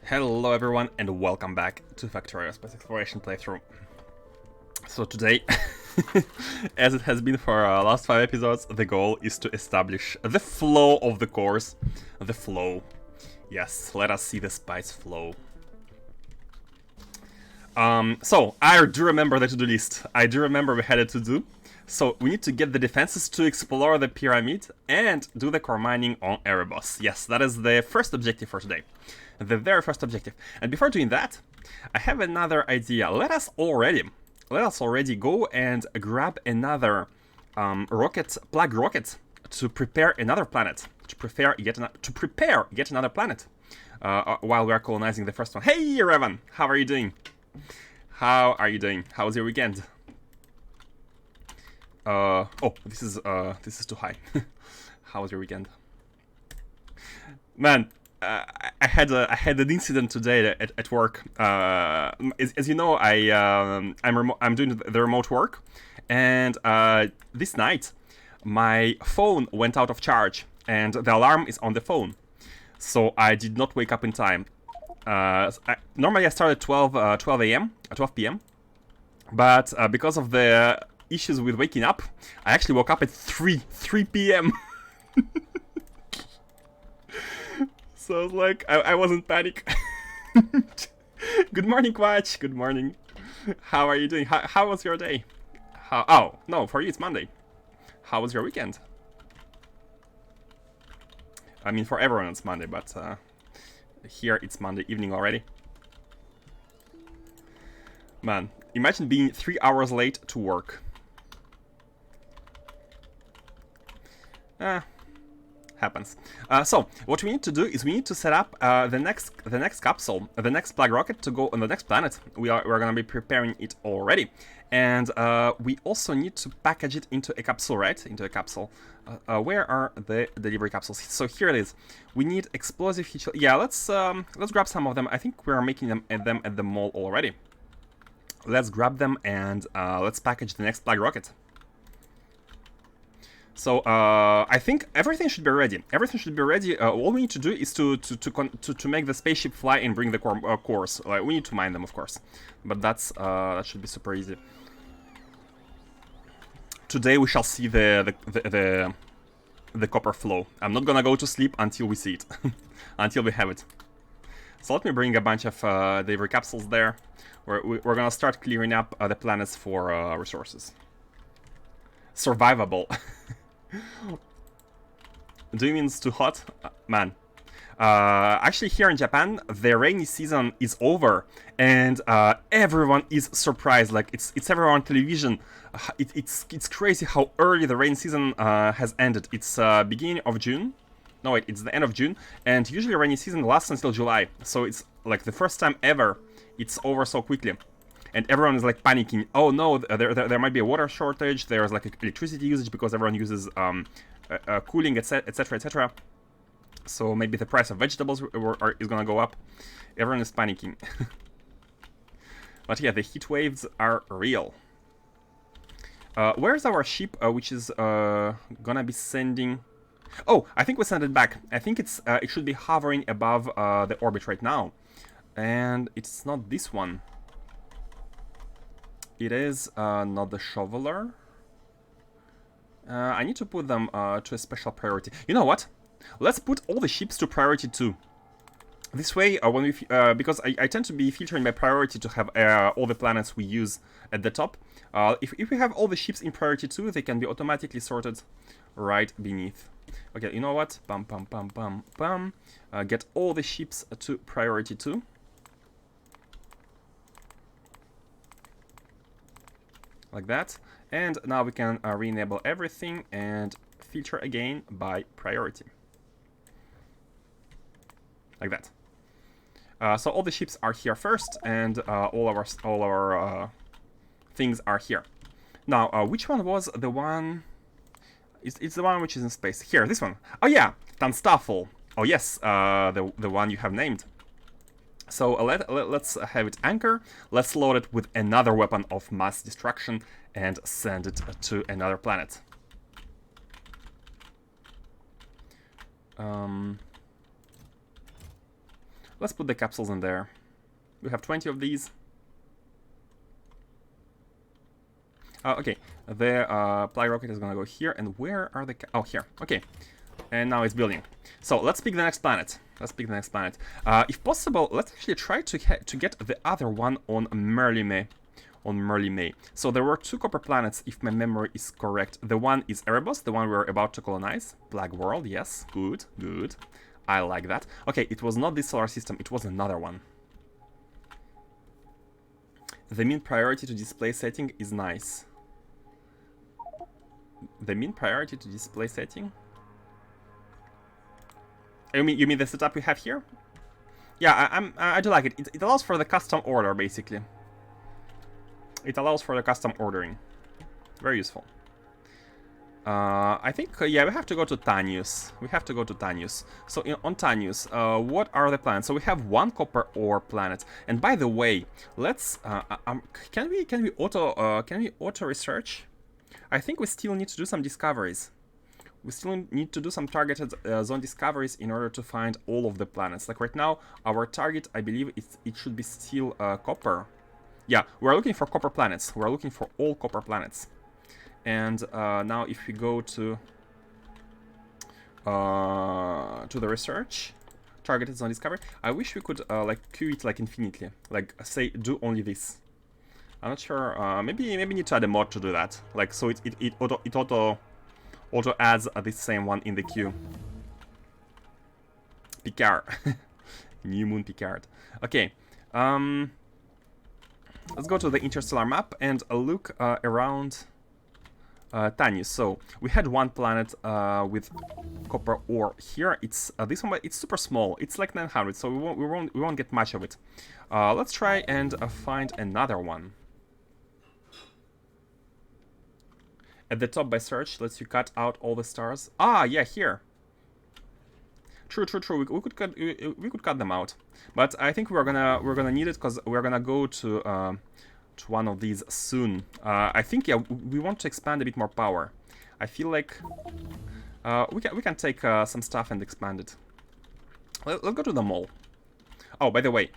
Hello everyone and welcome back to Factorio Space Exploration playthrough. So today, as it has been for last 5 episodes, the goal is to establish the flow of the course. The flow. Yes, let us see the spice flow. So, I do remember the to-do list. I do remember we had a to-do. So, we need to get the defenses to explore the pyramid and do the core mining on Erebus. Yes, that is the first objective for today. The very first objective. And before doing that, I have another idea. Let us already go and grab another plug rocket to prepare another planet. To prepare yet another planet. While we are colonizing the first one. Hey, Revan, how are you doing? How are you doing? How was your weekend? Oh, this is too high. How was your weekend? Man, I had an incident today at work. As you know, I'm doing the remote work, and this night my phone went out of charge, and the alarm is on the phone, so I did not wake up in time. Normally I start at 12 p.m. But because of the issues with waking up, I actually woke up at 3 p.m. So I was like, I wasn't panic. Good morning, Quatch. Good morning. How are you doing? How was your day? Oh, no, for you it's Monday. How was your weekend? I mean, for everyone it's Monday, but here it's Monday evening already. Man, imagine being 3 hours late to work. Happens. So what we need to do is we need to set up the next capsule, the next plug rocket to go on the next planet. We're gonna be preparing it already, and we also need to package it into a capsule, right? Into a capsule. Where are the delivery capsules? So here it is. We need explosive heat. Yeah, let's grab some of them. I think we are making them at the mall already. Let's grab them and let's package the next plug rocket. So I think everything should be ready. Everything should be ready. All we need to do is to make the spaceship fly and bring the cores. We need to mine them, of course, but that should be super easy. Today we shall see the copper flow. I'm not gonna go to sleep until we see it, until we have it. So let me bring a bunch of delivery capsules there. We're gonna start clearing up the planets for resources. Survivable. Do you mean it's too hot? Man. Actually, here in Japan, the rainy season is over, and everyone is surprised. Like it's everyone on television. It's crazy how early the rainy season has ended. It's beginning of June. No, wait, it's the end of June, and usually rainy season lasts until July. So it's like the first time ever it's over so quickly. And everyone is like panicking. Oh no, there might be a water shortage. There's like electricity usage because everyone uses cooling, etc., etc. So maybe the price of vegetables is gonna go up. Everyone is panicking. But yeah, the heat waves are real. Where's our ship, which is gonna be sending? Oh, I think we sent it back. I think it should be hovering above the orbit right now, and it's not this one. It is not the shoveler. I need to put them to a special priority. You know what? Let's put all the ships to priority 2. This way, when we because I tend to be filtering by priority to have all the planets we use at the top. If we have all the ships in priority 2, they can be automatically sorted right beneath. Okay, you know what? Get all the ships to priority 2. Like that, and now we can re-enable everything and filter again by priority, like that. So all the ships are here first, and all our things are here. Now, which one was the one? It's the one which is in space. Here, this one. Oh yeah, Tanstaffel. Oh yes, the one you have named. So let's have it anchor. Let's load it with another weapon of mass destruction and send it to another planet. Let's put the capsules in there. We have 20 of these. Okay, the plug rocket is gonna go here, and where are the... oh, here, okay. And now it's building. So let's pick the next planet. Let's pick the next planet. If possible, let's actually try to get the other one on Merlime. On Merlime. So there were 2 copper planets, if my memory is correct. The one is Erebus, the one we're about to colonize. Black World, yes, good, good. I like that. Okay, it was not this solar system, it was another one. The mean priority to display setting is nice. The mean priority to display setting? You mean the setup we have here? Yeah, I do like it. It allows for the custom order, basically. It allows for the custom ordering. Very useful. I think, yeah, we have to go to Tanius. We have to go to Tanius. So on Tanius, what are the planets? So we have 1 copper ore planet. And by the way, let's can we auto research? I think we still need to do some discoveries. We still need to do some targeted zone discoveries in order to find all of the planets. Like right now, our target, I believe, it should be still copper. Yeah, we're looking for copper planets. We're looking for all copper planets. And now if we go to the research, targeted zone discovery, I wish we could like queue it like infinitely. Like say do only this. I'm not sure. Maybe need to add a mod to do that. Like so it auto adds this same one in the queue. Picard, New Moon Picard. Okay. Let's go to the interstellar map and look around Tanius. So we had 1 planet with copper ore here. It's this one, but it's super small. It's like 900, so we won't get much of it. Let's try and find another one. At the top by search lets you cut out all the stars. Ah, yeah, here. True. We could cut them out, but I think we're gonna need it because we're gonna go to one of these soon. I think yeah, we want to expand a bit more power. I feel like we can take some stuff and expand it. Let's go to the mall. Oh, by the way,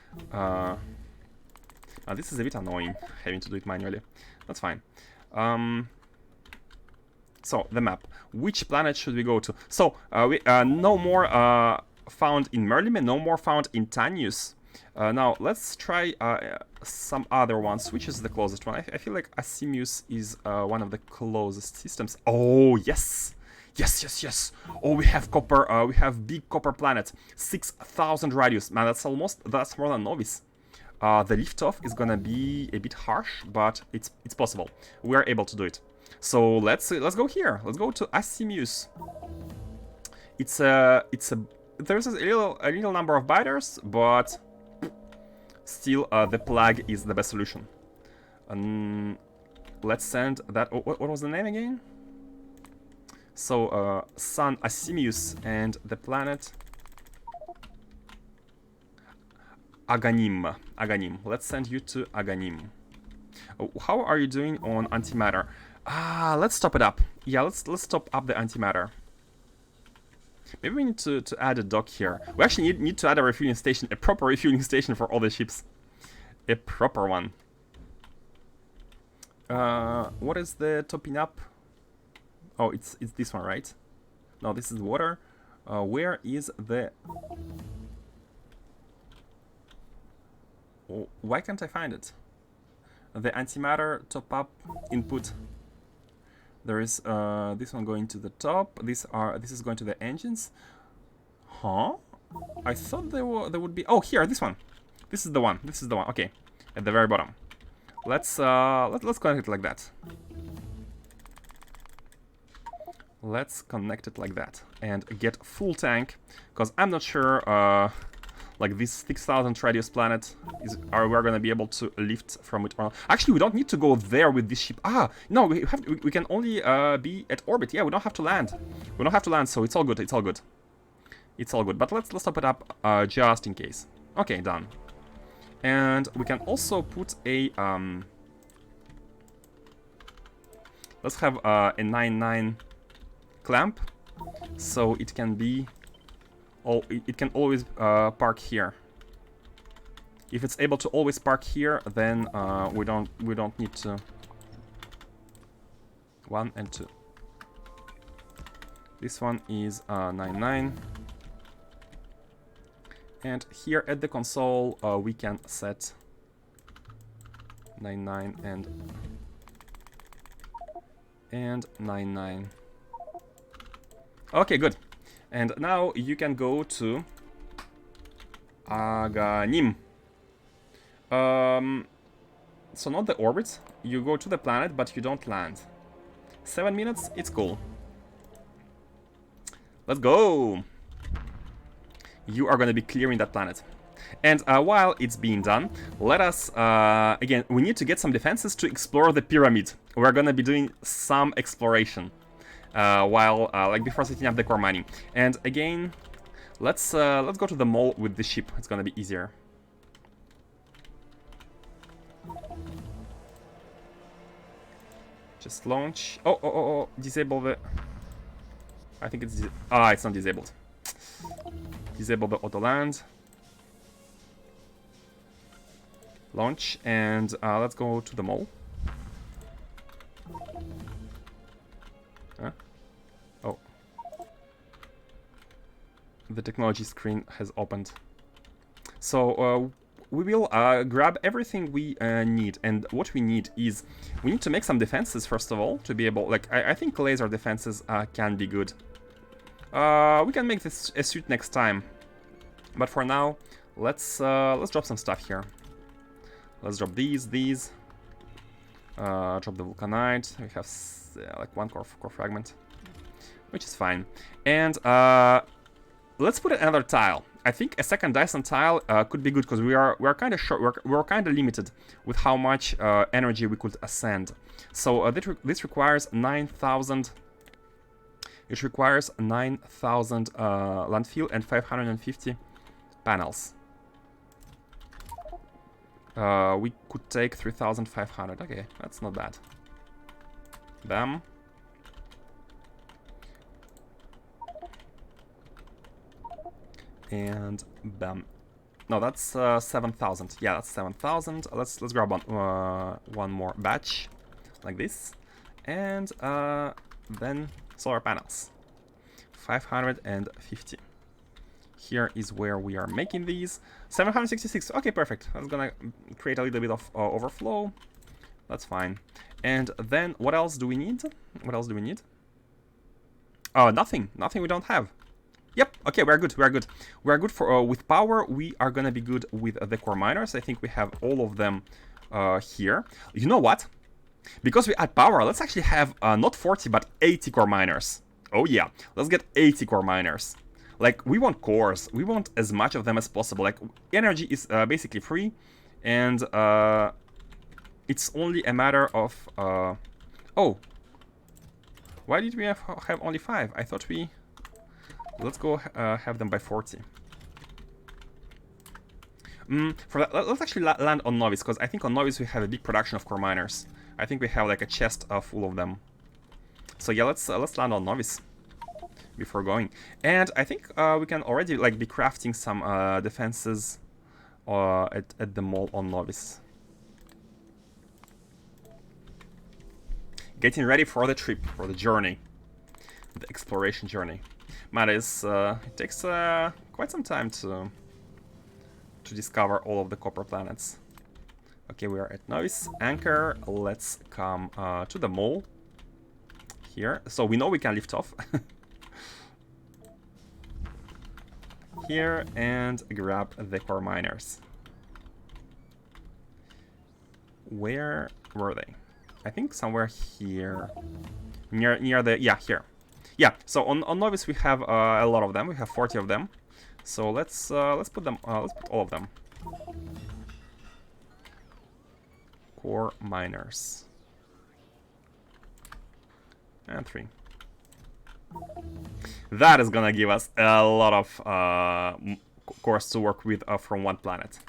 this is a bit annoying having to do it manually. That's fine. So, the map. Which planet should we go to? So, no more found in Merlime, no more found in Tanius. Now, let's try some other ones. Which is the closest one? I feel like Asimius is one of the closest systems. Oh, yes! Yes! Oh, we have copper, we have big copper planet. 6,000 radius. Man, that's more than Novice. The liftoff is gonna be a bit harsh, but it's possible. We are able to do it. So let's go here. Let's go to Asimius. There's a little number of biters, but still the plug is the best solution. Let's send that. What was the name again? So Sun Asimius and the planet Aganim. Let's send you to Aganim. How are you doing on antimatter? Let's stop it up. Yeah, let's stop up the antimatter. Maybe we need to add a dock here. We actually need to add a refueling station, a proper refueling station for all the ships. A proper one. What is the topping up? Oh, it's this one, right? No, this is water. Where is the... Oh, why can't I find it? The antimatter top up input. There is this one going to the top. This is going to the engines. Huh? I thought there would be. Oh, here, this one. This is the one. Okay, at the very bottom. Let's connect it like that. Let's connect it like that and get full tank, because I'm not sure. Like this 6,000 radius planet, we're gonna be able to lift from it. Actually, we don't need to go there with this ship. No, we can only be at orbit. Yeah, we don't have to land. So it's all good. But let's top it up just in case. Okay, done. And we can also put a let's have a 9-9 clamp, so it can be. Oh, it can always park here. If it's able to always park here, then we don't need to. 1 and 2. This one is 9, and here at the console we can set 9 and 9. Okay, good. And now you can go to Aghanim. So not the orbit. You go to the planet, but you don't land. 7 minutes. It's cool. Let's go! You are going to be clearing that planet. And while it's being done, let us, again, we need to get some defenses to explore the pyramid. We're going to be doing some exploration while, like before setting up the core mining. And again, let's go to the mall with the ship. It's going to be easier. Just launch. Oh, disable the... I think it's... it's not disabled. Disable the auto land. Launch, and let's go to the mall. Huh? Oh. The technology screen has opened. So we will grab everything we need, and what we need is we need to make some defenses first of all to be able, like I think laser defenses can be good. We can make this a suit next time, but for now let's drop some stuff here. Let's drop these. Drop the vulcanite. We have like 1 core fragment, which is fine. And let's put another tile. I think a second Dyson tile could be good because we're kind of short. We're kind of limited with how much energy we could ascend. So this requires 9,000. It requires 9,000 landfill and 550 panels. We could take 3,500. Okay, that's not bad. Bam. And bam. No, that's 7,000. Yeah, that's 7,000. Let's grab one more batch like this, and then solar panels. 550. Here is where we are making these. 766. Okay, perfect. That's gonna create a little bit of overflow. That's fine. And then what else do we need? What else do we need? Oh, nothing. Nothing we don't have. Yep. Okay, we're good. We're good. We're good for with power. We are gonna be good with the core miners. I think we have all of them here. You know what? Because we add power, let's actually have not 40 but 80 core miners. Oh yeah, let's get 80 core miners. Like, we want cores. We want as much of them as possible. Like, energy is basically free, and it's only a matter of... Oh, why did we have only 5? I thought we... Let's go have them by 40. For that, let's actually land on Novice, because I think on Novice we have a big production of core miners. I think we have like a chest full of them. So yeah, let's land on Novice before going. And I think we can already like be crafting some defenses at the mall on Novice. Getting ready for the trip, for the journey, the exploration journey. Man, it takes quite some time to discover all of the copper planets. Okay, we are at Novice. Anchor, let's come to the mall here. So we know we can lift off. Here, and grab the core miners. Where were they? I think somewhere here. Near the... Yeah, here. Yeah, so on Novice we have a lot of them. We have 40 of them. So let's put them... let's put all of them. Core miners. And 3. That is gonna give us a lot of cores to work with from one planet.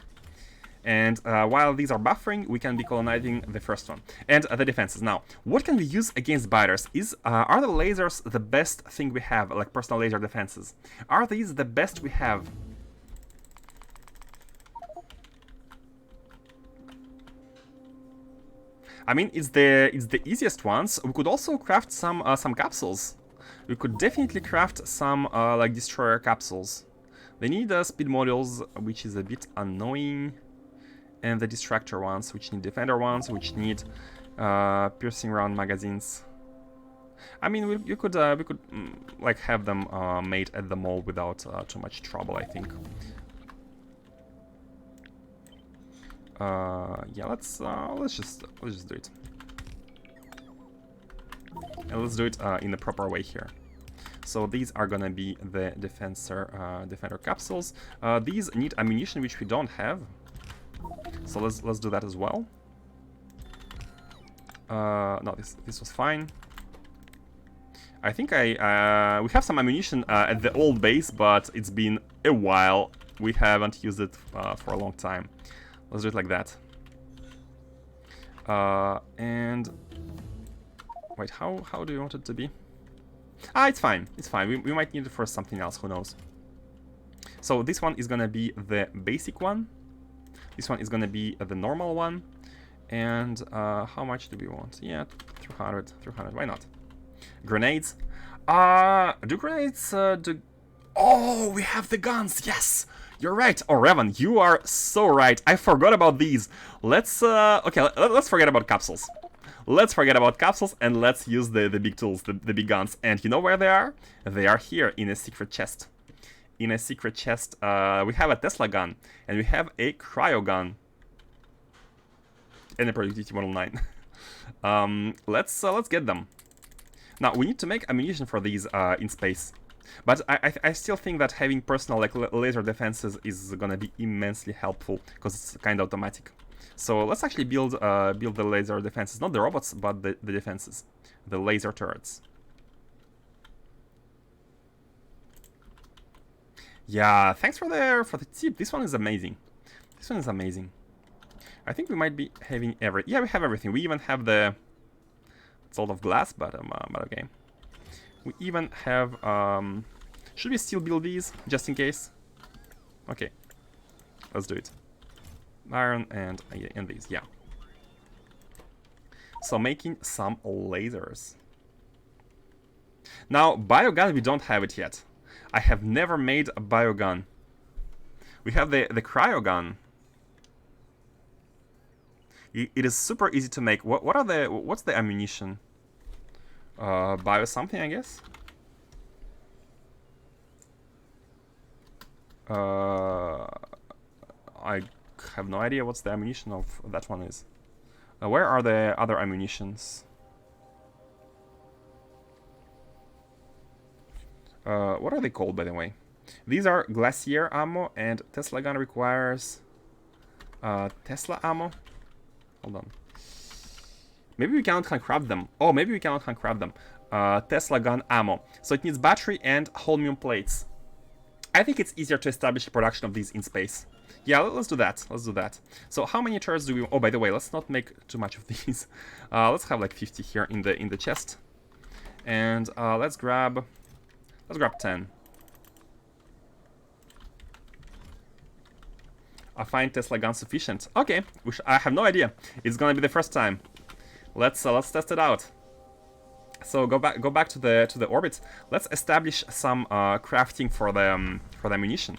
And while these are buffering, we can be colonizing the first one. And the defenses. Now, what can we use against biters? Are the lasers the best thing we have, like personal laser defenses? Are these the best we have? I mean, it's the easiest ones. We could also craft some capsules. We could definitely craft some like destroyer capsules. They need speed modules, which is a bit annoying, and the distractor ones, which need defender ones, which need piercing round magazines. I mean, we could like have them made at the mall without too much trouble, I think. Yeah, let's just do it, and let's do it in the proper way here. So these are gonna be the defender capsules. These need ammunition, which we don't have. So let's do that as well. No, this was fine. I think we have some ammunition at the old base, but it's been a while. We haven't used it for a long time. Let's do it like that. And wait, how do you want it to be? Ah, it's fine. It's fine. We might need it for something else. Who knows? So this one is gonna be the basic one. This one is gonna be the normal one. And how much do we want? Yeah, 300. Why not? Grenades. Do grenades do... Oh, we have the guns. Yes, you're right. Oh, Revan, you are so right. I forgot about these. Let's okay, let's forget about capsules. Let's forget about capsules and let's use the big tools, the big guns. And you know where they are? They are here in a secret chest. In a secret chest, we have a Tesla gun and we have a cryo gun and a productivity model 9. Let's get them. Now we need to make ammunition for these in space, but I still think that having personal like laser defenses is gonna be immensely helpful because it's kind of automatic. So let's actually build the laser defenses, not the robots, but the defenses, the laser turrets. Yeah, thanks for the tip. This one is amazing. This one is amazing. I think we might be having yeah, we have everything. We even have the... It's all of glass, but okay. We even have... should we still build these, just in case? Okay. Let's do it. Iron and these, yeah. So making some lasers. Now, biogun, we don't have it yet. I have never made a biogun. We have the cryogun. It is super easy to make. What's the ammunition? Bio something, I guess. I have no idea what's the ammunition of that one is. Where are the other ammunitions? What are they called, by the way? These are glacier ammo, and Tesla gun requires Tesla ammo. Hold on. Maybe we cannot handcraft them. Oh, maybe we cannot handcraft them. Tesla gun ammo. So it needs battery and holmium plates. I think it's easier to establish the production of these in space. Yeah, let's do that. Let's do that. So how many turrets do we... Oh, by the way, let's not make too much of these. Let's have like 50 here in the chest. And let's grab 10. I find Tesla gun sufficient. Okay, I have no idea. It's gonna be the first time. Let's test it out. So go back to the orbit. Let's establish some crafting for the ammunition.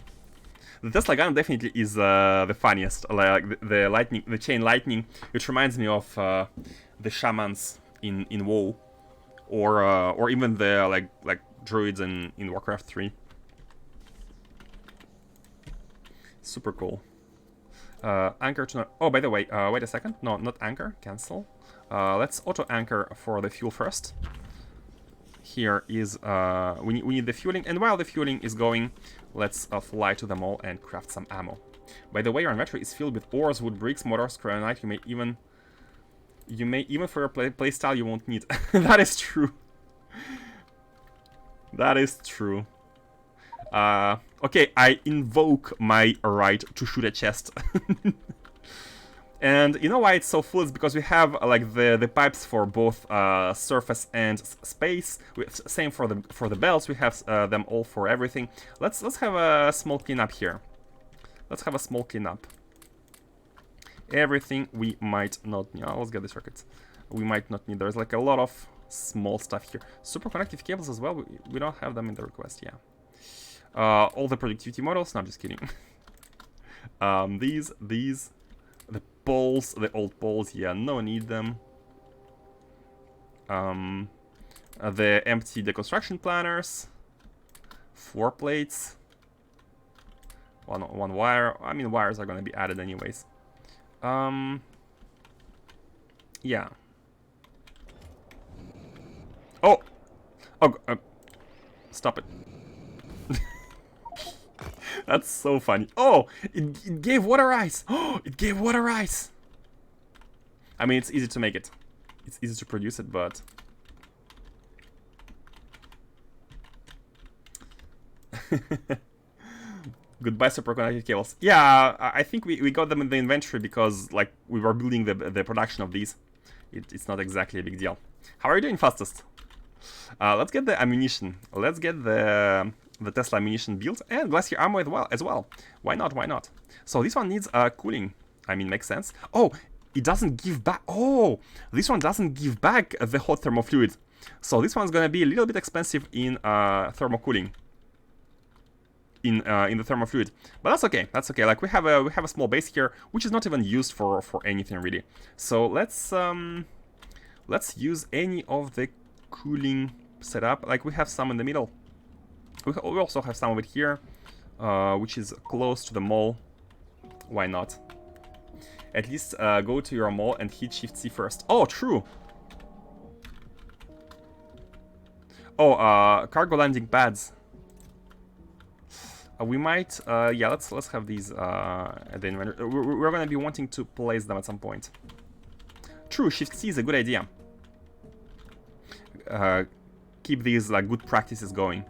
The Tesla gun definitely is the funniest, like the chain lightning, which reminds me of the shamans in WoW, or even the like druids in Warcraft 3. Super cool. Anchor to... Oh, by the way, wait a second. No, not anchor. Cancel. Let's auto anchor for the fuel first. Here is... we need the fueling. And while the fueling is going, let's fly to the mall and craft some ammo. By the way, your inventory is filled with ores, wood, bricks, motors, cryonite. You may even for your playstyle you won't need. That is true. That is true. Okay, I invoke my right to shoot a chest. And you know why it's so full? It's because we have like the pipes for both surface and space. Same for the belts. We have them all for everything. Let's have a small cleanup here. Let's have a small cleanup. Everything we might not need. Oh, let's get the circuits. We might not need. There's like a lot of small stuff here. Super conductive cables as well. We don't have them in the request. Yeah. All the productivity models. No, I'm just kidding. These, the poles, the old poles. Yeah, no need them. The empty deconstruction planners. 4 plates. One wire. I mean, wires are gonna be added anyways. Yeah. Oh! Oh, stop it. That's so funny. Oh! It gave water ice! Oh! It gave water ice! I mean, it's easy to make it. It's easy to produce it, but... Goodbye superconductive cables. Yeah, I think we got them in the inventory because like we were building the production of these. It's not exactly a big deal. How are you doing, fastest? Let's get the ammunition. Let's get the Tesla ammunition built and glacier ammo as well. Why not? Why not? So this one needs cooling. I mean, makes sense. Oh, it doesn't give back. Oh, this one doesn't give back the hot thermal fluid. So this one's gonna be a little bit expensive in thermal cooling. In the thermal fluid, but that's okay. That's okay. Like we have a small base here, which is not even used for anything really. So let's use any of the cooling setup. Like we have some in the middle. We also have some of it here, which is close to the mall. Why not? At least go to your mall and hit Shift C first. Oh, true. Oh, cargo landing pads. We might, yeah, let's have these at the inventory. We're gonna be wanting to place them at some point. True, Shift C is a good idea. Keep these like good practices going.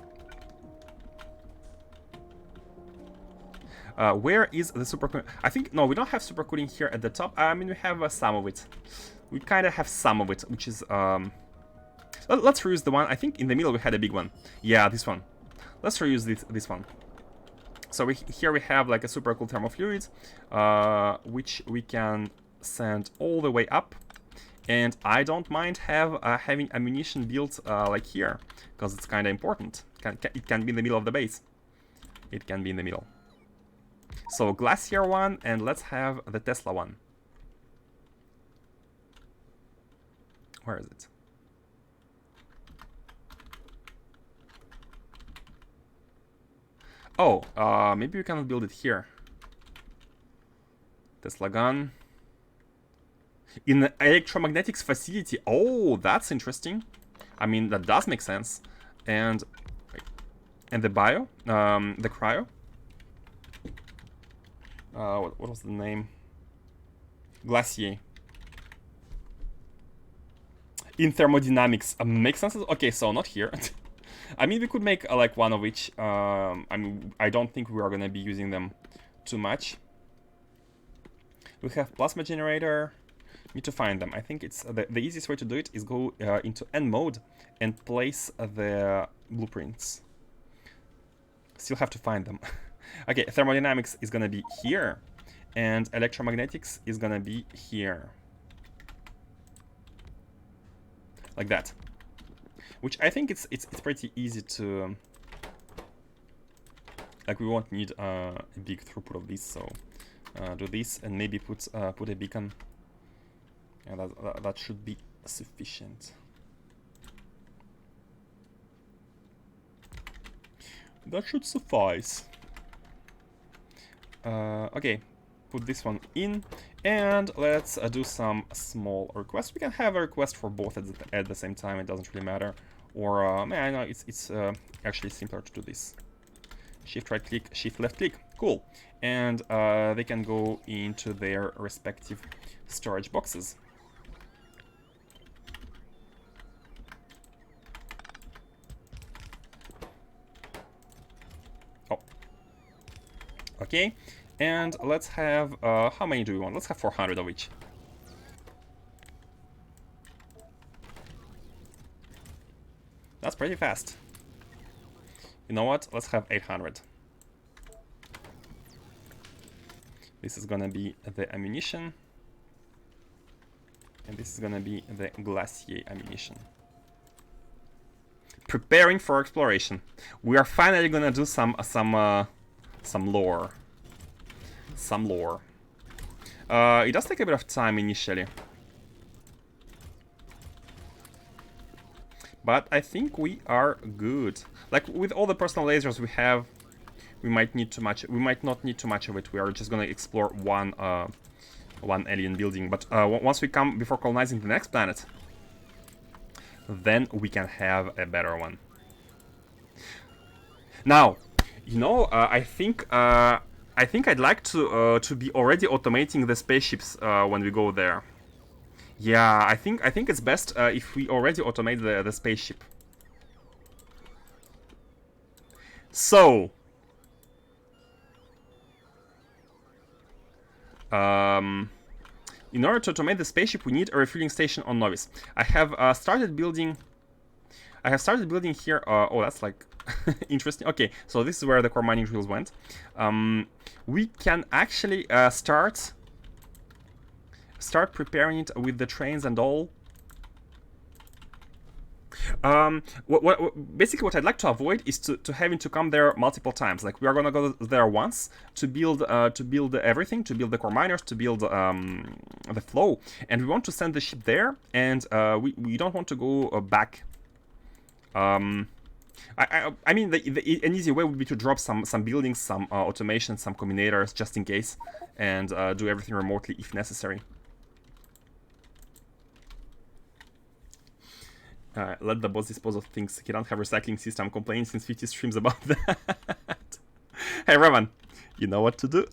Where is the supercooling? I think no, we don't have supercooling here at the top. I mean, we have some of it. We kind of have some of it, which is let's reuse the one. I think in the middle we had a big one. Yeah, this one. Let's reuse this one. So here we have like a super cool thermal fluid, which we can send all the way up. And I don't mind having ammunition built like here, because it's kind of important. It can be in the middle of the base. It can be in the middle. So Glacier one, and let's have the Tesla one. Where is it? Oh, maybe we can build it here. Tesla gun. In the electromagnetics facility. Oh, that's interesting. I mean, that does make sense. And the bio, the cryo. What was the name? Glacier. In thermodynamics, makes sense. Okay, so not here. I mean, we could make like one of each. I mean, I don't think we are gonna be using them too much. We have plasma generator. Need to find them. I think it's the easiest way to do it is go into N mode and place the blueprints. Still have to find them. Okay, thermodynamics is gonna be here, and electromagnetics is gonna be here, like that. Which I think it's pretty easy to, like, we won't need a big throughput of this, so do this and maybe put a beacon. Yeah, that should be sufficient. That should suffice. Okay, put this one in, and let's do some small requests. We can have a request for both at the same time. It doesn't really matter. Or man, I know it's actually simpler to do this. Shift right click, shift left click. Cool. And they can go into their respective storage boxes. Oh. Okay. And let's have, how many do we want? Let's have 400 of each. That's pretty fast. You know what? Let's have 800. This is gonna be the ammunition. And this is gonna be the glacier ammunition. Preparing for exploration. We are finally gonna do some lore. Some lore. It does take a bit of time initially. But I think we are good. Like with all the personal lasers we have, we might need too much. We might not need too much of it. We are just gonna explore one alien building. But once we come before colonizing the next planet, then we can have a better one. Now, you know, I think I'd like to be already automating the spaceships when we go there. Yeah, I think it's best if we already automate the spaceship. So, in order to automate the spaceship, we need a refueling station on Novice. I have started building here. Oh, that's like interesting. Okay, so this is where the core mining drills went. We can actually start preparing it with the trains and all. Basically what I'd like to avoid is to having to come there multiple times. Like we are gonna go there once to build everything, to build the core miners, to build the flow, and we want to send the ship there, and we don't want to go back. I mean, an easy way would be to drop some buildings, some automation, some combinators, just in case, and do everything remotely if necessary. Let the boss dispose of things. He don't have recycling system. I'm complaining since 50 streams about that. Hey, Raman, you know what to do.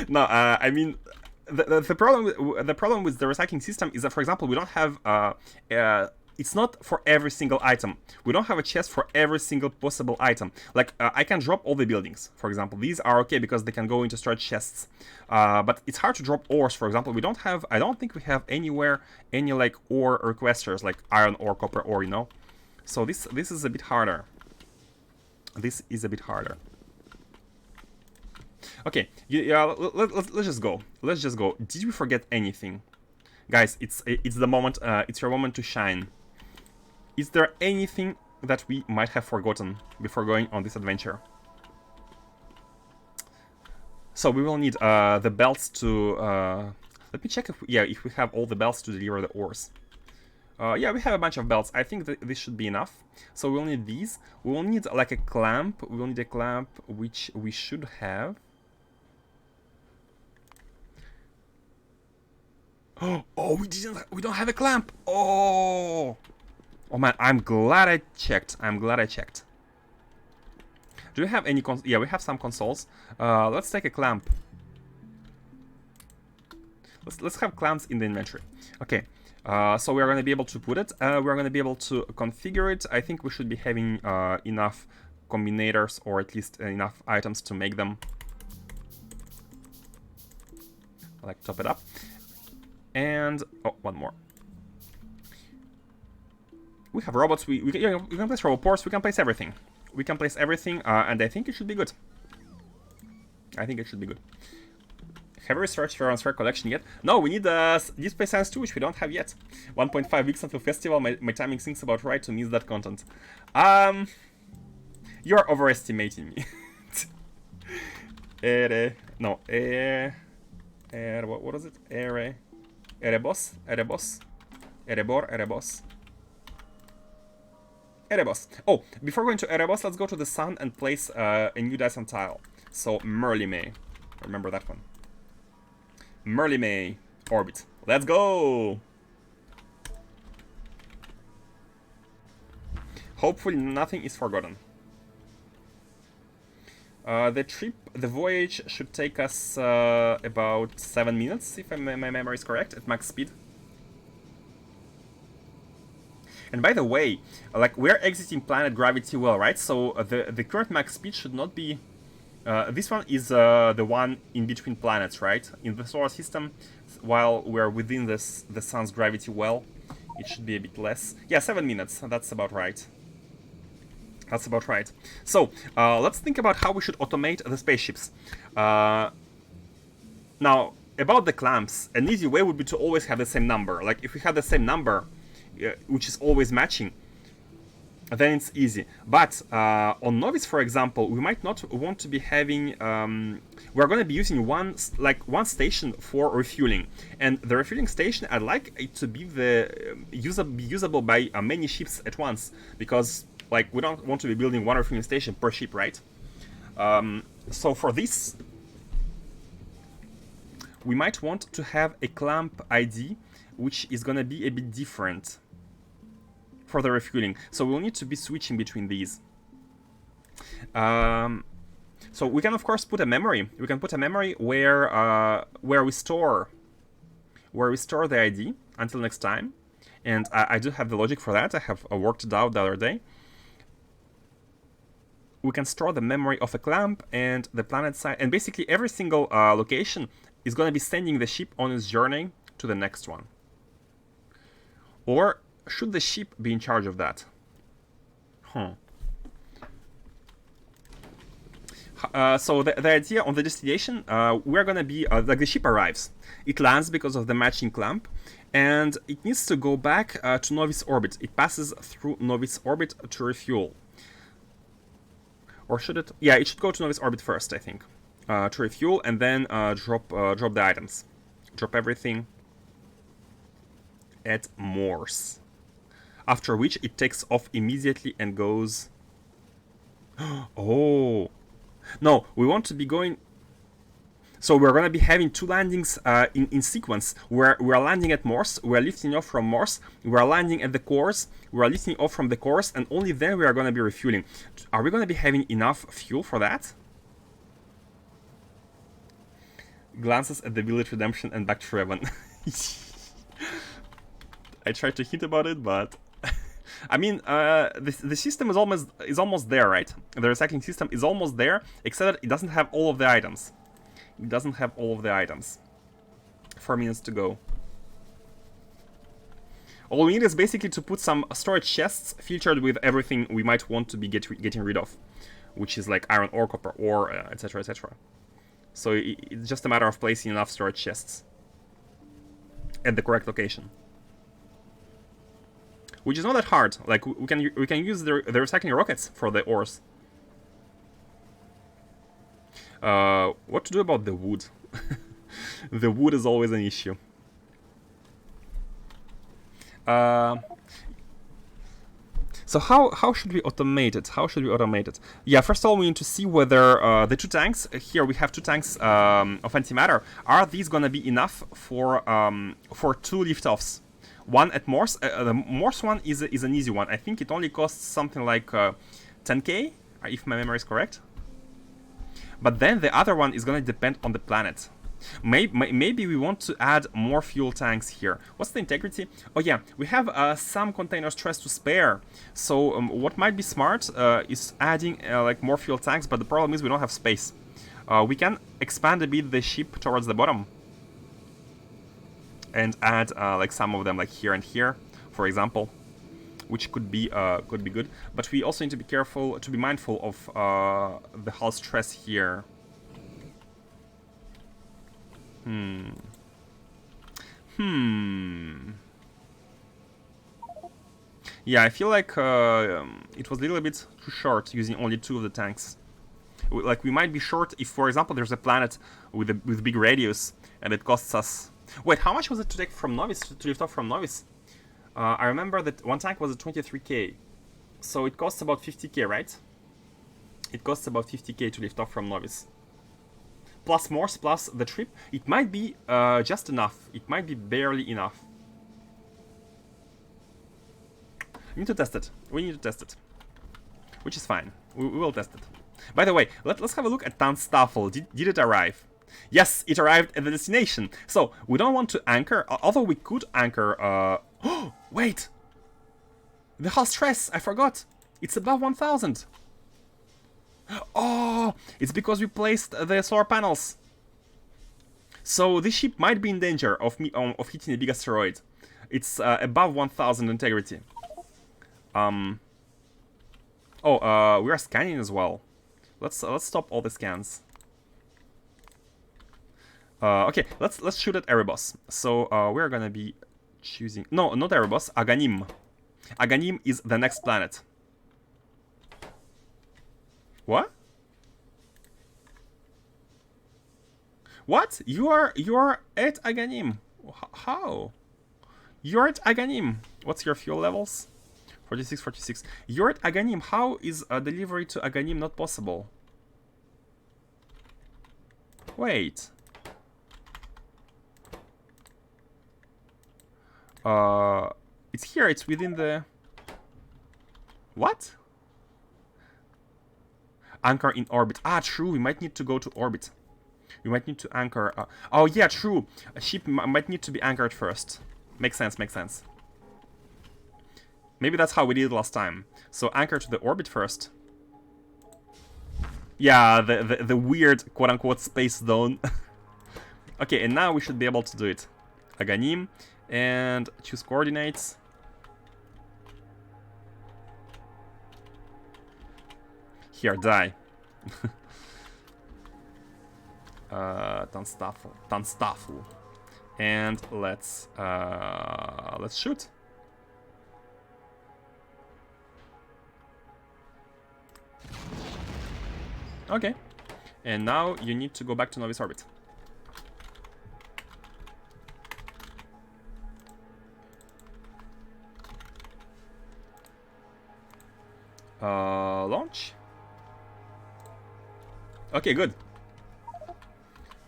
No, I mean, the problem with the recycling system is that, for example, we don't have it's not for every single item. We don't have a chest for every single possible item. Like, I can drop all the buildings, for example. These are okay because they can go into storage chests. But it's hard to drop ores, for example. I don't think we have anywhere any, like, ore requesters, like iron ore, copper ore, you know? So this is a bit harder. This is a bit harder. Okay, yeah, let's just go. Let's just go. Did we forget anything? Guys, it's the moment, it's your moment to shine. Is there anything that we might have forgotten before going on this adventure? So we will need the belts to... let me check if we have all the belts to deliver the ores. Yeah, we have a bunch of belts. I think that this should be enough. So we'll need these. We will need like a clamp. We will need a clamp, which we should have. Oh, we don't have a clamp. Oh man, I'm glad I checked. Do we have any yeah, we have some consoles. Let's take a clamp. Let's have clamps in the inventory. Okay. So we are going to be able to put it. We're going to be able to configure it. I think we should be having enough combinators, or at least enough items to make them. Like top it up. And oh, one more. We have robots. We can place robot ports. We can place everything. We can place everything, and I think it should be good. I think it should be good. Have you researched your Sphere collection yet? No, we need Deep Space Science 2, which we don't have yet. 1.5 weeks until festival. My timing seems about right to miss that content. You're overestimating me. What is it? Erebos. Oh, before going to Erebos, let's go to the sun and place a new Dyson tile. So, Merlimay. Remember that one. Merlimay orbit. Let's go! Hopefully nothing is forgotten. The voyage should take us about 7 minutes, if my memory is correct, at max speed. And by the way, like, we're exiting planet gravity well, right? So the current max speed should not be... this one is the one in between planets, right? In the solar system, while we're within the sun's gravity well, it should be a bit less. Yeah, 7 minutes, that's about right. That's about right. So, let's think about how we should automate the spaceships. Now, about the clamps, an easy way would be to always have the same number. Like if we have the same number, which is always matching, then it's easy. But on Novice, for example, we might not want to be having. We're going to be using one station for refueling, and the refueling station, I'd like it to be usable by many ships at once, because like we don't want to be building one refueling station per ship, right? So for this, we might want to have a clamp ID, which is going to be a bit different for the refueling. So we'll need to be switching between these. So we can of course put a memory. We can put a memory where we store the ID until next time. And I do have the logic for that. I have worked it out the other day. We can store the memory of a clamp and the planet side, and basically every single location is going to be sending the ship on its journey to the next one. Or should the ship be in charge of that? So the idea on the destination, we're going to be, like the ship arrives. It lands because of the matching clamp, and it needs to go back to Novice orbit. It passes through Novice orbit to refuel. Or should it? Yeah, it should go to Novice orbit first, I think. To refuel, and then drop the items. Drop everything at Morse. After which it takes off immediately and goes... Oh! No, we want to be going... So we're going to be having two landings in sequence. We're landing at Morse, we're lifting off from Morse, we're landing at the cores, we're lifting off from the cores, and only then we are going to be refueling. Are we going to be having enough fuel for that? Glances at the Village Redemption and back to Revan. I tried to hint about it, but... I mean, the system is almost there, right? The recycling system is almost there, except that it doesn't have all of the items. It doesn't have all of the items. 4 minutes to go. All we need is basically to put some storage chests filtered with everything we might want to be getting rid of, which is like iron ore, copper ore, etc., etc. So it's just a matter of placing enough storage chests at the correct location. Which is not that hard. Like we can use the recycling rockets for the ores. What to do about the wood? The wood is always an issue. So how should we automate it? How should we automate it? Yeah, first of all, we need to see whether the two tanks here, we have two tanks of antimatter. Are these gonna be enough for two liftoffs? One at Morse. The Morse one is an easy one. I think it only costs something like 10k, if my memory is correct. But then the other one is going to depend on the planet. Maybe we want to add more fuel tanks here. What's the integrity? Oh yeah, we have some container stress to spare. So what might be smart is adding like more fuel tanks, but the problem is we don't have space. We can expand a bit the ship towards the bottom and add like some of them like here and here, for example, which could be good. But we also need to be careful, to be mindful of the hull stress here. Yeah, I feel like it was a little bit too short using only two of the tanks. Like we might be short if, for example, there's a planet with big radius and it costs us. Wait, how much was it to take from Novice, to lift off from Novice? I remember that one tank was at 23k. So it costs about 50k, right? It costs about 50k to lift off from Novice. Plus Morse, plus the trip. It might be just enough. It might be barely enough. We need to test it. We need to test it. Which is fine. We will test it. By the way, let's have a look at Tanstaffel. Did it arrive? Yes, it arrived at the destination. So, we don't want to anchor, although we could anchor... Oh, wait! The hull stress, I forgot. It's above 1000. Oh, it's because we placed the solar panels. So, this ship might be in danger of hitting a big asteroid. It's above 1000 integrity. We are scanning as well. Let's stop all the scans. Okay, let's shoot at Erebus. So we're gonna be choosing... No, not Erebus, Aghanim. Aghanim is the next planet. What? What? You are at Aghanim. How? You're at Aghanim. What's your fuel levels? 46, 46. You're at Aghanim. How is a delivery to Aghanim not possible? Wait. It's here. It's within the... What? Anchor in orbit. Ah, true. We might need to go to orbit. We might need to anchor... oh, yeah, true. A ship might need to be anchored first. Makes sense, makes sense. Maybe that's how we did it last time. So anchor to the orbit first. Yeah, the weird quote-unquote space zone. Okay, and now we should be able to do it. Aghanim, and choose coordinates. Here, die. Tanstafu. And let's shoot. Okay. And now you need to go back to novice orbit. Launch. Okay, good.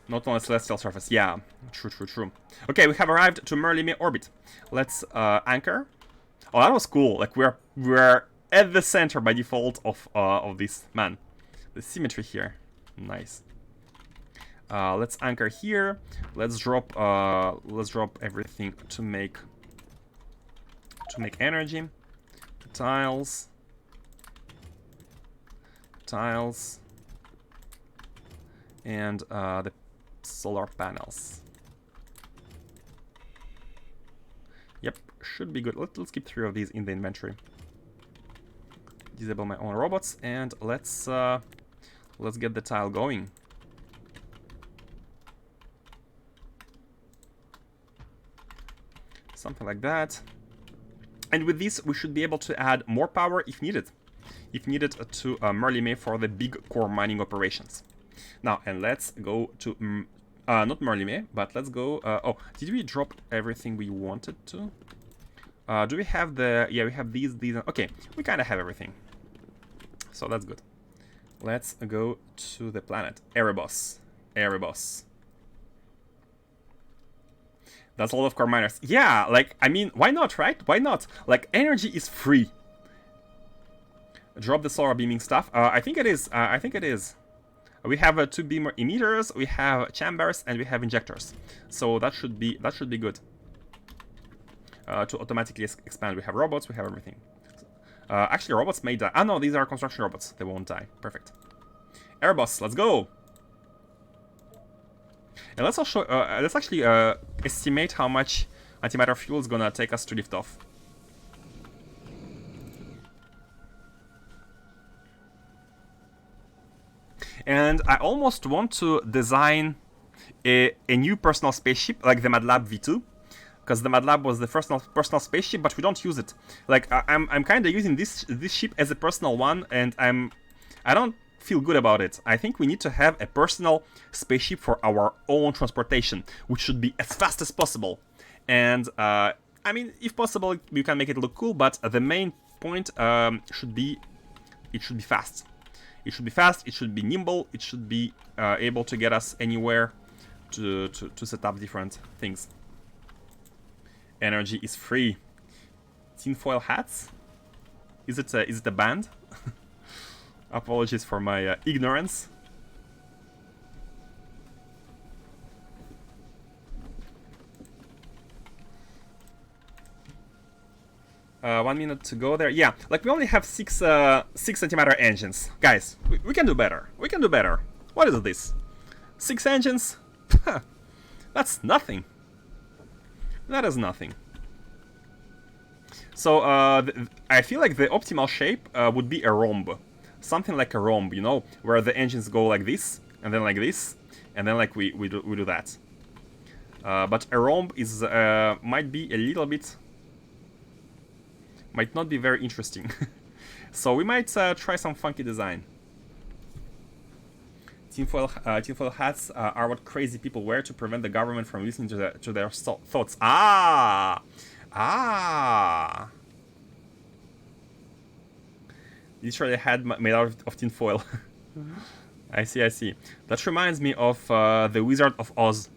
Not on a celestial surface. Yeah, true, true, true. Okay, we have arrived to Merlime orbit. Let's anchor. Oh, that was cool. Like we're at the center by default of this, man. The symmetry here, nice. Let's anchor here. Let's drop everything to make energy. Tiles. And the solar panels. Yep, should be good. Let's keep 3 of these in the inventory. Disable my own robots, and let's get the tile going. Something like that. And with this, we should be able to add more power if needed. If needed to Merlime for the big core mining operations. Now, and let's go to, not Merlime, but let's go, oh, did we drop everything we wanted to? Do we have the, yeah, we have these, okay, we kind of have everything. So that's good. Let's go to the planet, Erebus. That's a lot of core miners. Yeah, like, I mean, why not, right? Why not? Like, energy is free. Drop the solar beaming stuff. I think it is. We have 2 beam emitters, we have chambers, and we have injectors. So that should be good. To automatically expand, we have robots, we have everything. Actually, robots may die. Ah, no, these are construction robots. They won't die. Perfect. Airbus, let's go. And let's also let's actually estimate how much antimatter fuel is gonna take us to lift off. And I almost want to design a new personal spaceship, like the MATLAB V2, because the MATLAB was the first personal spaceship, but we don't use it. Like I'm kind of using this ship as a personal one, and I don't feel good about it. I think we need to have a personal spaceship for our own transportation, which should be as fast as possible. And I mean, if possible, you can make it look cool, but the main point should be it should be fast. It should be fast, it should be nimble, it should be able to get us anywhere to set up different things. Energy is free. Tinfoil hats? Is it a band? Apologies for my ignorance. 1 minute to go there. Yeah, like we only have 6 antimatter engines. Guys, we can do better. We can do better. What is this? 6 engines? That's nothing. That is nothing. So I feel like the optimal shape would be a rhomb. Something like a rhomb, you know, where the engines go like this, and then like this, and then like we do that. But a rhomb is might be a little bit, might not be very interesting. So we might try some funky design. Tinfoil hats are what crazy people wear to prevent the government from listening to their thoughts. Ah! Ah! Literally a hat made out of tinfoil. I see, I see. That reminds me of The Wizard of Oz.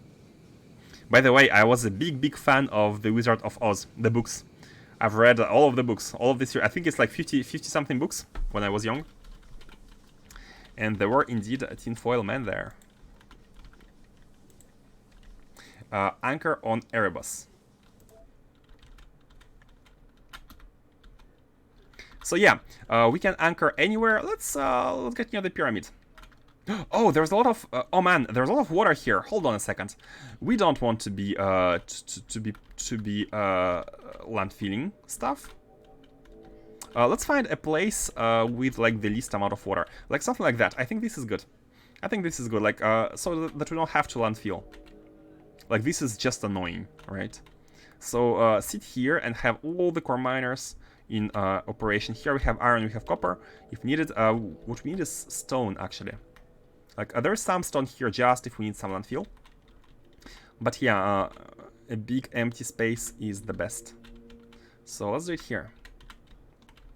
By the way, I was a big fan of The Wizard of Oz, the books. I've read all of the books, all of this year. I think it's like 50 something books when I was young. And there were indeed a tinfoil men there. Anchor on Erebus. So yeah, we can anchor anywhere. Let's get near the pyramid. Oh, there's a lot of oh man, there's a lot of water here. Hold on a second. We don't want to be landfilling stuff. Let's find a place with like the least amount of water, like something like that. I think this is good. I think this is good, like so that we don't have to landfill. Like this is just annoying, right? So sit here and have all the core miners in operation. Here we have iron, we have copper. If needed, what we need is stone actually. Like there's some stone here just if we need some landfill. But yeah, a big empty space is the best. So let's do it here.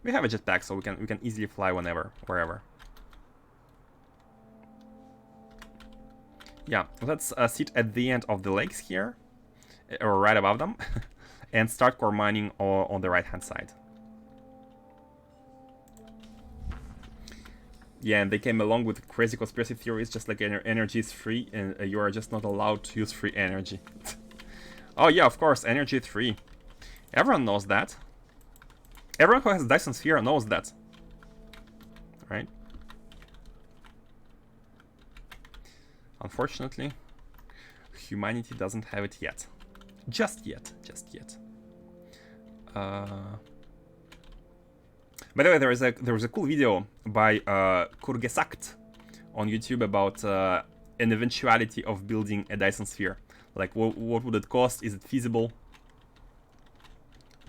We have a jetpack, so we can easily fly whenever, wherever. Yeah, let's sit at the end of the lakes here, or right above them, and start core mining on the right-hand side. Yeah, and they came along with crazy conspiracy theories, just like energy is free, and you are just not allowed to use free energy. Oh yeah, of course, energy is free. Everyone knows that. Everyone who has Dyson Sphere knows that. Right? Unfortunately, humanity doesn't have it yet. Just yet. Just yet. By the way, there was a cool video by Kurgesakt on YouTube about an eventuality of building a Dyson Sphere. Like, what would it cost? Is it feasible?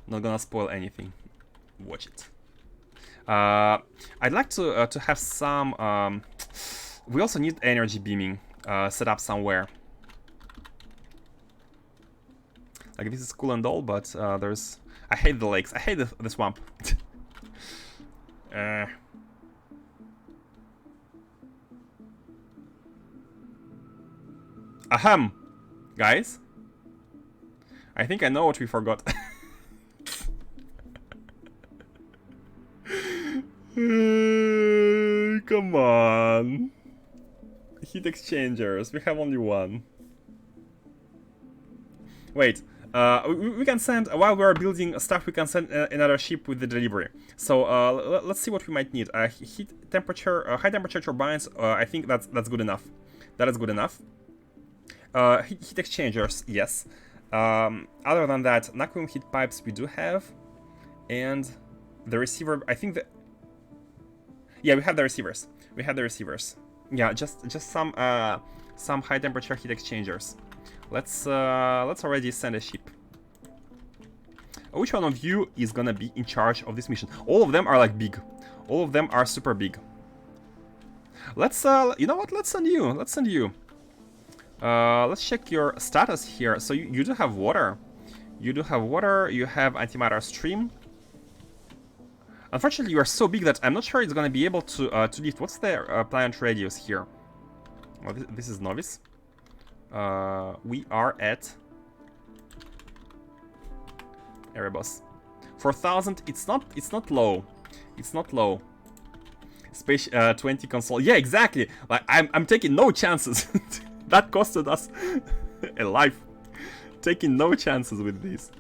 Not gonna spoil anything. Watch it. I'd like to have some. We also need energy beaming set up somewhere. Like this is cool and all, but there's. I hate the lakes. I hate the swamp. Ahem, guys. I think I know what we forgot. Come on. Heat exchangers. We have only one. Wait. We can send, while we are building stuff, we can send another ship with the delivery. So let's see what we might need. Heat temperature, high temperature turbines. I think that's good enough. That is good enough. Heat exchangers, yes. Other than that, vacuum heat pipes we do have, and the receiver. I think that. Yeah, we have the receivers. We have the receivers. Yeah, just some high temperature heat exchangers. Let's already send a ship. Which one of you is gonna be in charge of this mission? All of them are like big. All of them are super big. Let's you know what? Let's send you. Let's send you. Let's check your status here. So you do have water. You do have water. You have antimatter stream. Unfortunately, you are so big that I'm not sure it's gonna be able to lift. What's the planet radius here? Well, this is novice. We are at Erebus. 4,000. It's not low. It's not low. Space 20 console. Yeah, exactly. Like I'm taking no chances. That costed us a life. Taking no chances with this.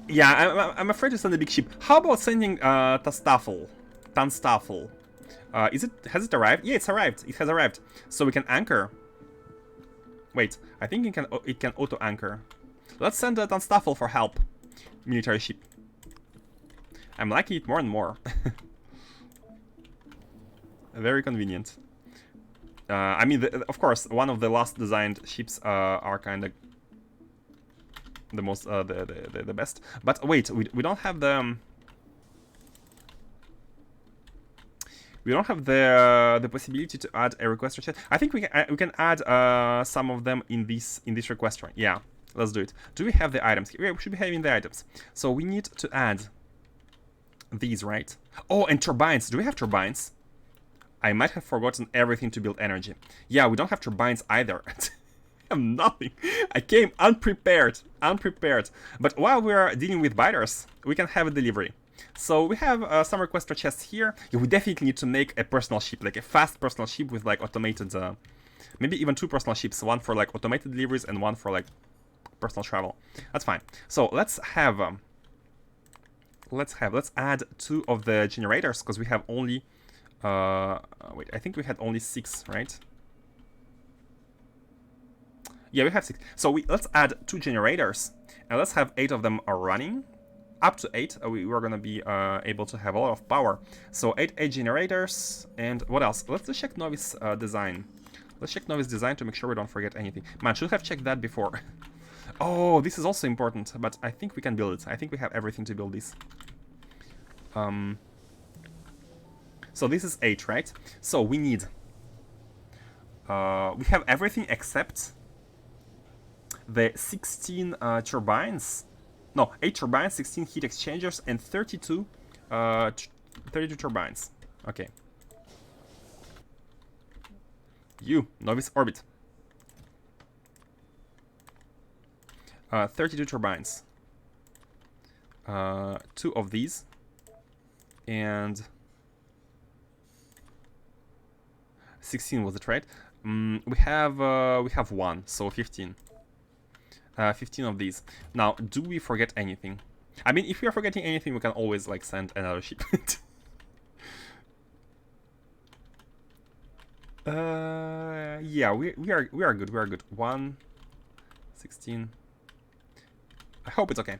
Yeah, I'm afraid to send a big ship. How about sending Tanstaffel? Has it arrived? Yeah, it's arrived. It has arrived. So we can anchor. Wait, I think it can auto anchor. Let's send Tanstaffel for help. Military ship. I'm liking it more and more. Very convenient. I mean, of course, one of the last designed ships are kind of the most the best. But wait, we don't have the the possibility to add a requester chat. I think we can add some of them in this requester. Yeah, let's do it. Do we have the items? Yeah, we should be having the items. So we need to add these, right? Oh, and turbines. Do we have turbines? I might have forgotten everything to build energy. Yeah, we don't have turbines either. I have nothing. I came unprepared. But while we are dealing with biters, we can have a delivery. So we have some requester chests here. Yeah, we definitely need to make a personal ship, like a fast personal ship with like automated, maybe even 2 personal ships, one for like automated deliveries and one for like personal travel. That's fine. So let's add 2 of the generators because we have only. Wait, I think we had only 6, right? Yeah, we have 6. So let's add 2 generators, and let's have 8 of them are running. Up to 8, we're gonna be able to have a lot of power. So 8 generators, and what else? Let's check Novice design. Let's check Novice design to make sure we don't forget anything. Man, should have checked that before. Oh, this is also important, but I think we can build it. I think we have everything to build this. So this is 8, right? So we need... we have everything except the 16 turbines. No, 8 turbines, 16 heat exchangers, and 32 turbines. Okay. Novice orbit. 32 turbines. 2 of these. And... 16 was it, right? We have 1, so 15. 15 of these. Now, do we forget anything? I mean, if we are forgetting anything, we can always like send another shipment. Yeah, we are good. We are good. 1, 16. I hope it's okay.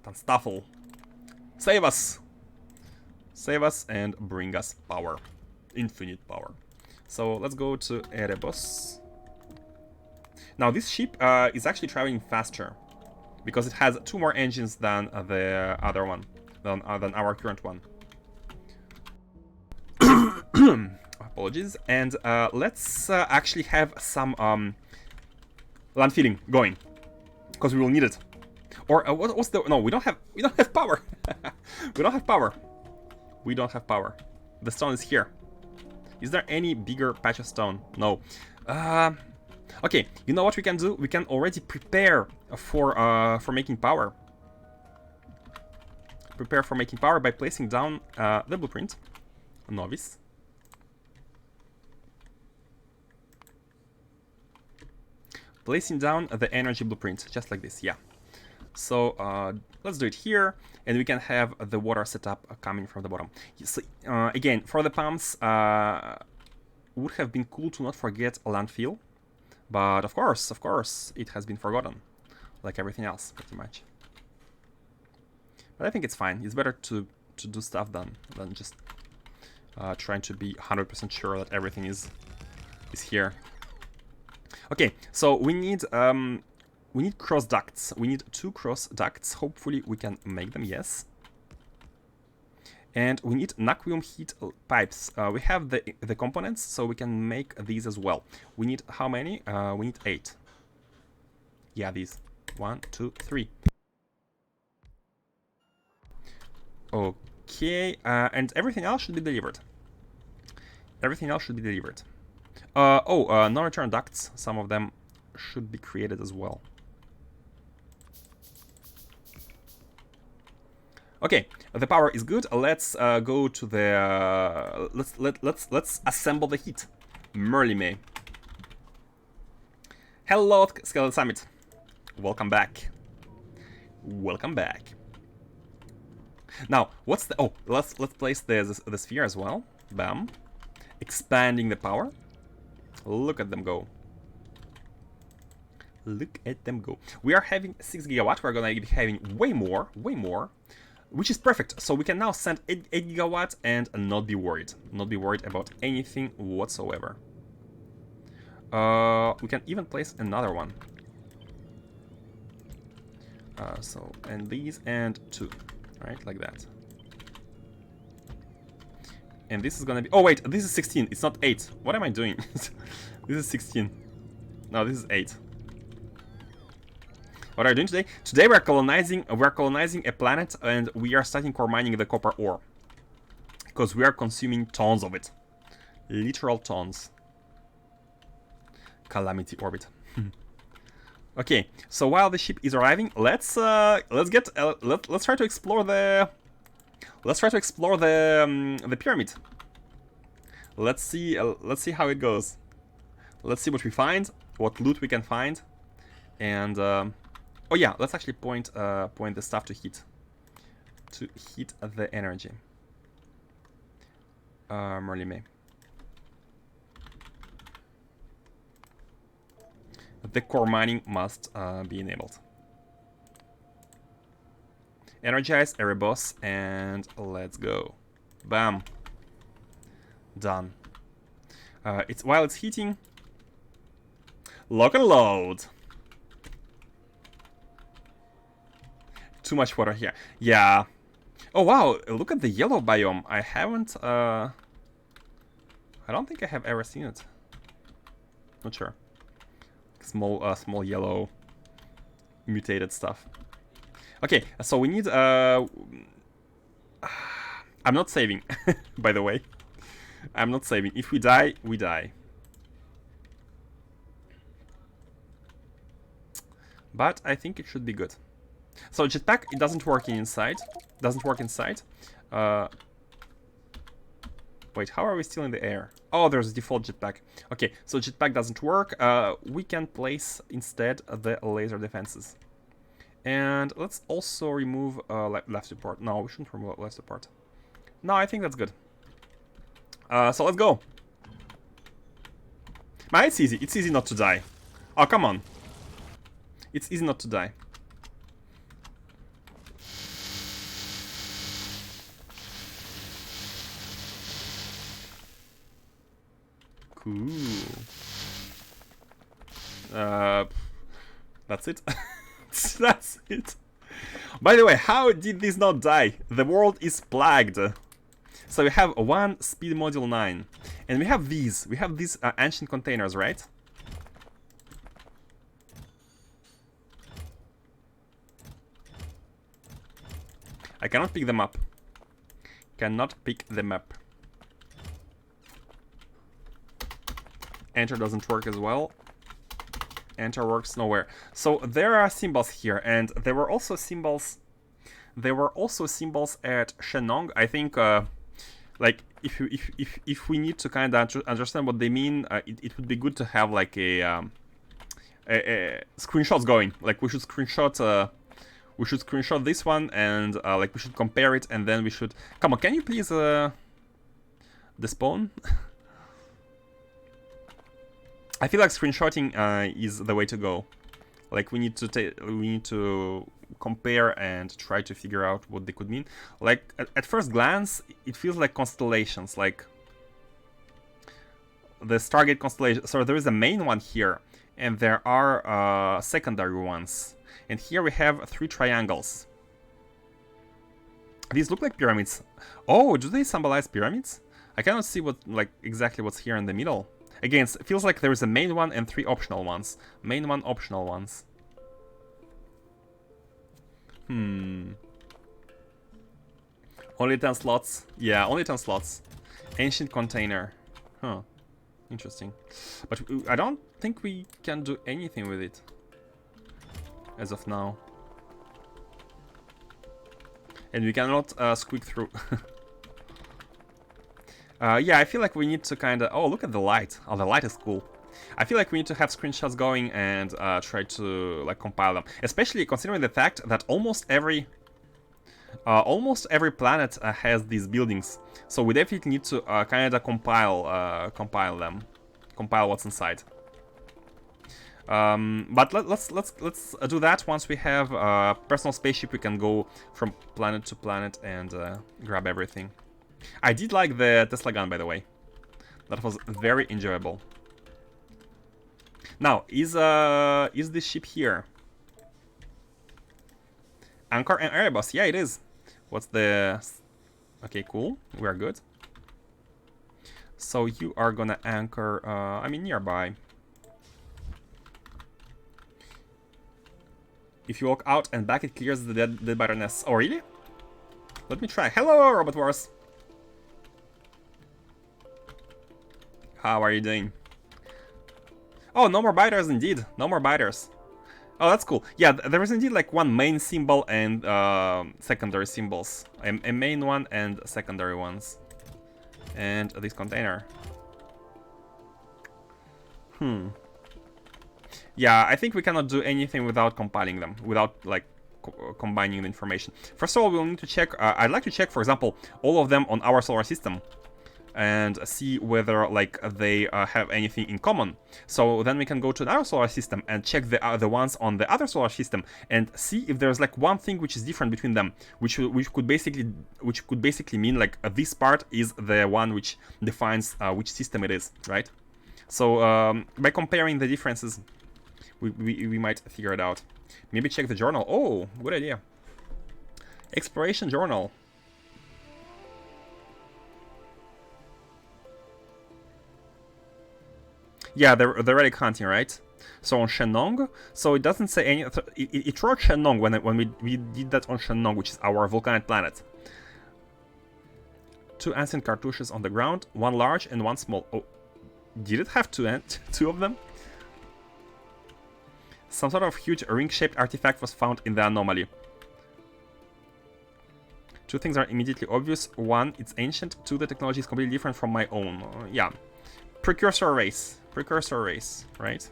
Tanstaffel, save us! Save us and bring us power. Infinite power. So let's go to Erebus. Now this ship is actually traveling faster because it has 2 more engines than the other one, than our current one. Apologies. And let's actually have some land filling going because we will need it. Or what's the? No, we don't have power. We don't have power. We don't have power. The stone is here. Is there any bigger patch of stone? No. Okay, you know what we can do? We can already prepare for making power. Prepare for making power by placing down the blueprint. Novice. Placing down the energy blueprint, just like this, yeah. So let's do it here, and we can have the water setup coming from the bottom. So, again, for the pumps, would have been cool to not forget a landfill, but of course, it has been forgotten, like everything else, pretty much. But I think it's fine. It's better to do stuff than just trying to be 100% sure that everything is here. Okay, so we need cross ducts. We need 2 cross ducts. Hopefully we can make them, yes. And we need naquium heat pipes. We have the components, so we can make these as well. We need how many? We need 8. Yeah, these. 1, 2, 3. Okay, and everything else should be delivered. Everything else should be delivered. No-return ducts. Some of them should be created as well. Okay, the power is good. Let's go to the let's assemble the heat. Merlime. Hello, Skeleton Summit. Welcome back. Welcome back. Now, what's the let's place the sphere as well. Bam. Expanding the power. Look at them go. Look at them go. We are having 6 gigawatt. We're gonna be having way more. which is perfect. So we can now send 8 gigawatt and not be worried. Not be worried about anything whatsoever. We can even place another one. So, and these and 2, right? Like that. And this is gonna be... Oh, wait, this is 16. It's not 8. What am I doing? This is 16. No, this is 8. What are we doing today? Today we're colonizing a planet, and we are starting core mining the copper ore. Because we are consuming tons of it. Literal tons. Calamity orbit. Okay, so while the ship is arriving, let's try to explore the the pyramid. Let's see how it goes. Let's see what we find, what loot we can find, and oh yeah, let's actually point the stuff to heat the energy. Merly May. The core mining must be enabled. Energize Erebos and let's go. Bam. Done. While it's heating, lock and load. Too much water here. Yeah. Oh wow, look at the yellow biome. I haven't I don't think I have ever seen it. Not sure. Small yellow mutated stuff. Okay, so we need I'm not saving, by the way. I'm not saving. If we die, we die. But I think it should be good. So jetpack, it doesn't work inside. Doesn't work inside. Wait, how are we still in the air? Oh, there's a default jetpack. Okay, so jetpack doesn't work. We can place instead the laser defenses. And let's also remove left support. No, we shouldn't remove left support. No, I think that's good. So let's go. Man, it's easy. It's easy not to die. Oh, come on. It's easy not to die. Cool. That's it. That's it. By the way, how did this not die? The world is plagued. So we have one speed module 9, and we have these. We have these ancient containers, right? I cannot pick them up. Cannot pick them up. Enter doesn't work as well. Enter works nowhere. So there are symbols here, and there were also symbols. There were also symbols at Shenong. I think, like if we need to kind of understand what they mean, it would be good to have like a screenshots going. Like we should screenshot this one, and like we should compare it, and then we should. Come on, can you please despawn? I feel like screenshotting is the way to go. Like we need to compare and try to figure out what they could mean. Like at first glance, it feels like constellations, like the Stargate constellation. So there is a main one here, and there are secondary ones. And here we have 3 triangles. These look like pyramids. Oh, do they symbolize pyramids? I cannot see what exactly what's here in the middle. Again, it feels like there is a main one and 3 optional ones. Main one, optional ones. Only 10 slots? Yeah, only 10 slots. Ancient container. Huh. Interesting. But I don't think we can do anything with it. As of now. And we cannot squeak through. Yeah, I feel like we need to kind of... Oh, look at the light. Oh, the light is cool. I feel like we need to have screenshots going and try to like compile them. Especially considering the fact that almost every planet has these buildings. So we definitely need to kind of compile them. Compile what's inside. But let's do that once we have a personal spaceship. We can go from planet to planet and grab everything. I did like the Tesla gun, by the way. That was very enjoyable. Now, is this ship here? Anchor and Erebus. Yeah, it is. What's the... Okay, cool. We are good. So you are gonna anchor, I mean, nearby. If you walk out and back, it clears the dead baroness. Oh, really? Let me try. Hello, Robot Wars. How are you doing? Oh, no more biters indeed. No more biters. Oh, that's cool. Yeah, there is indeed like one main symbol and secondary symbols. A main one and secondary ones. And this container. Yeah, I think we cannot do anything without compiling them, without like combining the information. First of all, we'll need to check. I'd like to check, for example, all of them on our solar system, and see whether like they have anything in common. So then we can go to another solar system and check the ones on the other solar system and see if there's like one thing which is different between them, which could basically mean like this part is the one which defines which system it is, right? So by comparing the differences, we might figure it out. Maybe check the journal. Oh, good idea. Exploration journal. Yeah, they're already counting, right? So on Shenong, so it doesn't say any. It wrote Shenong when we did that on Shenong, which is our volcanic planet. 2 ancient cartouches on the ground, 1 large and 1 small. Oh, did it have two of them? Some sort of huge ring-shaped artifact was found in the anomaly. 2 things are immediately obvious. 1, it's ancient. 2, the technology is completely different from my own. Yeah. Precursor race. Precursor race, right?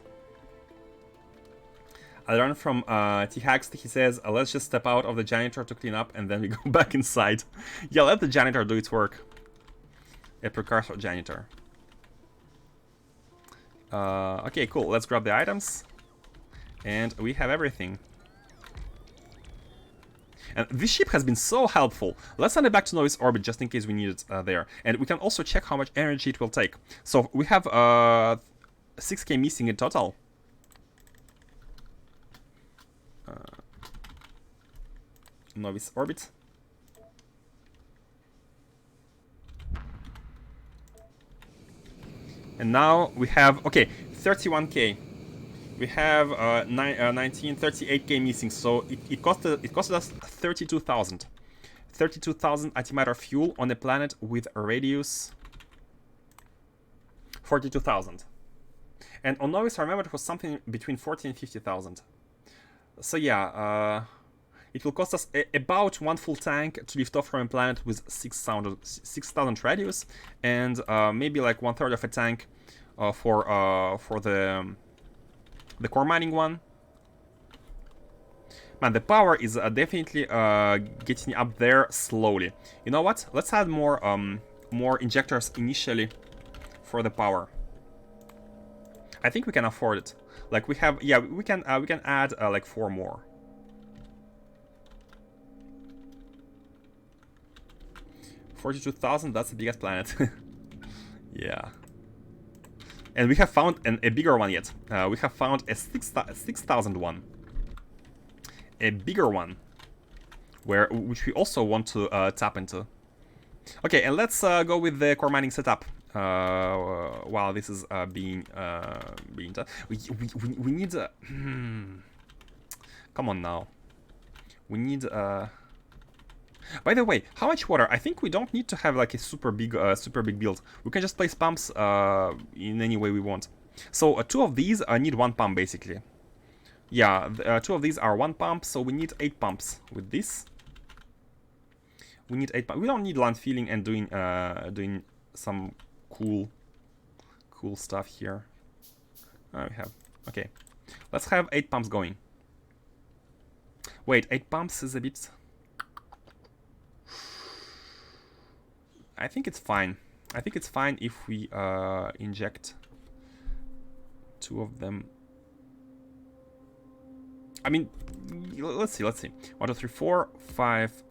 I learned from T-Haxt, he says, let's just step out of the janitor to clean up and then we go back inside. Yeah, let the janitor do its work. A precursor janitor. Okay, cool. Let's grab the items. And we have everything. And this ship has been so helpful. Let's send it back to Novice orbit just in case we need it there. And we can also check how much energy it will take. So we have 6k missing in total. Novice orbit. And now we have, okay, 31k. We have 38k missing, so it costed us 32,000. 32,000 antimatter fuel on a planet with a radius 42,000. And on Novice, I remember it was something between 40 and 50,000. So yeah, it will cost us about 1 full tank to lift off from a planet with 6,000 radius, and maybe like 1/3 of a tank for the core mining one. Man, the power is definitely getting up there slowly. You know what? Let's add more injectors initially for the power. I think we can afford it. Like we have, yeah, we can add like 4 more. $42,000. That's the biggest planet. Yeah. And we have found a bigger one yet. We have found a 6,000 one. A bigger one. Which we also want to tap into. Okay, and let's go with the core mining setup. While this is being done. We need... Come on now. We need... By the way, how much water? I think we don't need to have like a super big build. We can just place pumps in any way we want. So 2 of these need 1 pump basically. Yeah, 2 of these are 1 pump, so we need 8 pumps with this. We need 8 pumps. We don't need land filling and doing some cool stuff here. We have, okay. Let's have 8 pumps going. Wait, 8 pumps is a bit... I think it's fine. I think it's fine if we inject 2 of them I mean, let's see. 1, 2, 3, 4, 5,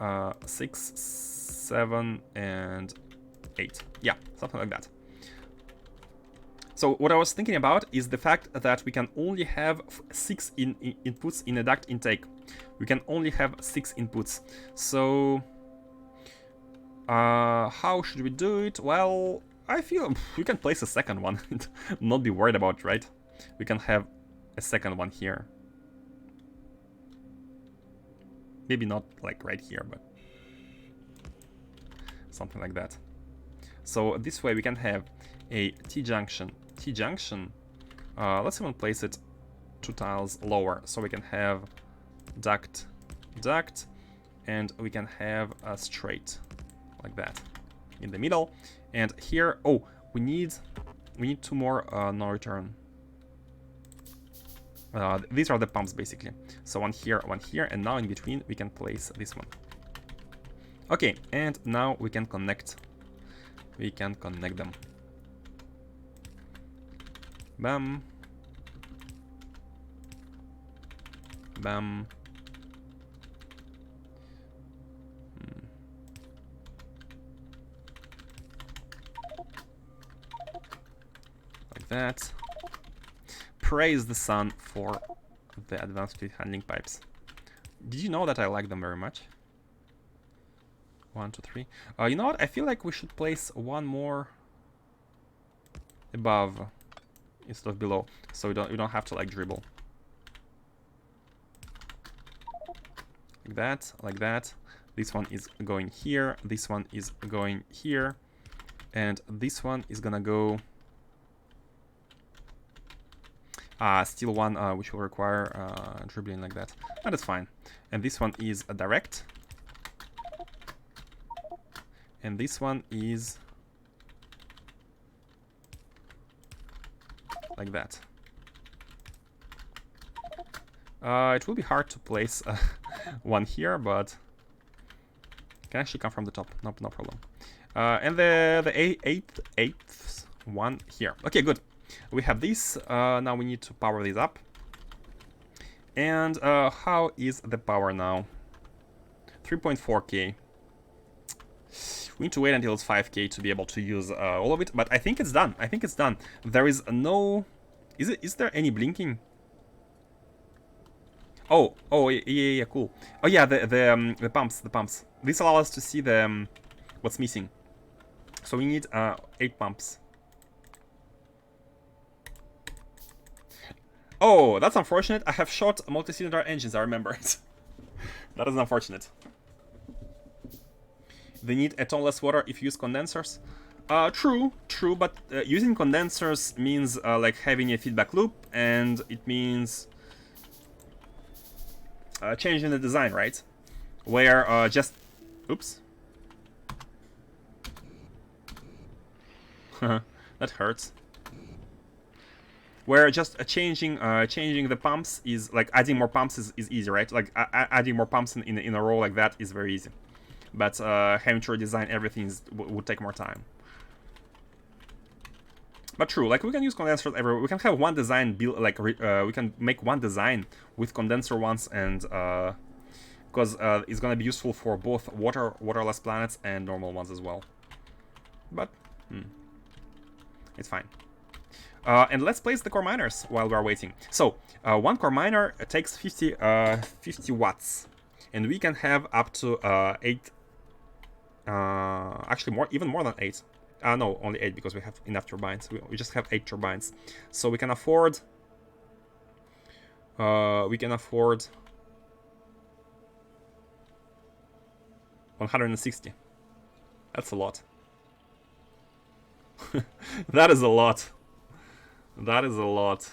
6, 7, and 8. Yeah, something like that. So what I was thinking about is the fact that we can only have 6 inputs in a duct intake. We can only have 6 inputs. So how should we do it? Well, I feel we can place a second one. Not be worried about, right? We can have a second one here. Maybe not like right here, but something like that. So this way we can have a T-junction. T-junction, let's even place it 2 tiles lower, so we can have duct, duct, and we can have a straight like that in the middle. And here, oh, we need 2 more no return. These are the pumps basically. So one here, and now in between we can place this one. Okay, and now we can connect. We can connect them. Bam. Bam. Like that. Praise the sun for the advanced fluid handling pipes. Did you know that I like them very much? 1, 2, 3. You know what? I feel like we should place one more above instead of below, so we don't have to like dribble. Like that, like that. This one is going here. This one is going here, and this one is gonna go. Still one which will require dribbling like that. That is fine. And this one is a direct. And this one is like that. It will be hard to place one here, but it can actually come from the top. No problem. And the eighth one here. Okay, good. We have this. Now we need to power this up. And how is the power now? 3.4K. We need to wait until it's 5K to be able to use all of it, but I think it's done. I think it's done. There is no... Is there any blinking? Oh, yeah, cool. Oh yeah, the pumps. This allows us to see the what's missing. So we need 8 pumps. Oh, that's unfortunate. I have short multi-cylinder engines, I remember it. That is unfortunate. They need a ton less water if you use condensers. True, but using condensers means like having a feedback loop, and it means changing the design, right? Where just... Oops. That hurts. Where just changing the pumps is like adding more pumps is easy, right? Like adding more pumps in a row like that is very easy. But having to redesign everything would take more time. But true, like we can use condensers everywhere. We can have one design build, like we can make one design with condenser ones, and because it's gonna be useful for both waterless planets and normal ones as well. But it's fine. And let's place the core miners while we're waiting. So one core miner takes 50 watts, and we can have up to 8. Actually, even more than 8. No, only 8 because we have enough turbines. We just have 8 turbines, so we can afford. 160. That's a lot. That is a lot. That is a lot.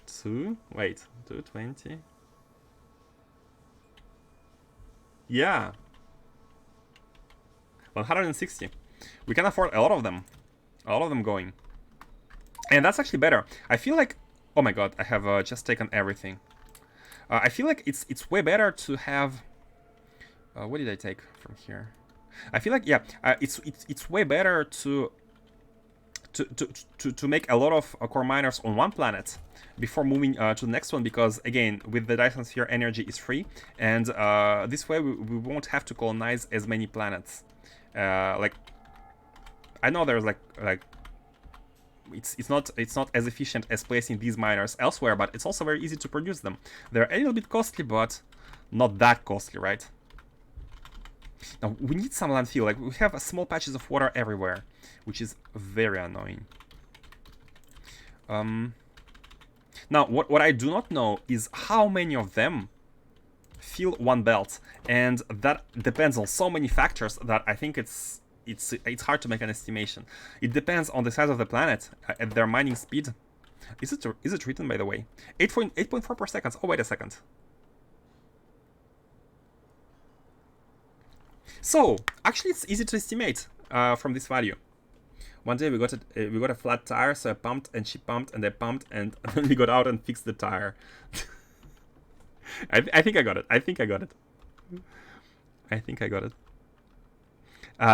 220. Yeah. 160. We can afford a lot of them. A lot of them going. And that's actually better. I feel like... Oh my god, I have just taken everything. I feel like it's way better to have... what did I take from here? I feel like, yeah, it's way better to to make a lot of core miners on one planet before moving to the next one, because again, with the Dyson sphere, energy is free, and this way we won't have to colonize as many planets. Like, I know there's like it's not as efficient as placing these miners elsewhere, but it's also very easy to produce them. They're a little bit costly, but not that costly, right? Now we need some landfill. Like, we have small patches of water everywhere, which is very annoying. Now what I do not know is how many of them fill one belt, and that depends on so many factors that I think it's hard to make an estimation. It depends on the size of the planet, at their mining speed. Is it written, by the way? 8.4 per second. Oh, wait a second. So actually, it's easy to estimate from this value. One day we got a flat tire, so I pumped and she pumped and I pumped, and then we got out and fixed the tire. I think I got it. I think I got it.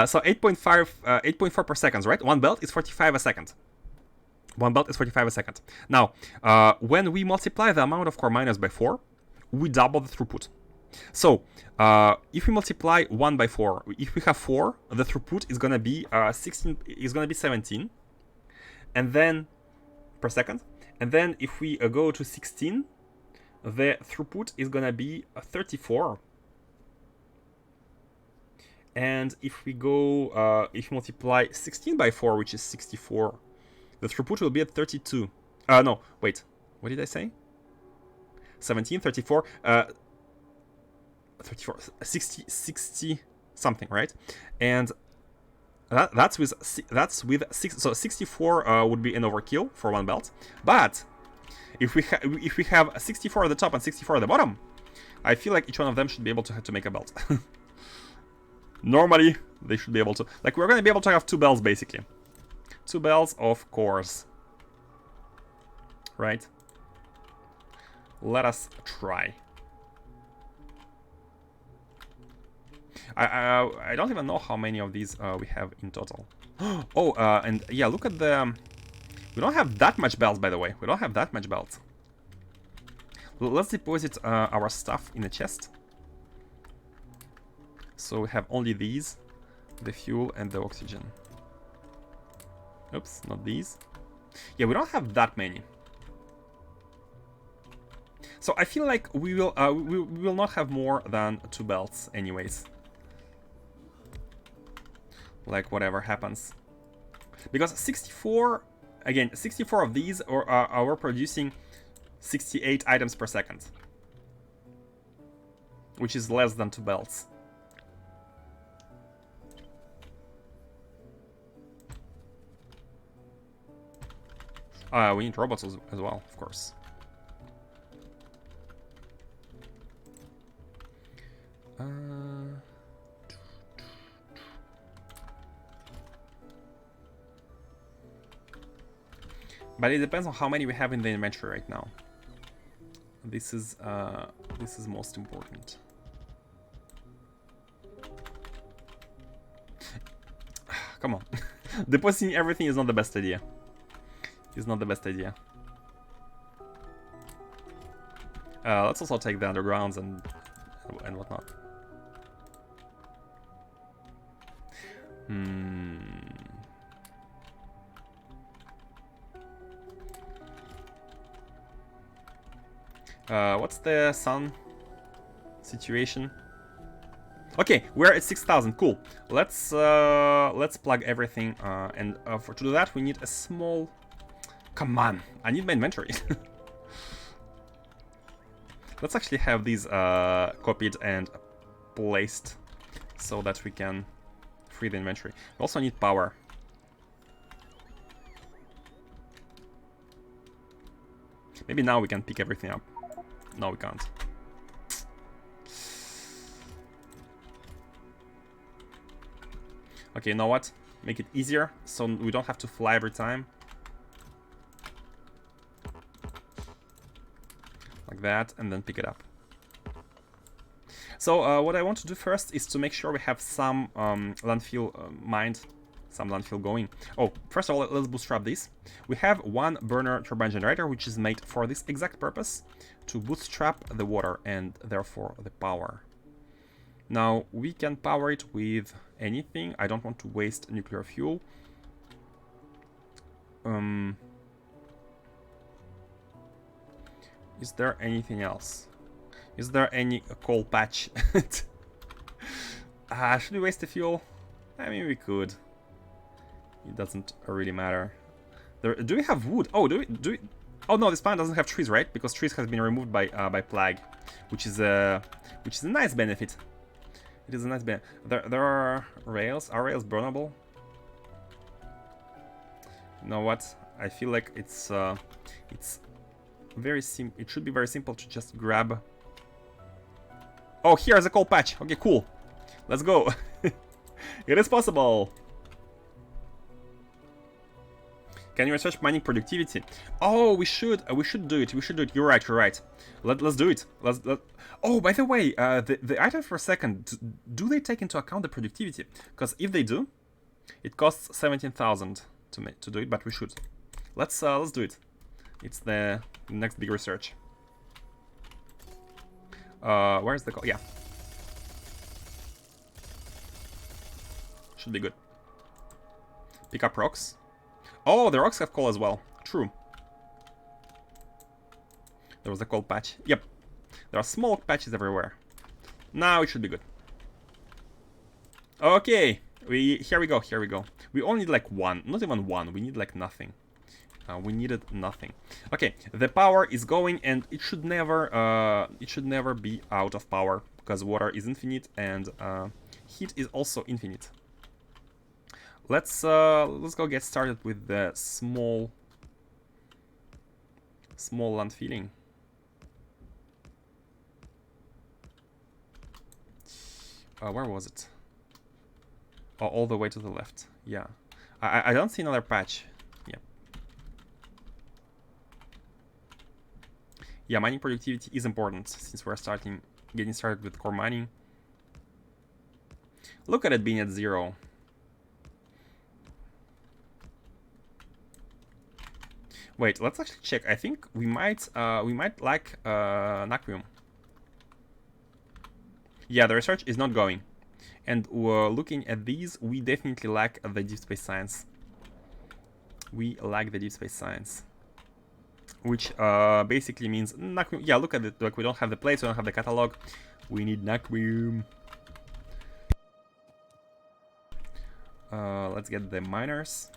So 8.4 per second, right? One belt is 45 a second. Now, when we multiply the amount of core miners by 4, we double the throughput. So, if we multiply 1 by 4, if we have 4, the throughput is gonna be 17, and then per second. And then if we go to 16, the throughput is gonna be 34. And if we go, if we multiply 16 by 4, which is 64, the throughput will be at 32. No, wait, what did I say? 17, 34, 34, 60 something, right? And that's with 6. So 64 would be an overkill for one belt. But if we have 64 at the top and 64 at the bottom, I feel like each one of them should be able to make a belt. Normally, they should be able to. Like, we're going to be able to have 2 belts, basically. 2 belts of cores. Right? Let us try. I don't even know how many of these we have in total. Oh, and yeah, look at the... We don't have that much belts, by the way. We don't have that much belts. Let's deposit our stuff in a chest. So we have only these, the fuel and the oxygen. Oops, not these. Yeah, we don't have that many. So I feel like we will not have more than 2 belts anyways. Like, whatever happens. Because 64, again, 64 of these are producing 68 items per second. Which is less than 2 belts. We need robots as well, of course. But it depends on how many we have in the inventory right now. This is most important. Come on, depositing everything is not the best idea. It's not the best idea. Let's also take the undergrounds and whatnot. What's the sun situation? Okay, we're at 6,000. Cool. Let's plug everything, and to do that we need a small. Come on, I need my inventory. Let's actually have these copied and placed so that we can free the inventory. We also need power. Maybe now we can pick everything up. No, we can't. Okay, you know what? Make it easier so we don't have to fly every time. Like that, and then pick it up. So what I want to do first is to make sure we have some landfill mined some landfill going. Oh, first of all, let's bootstrap this. We have one burner turbine generator, which is made for this exact purpose, to bootstrap the water and therefore the power. Now, we can power it with anything. I don't want to waste nuclear fuel. Is there anything else? Is there any coal patch? Should we waste the fuel? I mean, we could. It doesn't really matter. Do we have wood? Oh, do we? Oh no, this planet doesn't have trees, right? Because trees have been removed by plague, which is a nice benefit. It is a nice benefit. There are rails. Are rails burnable? You know what? I feel like it's very simple. It should be very simple to just grab. Oh, here's a coal patch. Okay, cool. Let's go. It is possible. Can you research mining productivity? Oh, we should do it. We should do it. You're right. You're right. Let's do it. Oh, by the way, the item for a second. Do they take into account the productivity? Because if they do, it costs 17,000 to do it. But we should. Let's do it. It's the next big research. Where's the call? Yeah. Should be good. Pick up rocks. Oh, the rocks have coal as well. True. There was a coal patch. Yep. There are small patches everywhere. Now it should be good. Okay. Here we go. Here we go. We only need like one. Not even one. We need like nothing. We needed nothing. Okay. The power is going, and it should never be out of power because water is infinite and heat is also infinite. Let's go get started with the small land filling. Where was it? Oh, all the way to the left. Yeah, I don't see another patch. Yeah. Yeah, mining productivity is important since we're getting started with core mining. Look at it being at 0. Wait, let's actually check. I think we might lack natrium. Yeah, the research is not going. And looking at these, we definitely lack the deep space science. We lack the deep space science. Which basically means natrium. Yeah, look at it. Like, we don't have the plates, we don't have the catalog. We need natrium. Let's get the miners.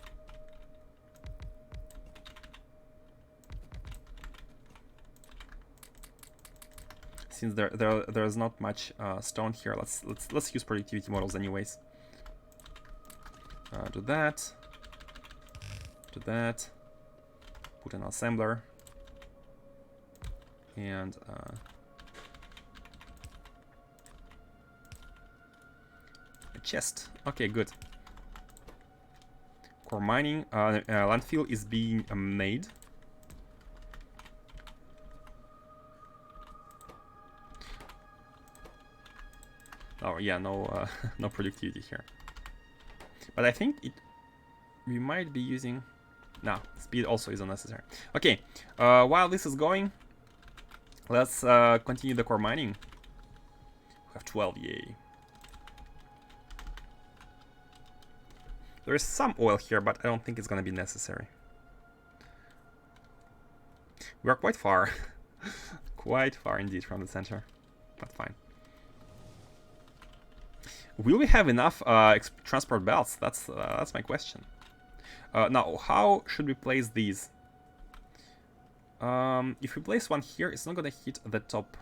Since there's not much stone here, let's use productivity models anyways. Do that. Do that. Put an assembler. And a chest. Okay, good. Core mining. Landfill is being made. Oh yeah, no no productivity here. But I think we might be using. No, speed also is unnecessary. Okay, while this is going, let's continue the core mining. We have 12, yay. There is some oil here, but I don't think it's gonna be necessary. We are quite far, quite far indeed from the center. But fine. Will we have enough transport belts? That's my question. Now, how should we place these? If we place one here, it's not gonna hit the top.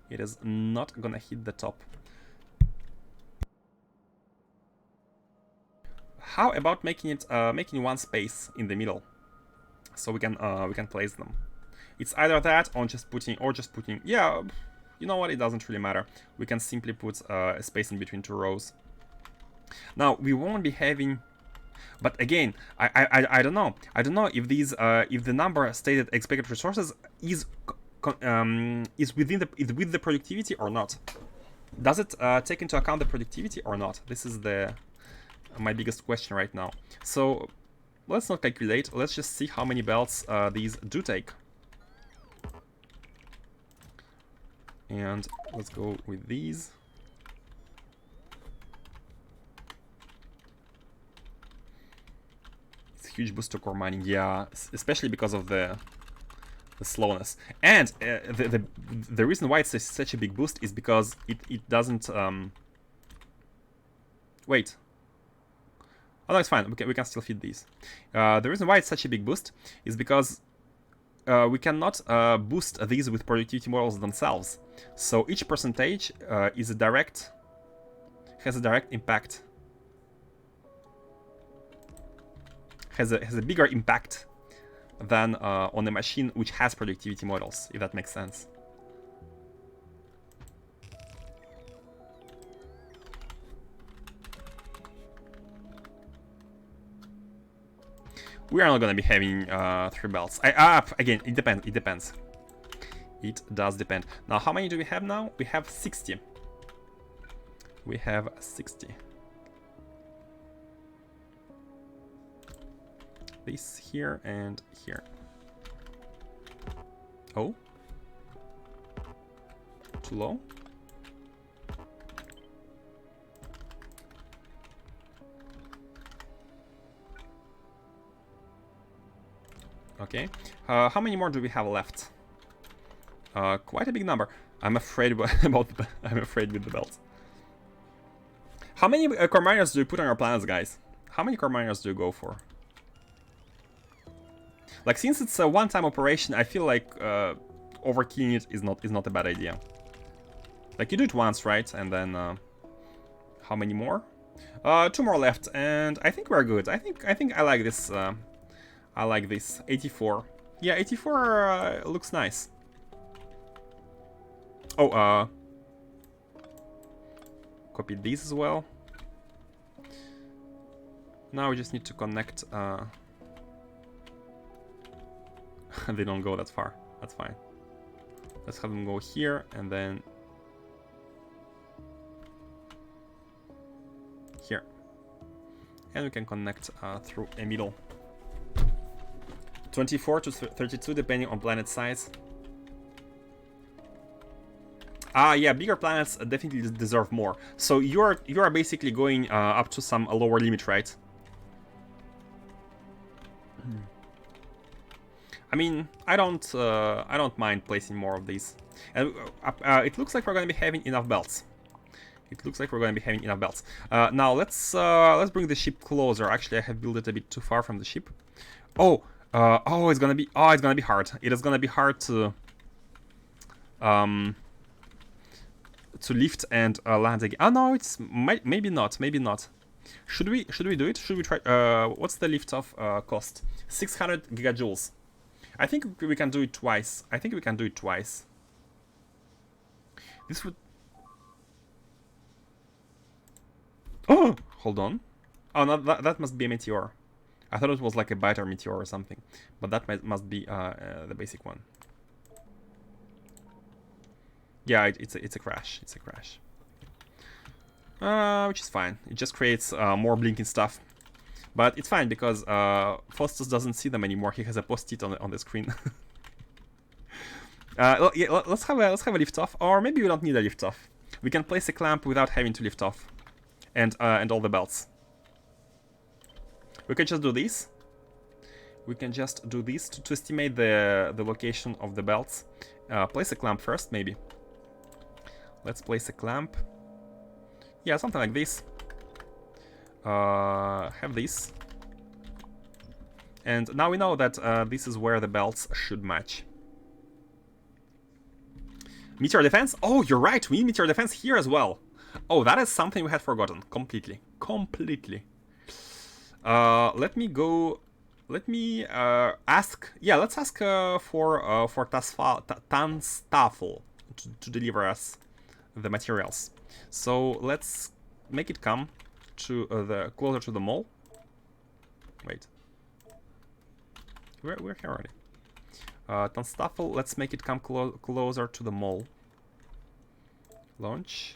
It is not gonna hit the top. How about making it making one space in the middle, so we can place them? It's either that or just putting yeah. You know what? It doesn't really matter. We can simply put a space in between two rows. Now we won't be having, but again, I don't know. I don't know if these if the number stated expected resources is with the productivity or not. Does it take into account the productivity or not? This is the my biggest question right now. So let's not calculate. Let's just see how many belts these do take. And let's go with these. It's a huge boost to core mining, yeah, especially because of the slowness. And the reason why it's such a big boost is because it doesn't... Wait. Oh, no, it's fine. We can still feed these. The reason why it's such a big boost is because we cannot boost these with productivity models themselves. So each percentage has a direct impact. Has a bigger impact than on a machine which has productivity models, if that makes sense. We are not gonna be having 3 belts. Again, it depends. It depends. It does depend. Now, how many do we have now? We have 60. We have 60. This here and here. Oh. Too low. Okay. How many more do we have left? Quite a big number. I'm afraid I'm afraid with the belts. How many core miners do you put on your planets, guys? How many core miners do you go for? Like, since it's a one-time operation, I feel like overkilling it is not a bad idea. Like, you do it once, right? And then how many more? 2 more left, and I think we're good. I think I like this. I like this 84. Yeah, 84 looks nice. Oh, copy these as well. Now we just need to connect. They don't go that far. That's fine. Let's have them go here and then here. And we can connect through a middle. 24 to 32 depending on planet size. Yeah, bigger planets definitely deserve more. So you are basically going up to some lower limit, right? I mean, I don't mind placing more of these. And it looks like we're going to be having enough belts. It looks like we're going to be having enough belts. Now let's bring the ship closer. Actually, I have built it a bit too far from the ship. Oh, it's gonna be hard. It is gonna be hard to lift and land again. Oh no, it's maybe not. Maybe not. Should we do it? Should we try? What's the lift off cost? 600 gigajoules. I think we can do it twice. This would. Oh, hold on. Oh no, that must be a meteor. I thought it was like a biter meteor or something, but that must be the basic one. Yeah, it's a crash. It's a crash. Which is fine. It just creates more blinking stuff, but it's fine because Faustus doesn't see them anymore. He has a post-it on the screen. Yeah, let's have a lift off, or maybe we don't need a lift off. We can place a clamp without having to lift off, and all the belts. We can just do this. We can just do this to estimate the location of the belts. Place a clamp first, maybe. Let's place a clamp. Yeah, something like this. Have this. And now we know that this is where the belts should match. Meteor defense? Oh, you're right. We need meteor defense here as well. Oh, that is something we had forgotten. Completely. Let me ask. Yeah, let's ask for Tanstafel to deliver us the materials. So let's make it come to the closer to the mall. Wait, we're here already. Tanstafel, let's make it come closer to the mall. Launch.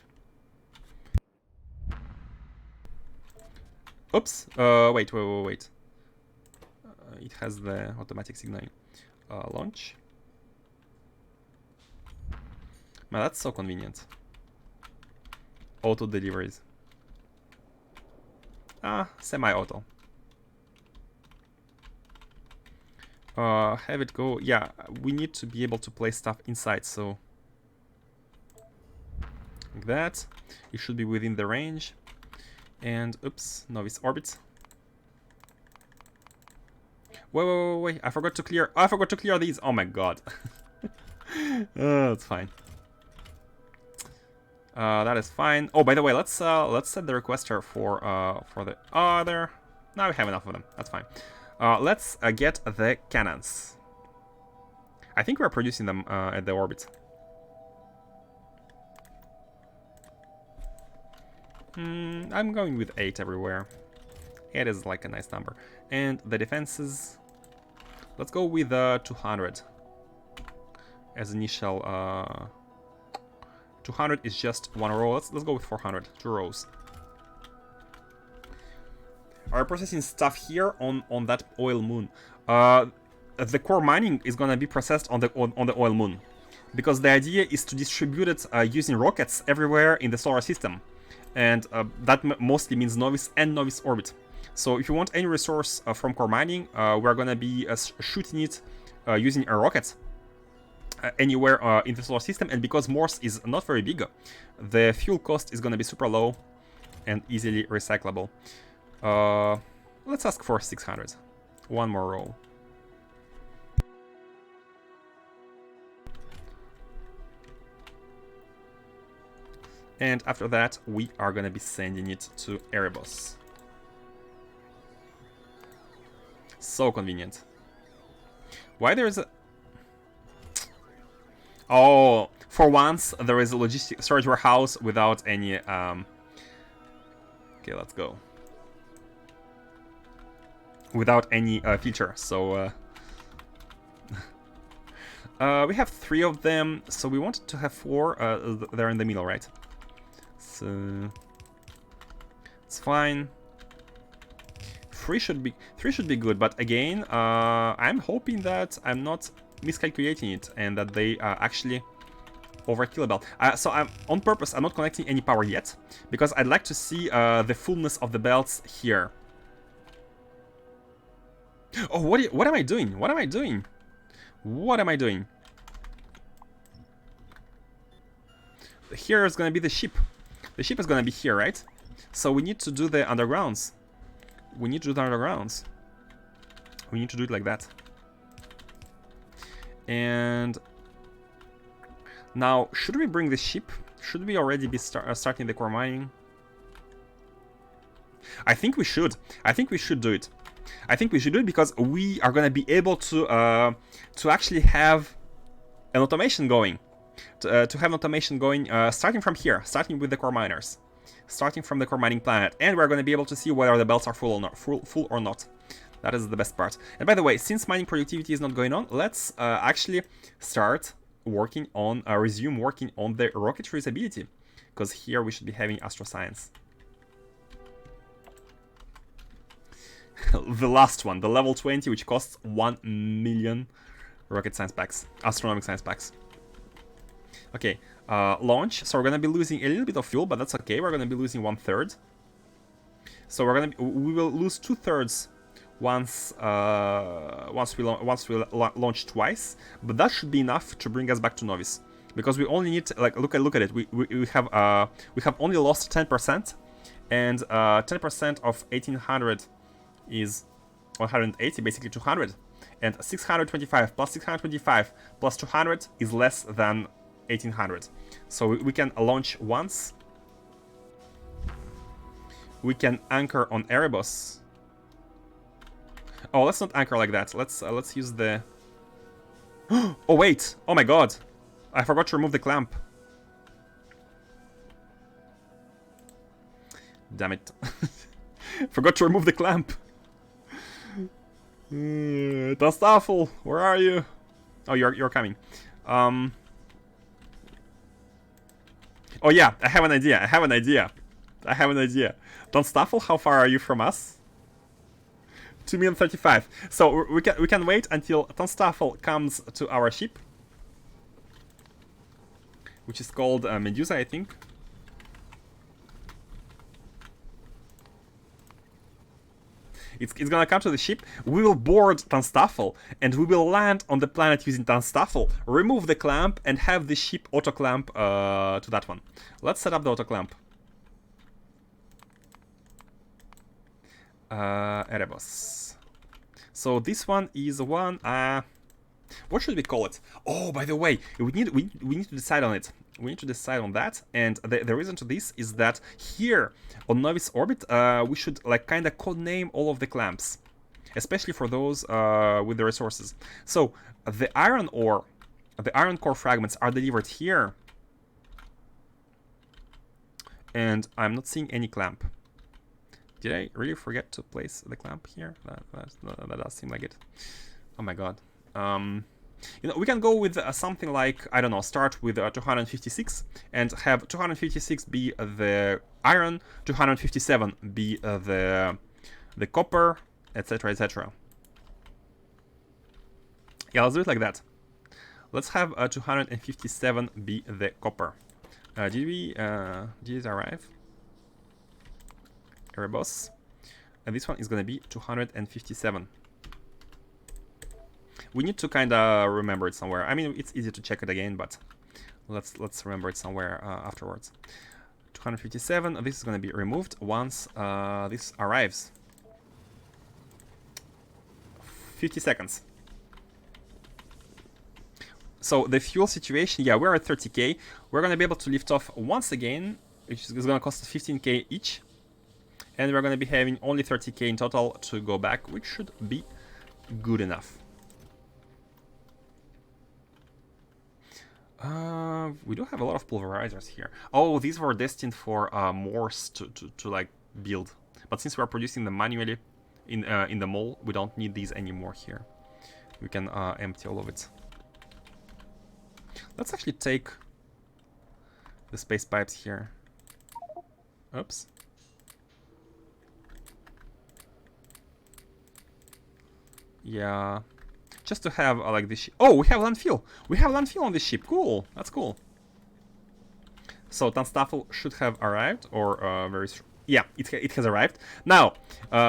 Oops. Wait. It has the automatic signaling. Launch. Man, that's so convenient. Auto deliveries. Semi-auto. Have it go. Yeah, we need to be able to place stuff inside, so like that. It should be within the range. And oops, novice orbit. Wait. I forgot to clear. I forgot to clear these. Oh my god. That's fine. That is fine. Oh, by the way, let's set the requester for the other. Now we have enough of them. That's fine. Let's get the cannons. I think we're producing them at the orbit. I'm going with 8 everywhere. 8 is like a nice number. And the defenses, let's go with 200 as initial. 200 is just 1 row. Let's go with 400, 2 rows. Are processing stuff here on that oil moon. The core mining is gonna be processed on the oil moon, because the idea is to distribute it using rockets everywhere in the solar system, and that mostly means novice and novice orbit. So if you want any resource from core mining, we're gonna be shooting it using a rocket anywhere in the solar system, and because Morse is not very big, the fuel cost is gonna be super low and easily recyclable. Let's ask for 600. 1 more row. And after that, we are gonna be sending it to Erebus. So convenient. Why there is a... Oh, for once there is a logistic storage warehouse without any... Okay, let's go. Without any feature, so... we have 3 of them, so we wanted to have 4. They're in the middle, right? So... It's fine. 3 should be good, but again, I'm hoping that I'm not miscalculating it and that they actually overkill a belt. So I'm on purpose. I'm not connecting any power yet because I'd like to see the fullness of the belts here. Oh, what am I doing? What am I doing? What am I doing? Here is gonna be the ship. The ship is gonna be here, right? So we need to do the undergrounds. We need to do the undergrounds. We need to do it like that. And now, should we bring the ship? Should we already be starting the core mining? I think we should. I think we should do it. I think we should do it because we are gonna be able to actually have an automation going. To have an automation going starting from here, starting with the core miners. Starting from the core mining planet, and we're going to be able to see whether the belts are full or not. That is the best part. And by the way, since mining productivity is not going on, let's actually start working on, resume working on the rocketry's ability, because here we should be having astroscience. The last one, the level 20, which costs 1 million rocket science packs, astronomic science packs. Okay, launch. So we're gonna be losing a little bit of fuel, but that's okay. We're gonna be losing 1/3. So we will lose 2/3 once we launch twice. But that should be enough to bring us back to novice, because we only need to, like, look at it. We have only lost 10%, and 10% of 1800 is 180, basically 200, and 625 plus 625 plus 200 is less than 1800. So we can launch once. We can anchor on Erebus. Oh, let's not anchor like that. Let's use the... Oh wait! Oh my god! I forgot to remove the clamp. Damn it. Forgot to remove the clamp. Tastafel, where are you? Oh, you're coming. Oh yeah, I have an idea. I have an idea. Tonstaffel, how far are you from us? 2,035. So we can wait until Tonstaffel comes to our ship, which is called Medusa, I think. It's gonna come to the ship. We will board Tonstaffel, and we will land on the planet using Tonstaffel, remove the clamp, and have the ship auto clamp to that one. Let's set up the auto clamp. Erebus. So this one is one. What should we call it? Oh, by the way, we need to decide on it. We need to decide on that, and the reason to this is that here on Novice Orbit, we should like kind of codename all of the clamps, especially for those with the resources. So the iron ore, the iron core fragments are delivered here, and I'm not seeing any clamp. Did I really forget to place the clamp here? That does seem like it. Oh my god. You know, we can go with something like, I don't know, start with 256 and have 256 be the iron, 257 be the copper, etc, etc. Yeah, let's do it like that. Let's have 257 be the copper. Did it arrive? Erebus. And this one is gonna be 257. We need to kind of remember it somewhere. I mean, it's easy to check it again, but let's remember it somewhere afterwards. 257. This is going to be removed once this arrives. 50 seconds. So the fuel situation, yeah, we're at 30k. We're going to be able to lift off once again, which is going to cost us 15k each. And we're going to be having only 30k in total to go back, which should be good enough. We do have a lot of pulverizers here. Oh, these were destined for Morse to like build. But since we are producing them manually in the mall, we don't need these anymore here. We can empty all of it. Let's actually take the space pipes here. Oops. Yeah. Just to have like this ship. Oh, we have landfill. We have landfill on this ship. Cool. That's cool. So Tonstaffel should have arrived, or yeah, it has arrived. Now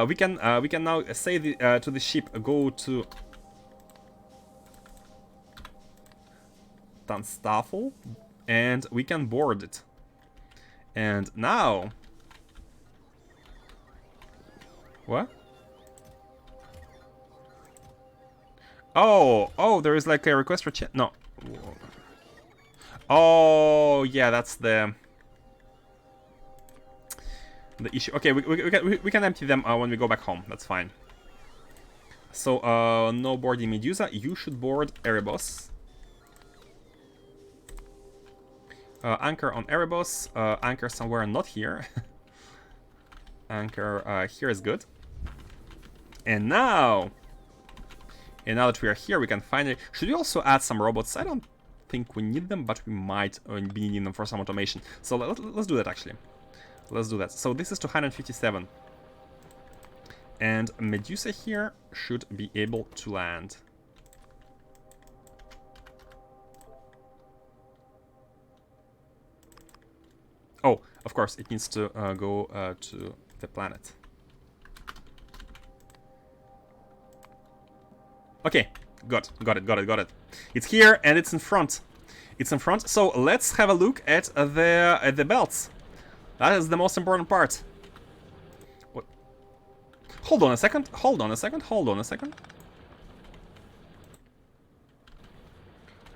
we can now say to the ship, go to Tonstaffel, and we can board it. And now, what? Oh, there is like a request for chat. No. Oh, yeah, that's the issue. Okay, we can empty them when we go back home. That's fine. So, no boarding Medusa. You should board Erebus. Anchor on Erebus. Anchor somewhere not here. Anchor here is good. And now that we are here, we can finally... Should we also add some robots? I don't think we need them, but we might be needing them for some automation. So let's do that, actually. Let's do that. So this is 257. And Medusa here should be able to land. Oh, of course, it needs to go to the planet. Okay, got it. It's here and it's in front. It's in front. So let's have a look at the belts. That is the most important part. What? Hold on a second.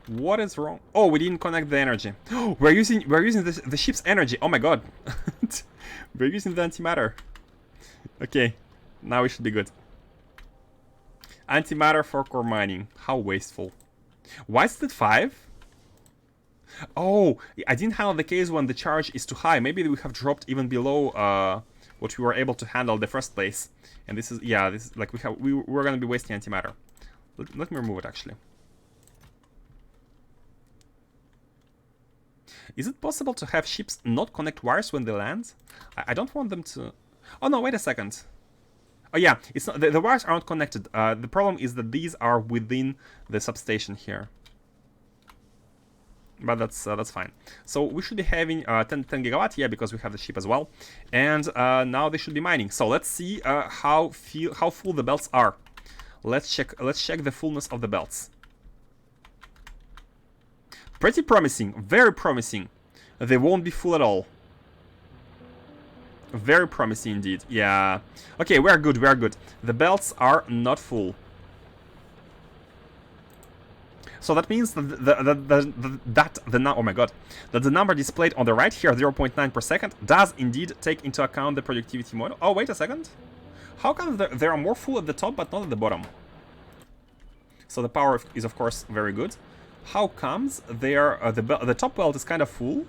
What is wrong? Oh, we didn't connect the energy. We're using the ship's energy. Oh my god. We're using the antimatter. Okay, now we should be good. Antimatter for core mining. How wasteful. Why is it 5? Oh, I didn't handle the case when the charge is too high. Maybe we have dropped even below what we were able to handle in the first place. And this is, yeah, this is like we're gonna be wasting antimatter. Let me remove it, actually. Is it possible to have ships not connect wires when they land? I don't want them to... Oh no, wait a second. Oh yeah, it's not, the wires aren't connected. The problem is that these are within the substation here. But that's fine. So we should be having 10 gigawatt, yeah, because we have the ship as well. And now they should be mining. So let's see how full the belts are. Let's check the fullness of the belts. Pretty promising, very promising. They won't be full at all. Very promising indeed. Yeah. Okay, we are good. We are good. The belts are not full. So that means that oh my god, that the number displayed on the right here, 0.9 per second, does indeed take into account the productivity model. Oh, wait a second. How come there are more full at the top but not at the bottom? So the power is of course very good. How comes there the top belt is kind of full?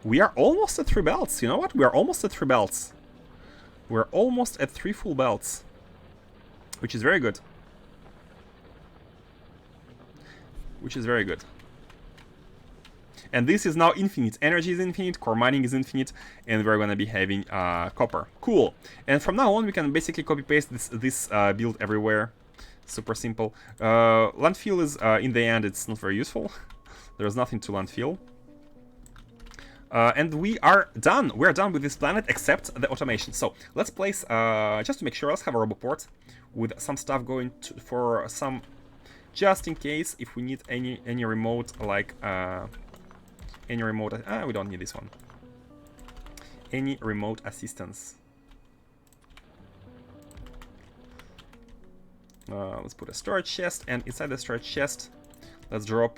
We are almost at 3 belts. You know what? We are almost at 3 belts. We're almost at 3 full belts, which is very good. Which is very good. And this is now infinite. Energy is infinite, core mining is infinite, and we're gonna be having copper. Cool. And from now on, we can basically copy-paste this build everywhere. Super simple. Landfill is, in the end, it's not very useful. There's nothing to landfill. And we are done. We're done with this planet, except the automation. So let's place, just to make sure, let's have a roboport with some stuff going for some, just in case if we need any remote, like any remote. We don't need this one. Any remote assistance. Let's put a storage chest, and inside the storage chest, let's drop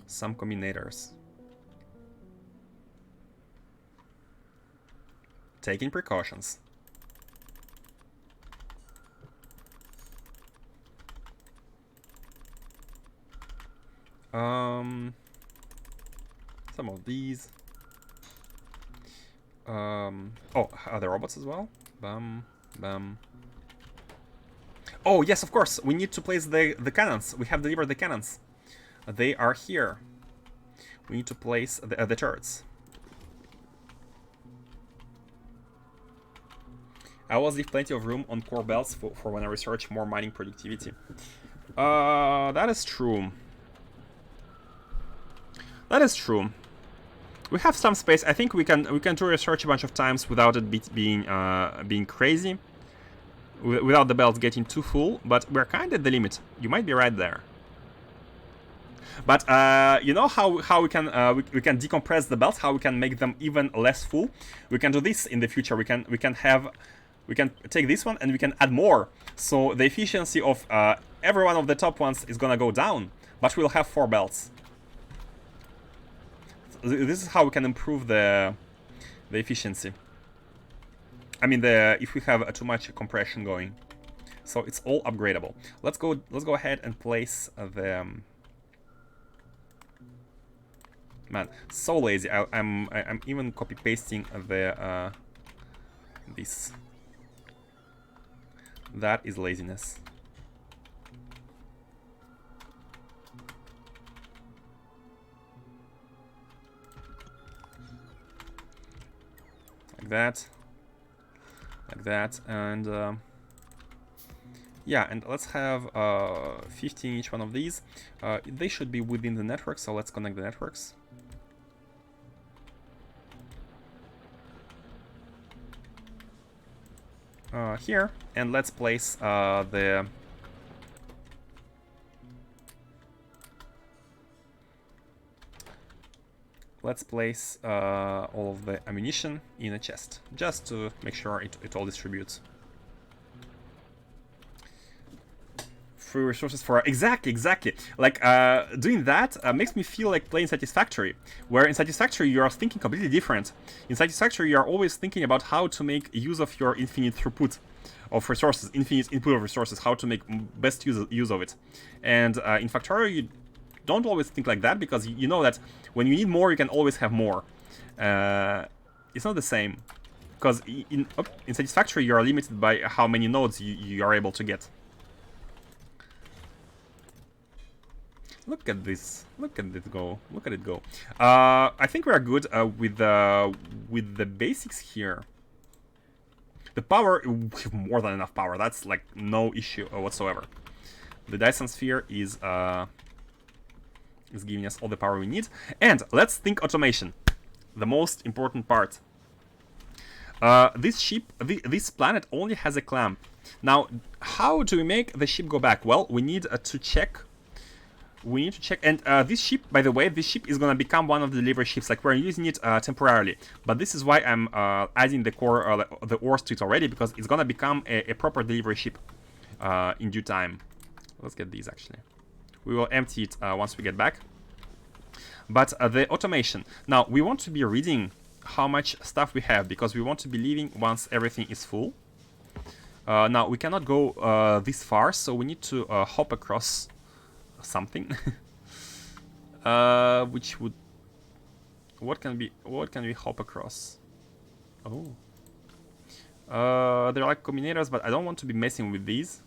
some combinators. Taking precautions. Some of these. Oh, are there robots as well? Bam, bam. Oh, yes, of course. We need to place the cannons. We have delivered the cannons. They are here. We need to place the turrets. I always leave plenty of room on core belts for when I research more mining productivity. That is true. That is true. We have some space. I think we can do research a bunch of times without it being crazy, without the belts getting too full. But we're kind of at the limit. You might be right there. But you know how we can decompress the belts, how we can make them even less full. We can do this in the future. We can take this one and we can add more. So the efficiency of every one of the top ones is gonna go down, but we'll have 4 belts. This is how we can improve the efficiency. I mean, if we have too much compression going. So it's all upgradable. Let's go ahead and place the. Man, so lazy. I'm even copy pasting the this. That is laziness. Like that, and yeah, and let's have 15 each one of these. They should be within the network, so let's connect the networks. Here, and let's place the all of the ammunition in a chest, just to make sure it all distributes. Free resources for... Exactly. Like, doing that makes me feel like playing Satisfactory, where in Satisfactory you are thinking completely different. In Satisfactory you are always thinking about how to make use of your infinite throughput of resources, infinite input of resources, how to make best use of it. And in Factorio you don't always think like that, because you know that when you need more, you can always have more. It's not the same. because in Satisfactory you are limited by how many nodes you are able to get. Look at this! Look at it go! Look at it go! I think we are good with the basics here. The power, more than enough power. That's like no issue whatsoever. The Dyson Sphere is giving us all the power we need. And let's think automation, the most important part. This ship, this planet only has a clamp. Now, how do we make the ship go back? Well, we need to check. We need to check, and this ship, by the way, this ship is gonna become one of the delivery ships. Like, we're using it temporarily, but this is why I'm adding the core, the ores to it already, because it's gonna become a proper delivery ship in due time. Let's get these actually. We will empty it once we get back. But the automation. Now we want to be reading how much stuff we have, because we want to be leaving once everything is full. Now we cannot go this far, so we need to hop across something. Which would, what can we hop across? Oh, they're like combinators, but I don't want to be messing with these.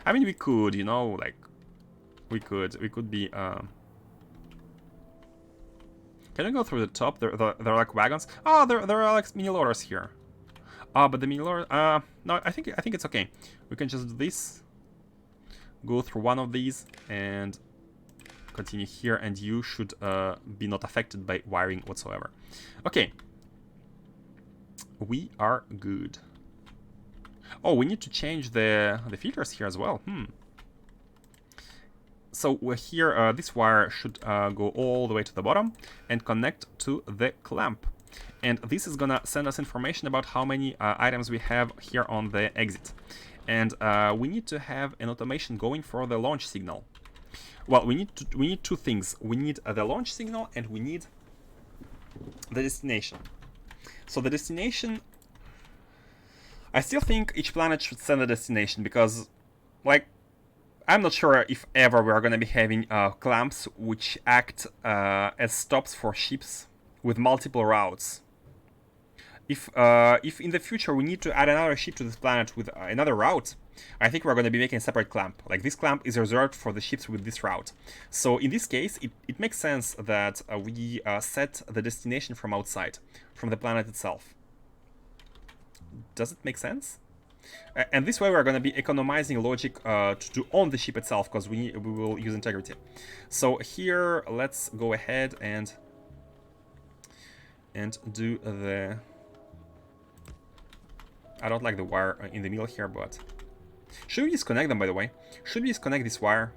I mean, we could, you know, like we could be can we go through the top? They're like wagons. Oh, there are like mini loaders here. But the mini loader, no, I think it's okay. We can just do this, go through one of these, and continue here, and you should be not affected by wiring whatsoever. Okay, we are good. Oh, we need to change the filters here as well. So we're here, this wire should go all the way to the bottom and connect to the clamp. And this is gonna send us information about how many items we have here on the exit. And we need to have an automation going for the launch signal. Well, we need two things. We need the launch signal, and we need the destination. So the destination, I still think each planet should send a destination, because, like, I'm not sure if ever we are going to be having clamps which act as stops for ships with multiple routes. If in the future we need to add another ship to this planet with another route, I think we're going to be making a separate clamp. Like, this clamp is reserved for the ships with this route. So in this case, it makes sense that we set the destination from outside, from the planet itself. Does it make sense? And this way we're going to be economizing logic to do on the ship itself, because we will use integrity. So here, let's go ahead and do the... I don't like the wire in the middle here, but... Should we disconnect them, by the way? Should we disconnect this wire?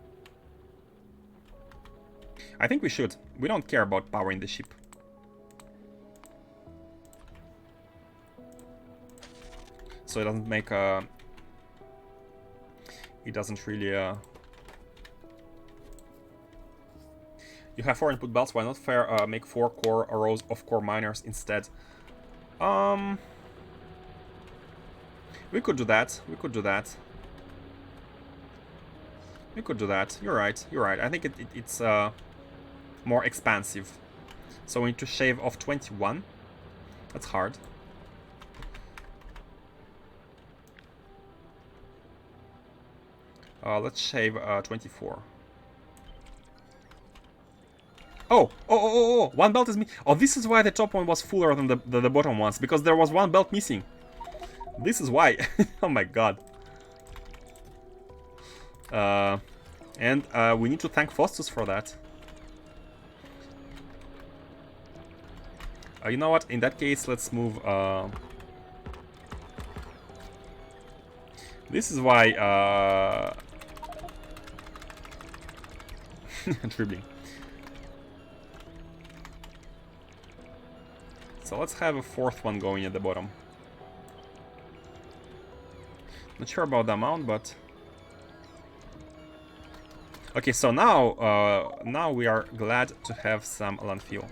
I think we should. We don't care about powering the ship. So it doesn't make a... It doesn't really... You have 4 input belts, why not make 4 core rows of core miners instead? We could do that. We could do that. We could do that. You're right. You're right. I think it's more expansive. So we need to shave off 21. That's hard. Let's shave 24. Oh, one belt is me. Oh, this is why the top one was fuller than the bottom ones, because there was one belt missing. This is why. Oh my god. And we need to thank Faustus for that. You know what? In that case, let's move... This is why... dribbling. So let's have a 4th one going at the bottom. Not sure about the amount, but... Okay, so now, now we are glad to have some landfill.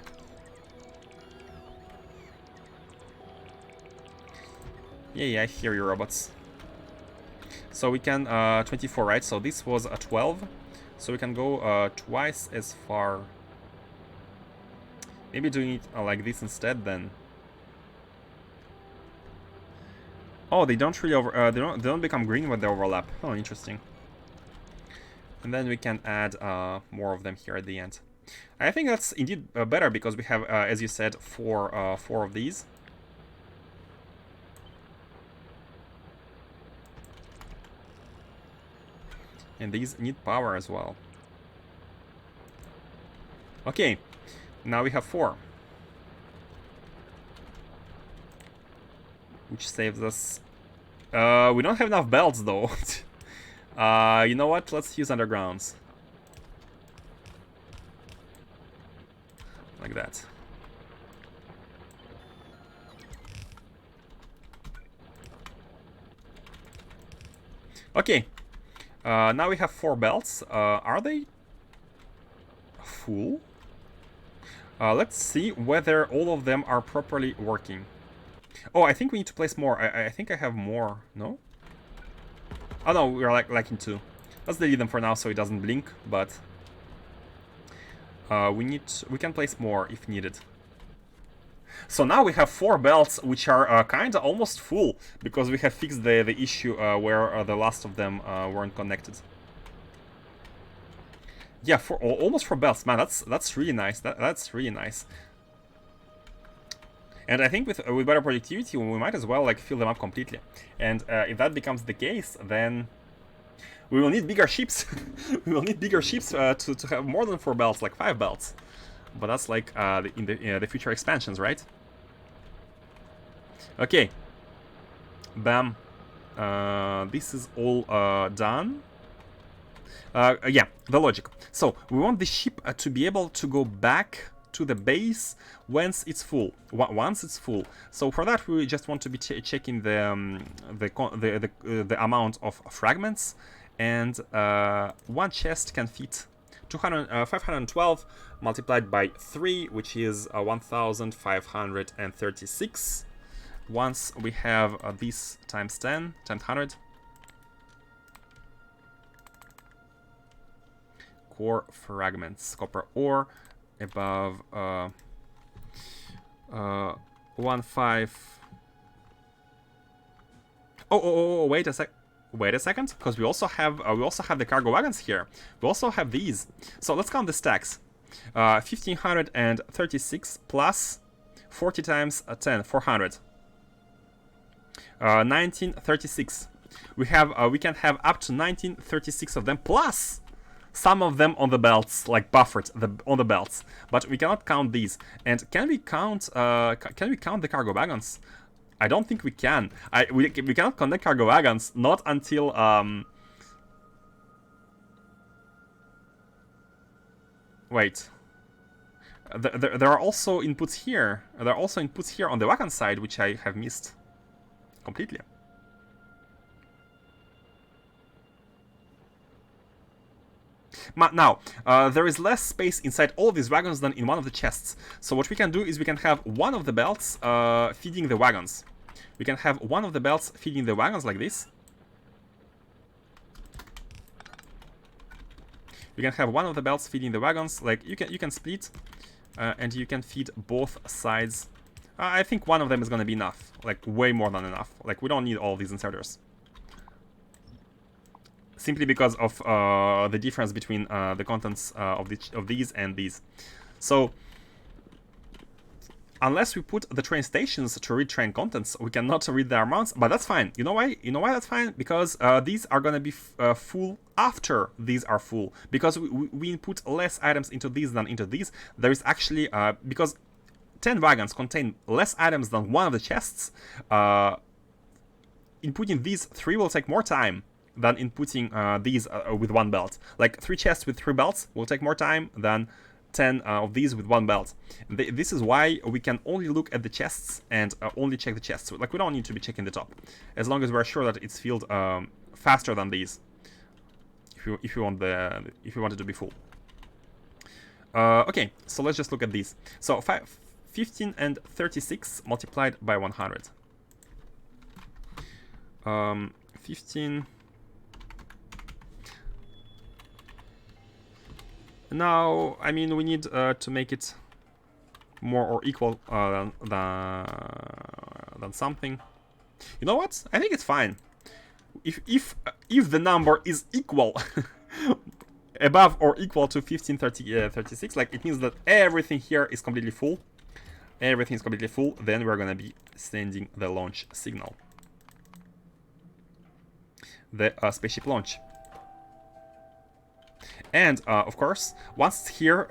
Yeah, I hear you, robots. So we can, 24, right? So this was a 12. So we can go twice as far Maybe doing it like this instead then. Oh, they don't really they don't become green when they overlap. Oh, interesting. And then we can add more of them here at the end. I think that's indeed better because we have, as you said, four of these. And these need power as well. Okay, now we have 4. Which saves us... we don't have enough belts though. You know what? Let's use undergrounds. Like that. Okay. Now we have 4 belts. Are they full? Let's see whether all of them are properly working. Oh, I think we need to place more. I think I have more. No? Oh no, we're lacking 2. Let's delete them for now so it doesn't blink, but we can place more if needed. So now we have 4 belts which are kind of almost full because we have fixed the issue where the last of them weren't connected. Yeah, almost 4 belts, man. That's really nice. That's really nice. And I think with better productivity, we might as well like fill them up completely. And if that becomes the case, then we will need bigger ships. We will need bigger ships to have more than 4 belts, like 5 belts. But that's like in the future expansions, right? Okay. Bam. This is all done. Yeah, the logic. So we want the ship to be able to go back to the base once it's full. So for that, we just want to be checking the amount of fragments, and one chest can fit 512 multiplied by 3, which is 1536. Once we have this times 10 times 100. Core fragments, copper ore above 15. Oh, wait a second, because we also have the cargo wagons here. We also have these. So let's count the stacks. 1536 plus 40 times 10, 400. 1936. We can have up to 1936 of them, plus some of them on the belts, like buffered on the belts, but we cannot count these. And can we count the cargo wagons? I don't think we can. We cannot connect cargo wagons, not until wait. There are also inputs here. There are also inputs here on the wagon side, which I have missed completely. Now, there is less space inside all of these wagons than in one of the chests. So what we can do is we can have one of the belts feeding the wagons. We can have one of the belts feeding the wagons like this. You can have one of the belts feeding the wagons. Like you can split, and you can feed both sides. I think one of them is gonna be enough. Like way more than enough. Like we don't need all these inserters. Simply because of the difference between the contents of these and these. So unless we put the train stations to read train contents, we cannot read their amounts, but that's fine. You know why? You know why that's fine? Because these are gonna be full after these are full. Because we input less items into these than into these. There is actually, because 10 wagons contain less items than one of the chests, inputting these 3 will take more time than inputting these with 1 belt. Like 3 chests with 3 belts will take more time than 10 of these with 1 belt. This is why we can only look at the chests and only check the chests. Like we don't need to be checking the top, as long as we're sure that it's filled faster than these. If you want it to be full. Okay, so let's just look at these. So 15 and 36 multiplied by 100. 15. Now, I mean, we need to make it more or equal than something. You know what? I think it's fine. If the number is equal above or equal to 1536, like it means that everything here is completely full. Everything is completely full. Then we're gonna be sending the launch signal. The spaceship launch. And of course, once it's here,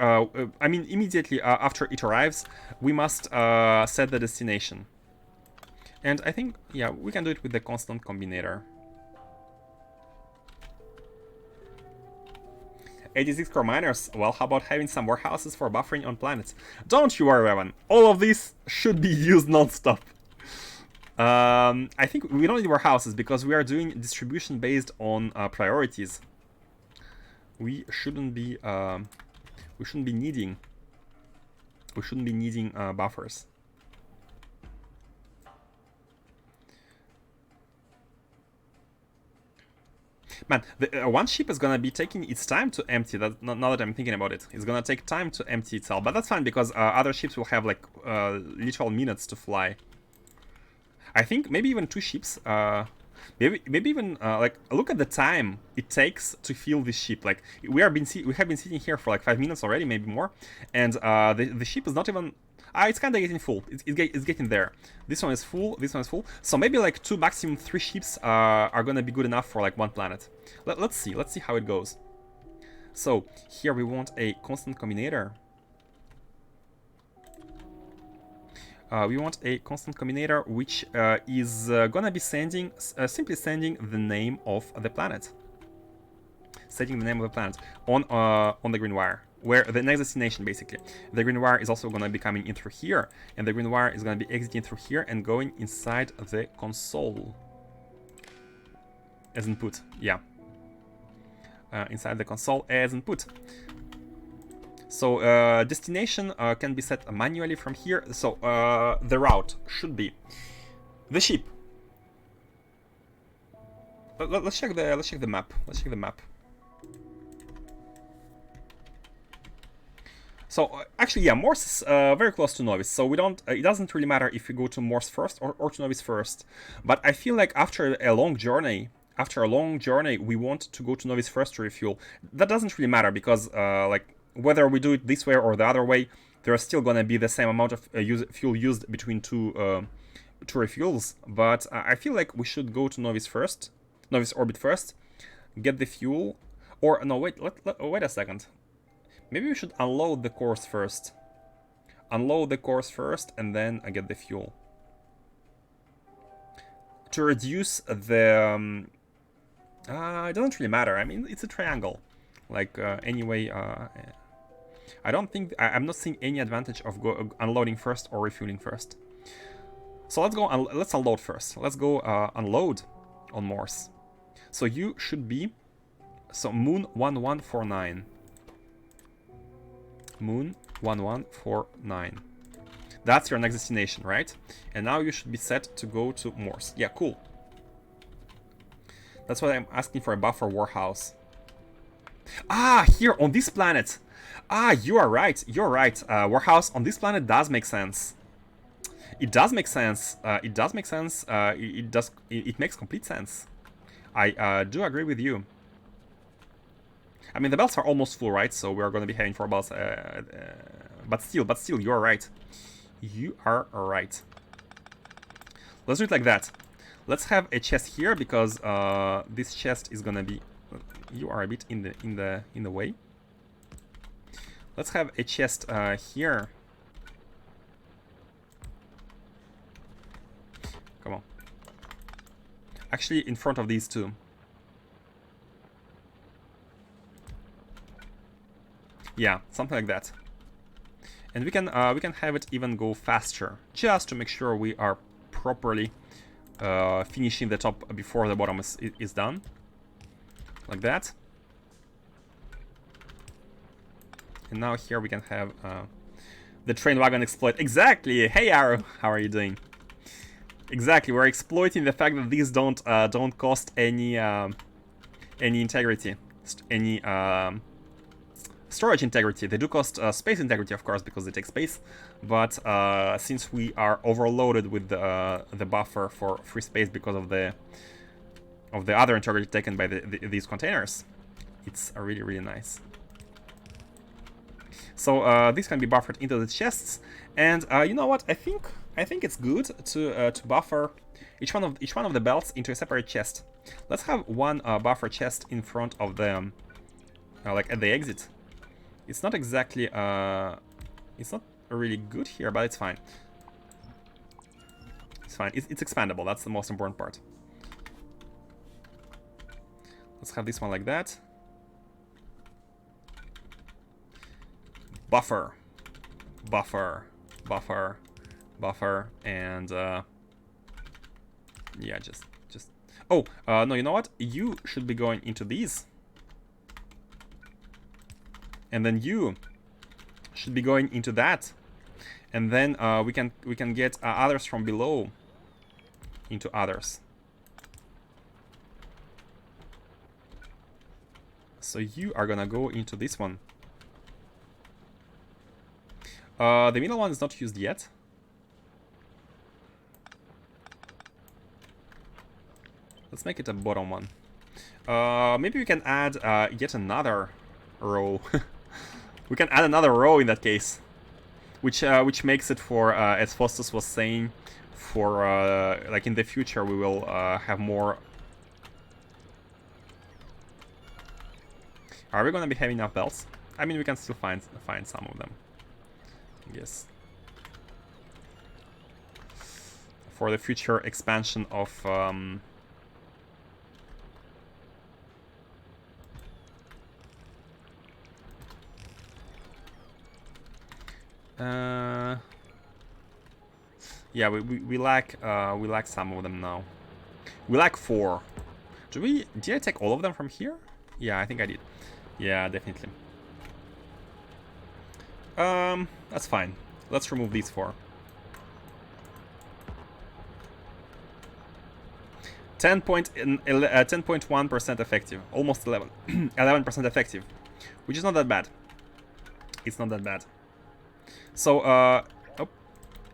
I mean immediately after it arrives, we must set the destination. And I think, yeah, we can do it with the constant combinator. 86 core miners. Well, how about having some warehouses for buffering on planets? Don't you worry, Evan. All of this should be used non-stop. I think we don't need warehouses because we are doing distribution based on priorities. We shouldn't be needing buffers. Man, the one ship is gonna be taking its time to empty. That now that I'm thinking about it, it's gonna take time to empty itself. But that's fine because other ships will have like literal minutes to fly. I think maybe even 2 ships. Maybe even like look at the time it takes to fill this ship. Like we have been sitting here for like 5 minutes already, maybe more, and the ship is not even. It's kind of getting full. It's getting there. This one is full. This one is full. So maybe like 2, maximum 3 ships are gonna be good enough for like 1 planet. Let's see. Let's see how it goes. So here we want a constant combinator. We want a constant combinator which is gonna be sending simply sending the name of the planet. Setting the name of the planet on the green wire, where the next destination basically. The green wire is also gonna be coming in through here, and the green wire is gonna be exiting through here and going inside the console as input. Yeah, inside the console as input. So destination can be set manually from here. So the route should be the ship. Let's check the map. Let's check the map. So actually, yeah, Morse is very close to Novice. So we don't. It doesn't really matter if we go to Morse first or to Novice first. But I feel like after a long journey, we want to go to Novice first to refuel. That doesn't really matter because like. Whether we do it this way or the other way, there's still gonna be the same amount of fuel used between two refuels. But I feel like we should go to Novice orbit first, get the fuel. Or no, wait a second. Maybe we should unload the cores first. Unload the cores first, and then get the fuel. To reduce the. It doesn't really matter. I mean, it's a triangle. Like anyway. I don't think I'm not seeing any advantage of unloading first or refueling first. So let's go. Let's unload first. Let's go unload on Morse. So you should be Moon 1149. Moon 1149. That's your next destination, right? And now you should be set to go to Morse. Yeah, cool. That's why I'm asking for a buffer warehouse. Here on this planet. You are right. You're right. Warehouse on this planet does make sense. It does make sense. It does make sense. It makes complete sense. I do agree with you. I mean, the belts are almost full, right? So we're going to be heading for belts. But still, you're right. You are right. Let's do it like that. Let's have a chest here because this chest is going to be. You are a bit in the way. Let's have a chest here. Come on. Actually, in front of these two. Yeah, something like that. And we can have it even go faster, just to make sure we are properly finishing the top before the bottom is done. Like that. And now here we can have the train wagon exploit. Exactly. Hey Arrow, how are you doing? Exactly. We're exploiting the fact that these don't any integrity, any storage integrity. They do cost space integrity, of course, because they take space. But since we are overloaded with the buffer for free space because of the other integrity taken by these containers, it's really, really nice. So this can be buffered into the chests, and you know what? I think it's good to buffer each one of the belts into a separate chest. Let's have one buffer chest in front of the like at the exit. It's not exactly it's not really good here, but it's fine. It's fine. It's expandable. That's the most important part. Let's have this one like that. Buffer, buffer, buffer, buffer, and yeah, just. Oh, no, you know what? You should be going into these, and then you should be going into that, and then we can get others from below into others. So you are gonna go into this one. The middle one is not used yet. Let's make it a bottom one. Maybe we can add yet another row. We can add another row in that case, which makes it for, as Faustus was saying, for like in the future we will have more. Are we gonna be having enough belts? I mean, we can still find some of them. Yes. For the future expansion of yeah, we lack some of them now. We lack 4. Did I take all of them from here? Yeah, I think I did. Yeah, definitely. That's fine. Let's remove these 4. 10.1% effective, almost 11% effective, which is not that bad. It's not that bad. So, a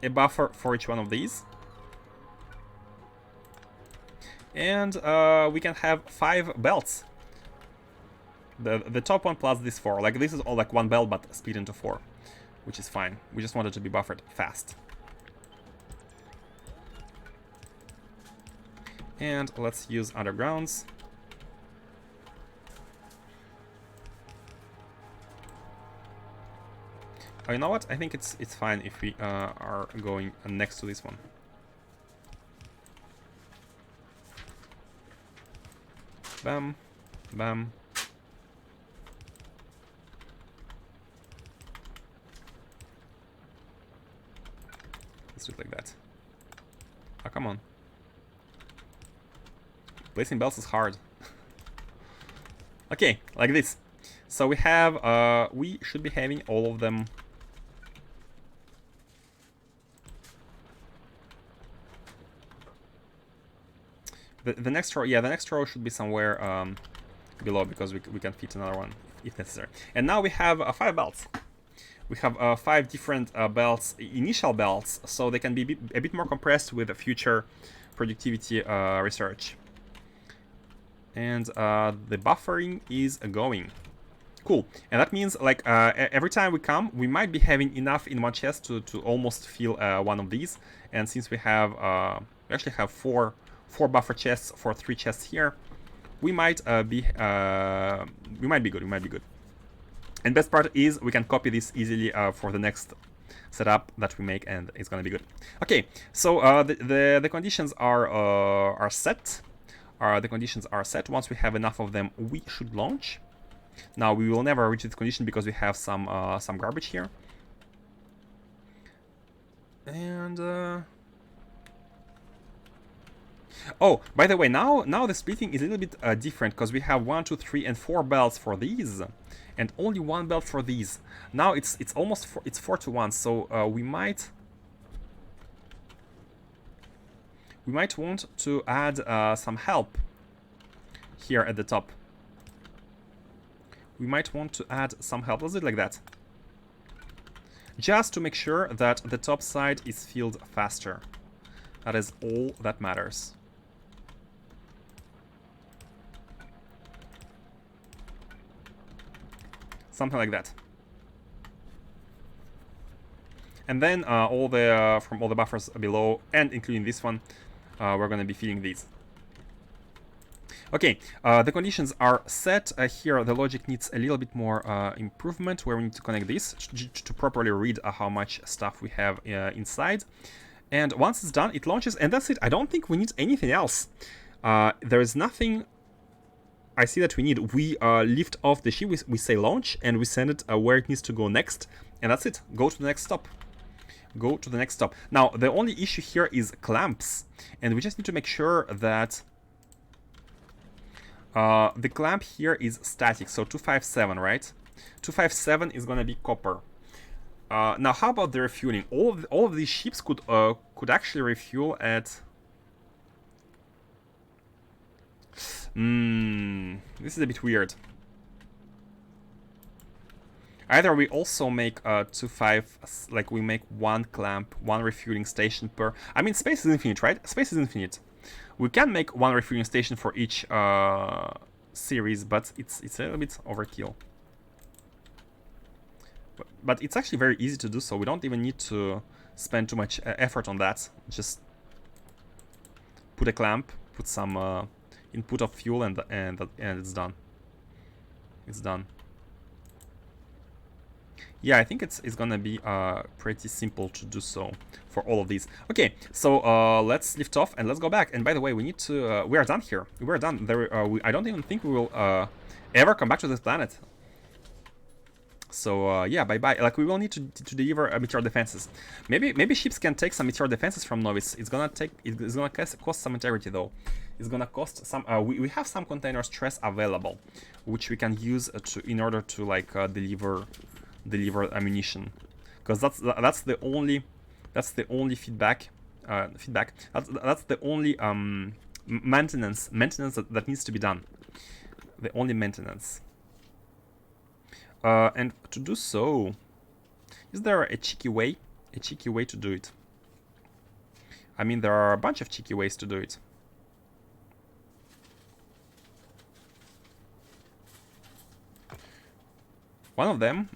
buffer for each one of these, and we can have 5 belts. The top one plus this 4. Like, this is all like 1 belt, but split into 4, which is fine. We just want it to be buffered fast. And let's use undergrounds. Oh, you know what? I think it's fine if we are going next to this one. Bam, bam. Let's do it like that. Oh, come on. Placing belts is hard. Okay, like this. So we have, we should be having all of them. The next row, yeah, the next row should be somewhere below, because we can fit another one if necessary. And now we have 5 belts. We have 5 different belts, initial belts, so they can be a bit more compressed with the future productivity research. And the buffering is going. Cool. And that means, like, every time we come, we might be having enough in one chest to almost fill one of these. And since we have, we actually have 4 buffer chests for 3 chests here, we might be good. We might be good. And best part is we can copy this easily for the next setup that we make, and it's gonna be good. Okay, so the conditions are set. The conditions are set. Once we have enough of them, we should launch. Now we will never reach this condition because we have some garbage here. And oh, by the way, now the splitting is a little bit different, because we have 1, 2, 3, and 4 belts for these, and only 1 belt for these. Now it's almost 4 to 1. So we might want to add some help here at the top. we might want to add some help. Let's do it like that. Just to make sure that the top side is filled faster. That is all that matters. Something like that. And then all the from all the buffers below, and including this one, we're going to be feeding these. Okay, the conditions are set. Here the logic needs a little bit more improvement, where we need to connect this to properly read how much stuff we have inside. And once it's done, it launches, and that's it. I don't think we need anything else. There is nothing I see that we need. We lift off the ship, we say launch, and we send it where it needs to go next, and that's it. Go to the next stop. Go to the next stop. Now, the only issue here is clamps, and we just need to make sure that the clamp here is static, so 257, right? 257 is gonna be copper. Now, how about the refueling? All of these ships could actually refuel at. This is a bit weird. Either we also make 2.5, like we make one clamp, one refueling station per. I mean, space is infinite, right? Space is infinite. We can make one refueling station for each series, but it's a little bit overkill. But it's actually very easy to do so. We don't even need to spend too much effort on that. Just put a clamp, put some input of fuel, and it's done. It's done. Yeah, I think it's gonna be pretty simple to do so for all of these. Okay, so let's lift off and let's go back. And by the way, we need to. We are done here. We are done. I don't even think we will ever come back to this planet. So yeah, bye bye. Like we will need to deliver meteor defenses. Maybe ships can take some meteor defenses from Novice. It's gonna cost some integrity though. It's gonna cost some. We have some container stress available, which we can use in order to like deliver ammunition, because that's the only feedback. That's the only maintenance that needs to be done. The only maintenance. And to do so, is there a cheeky way? A cheeky way to do it? I mean, there are a bunch of cheeky ways to do it. One of them,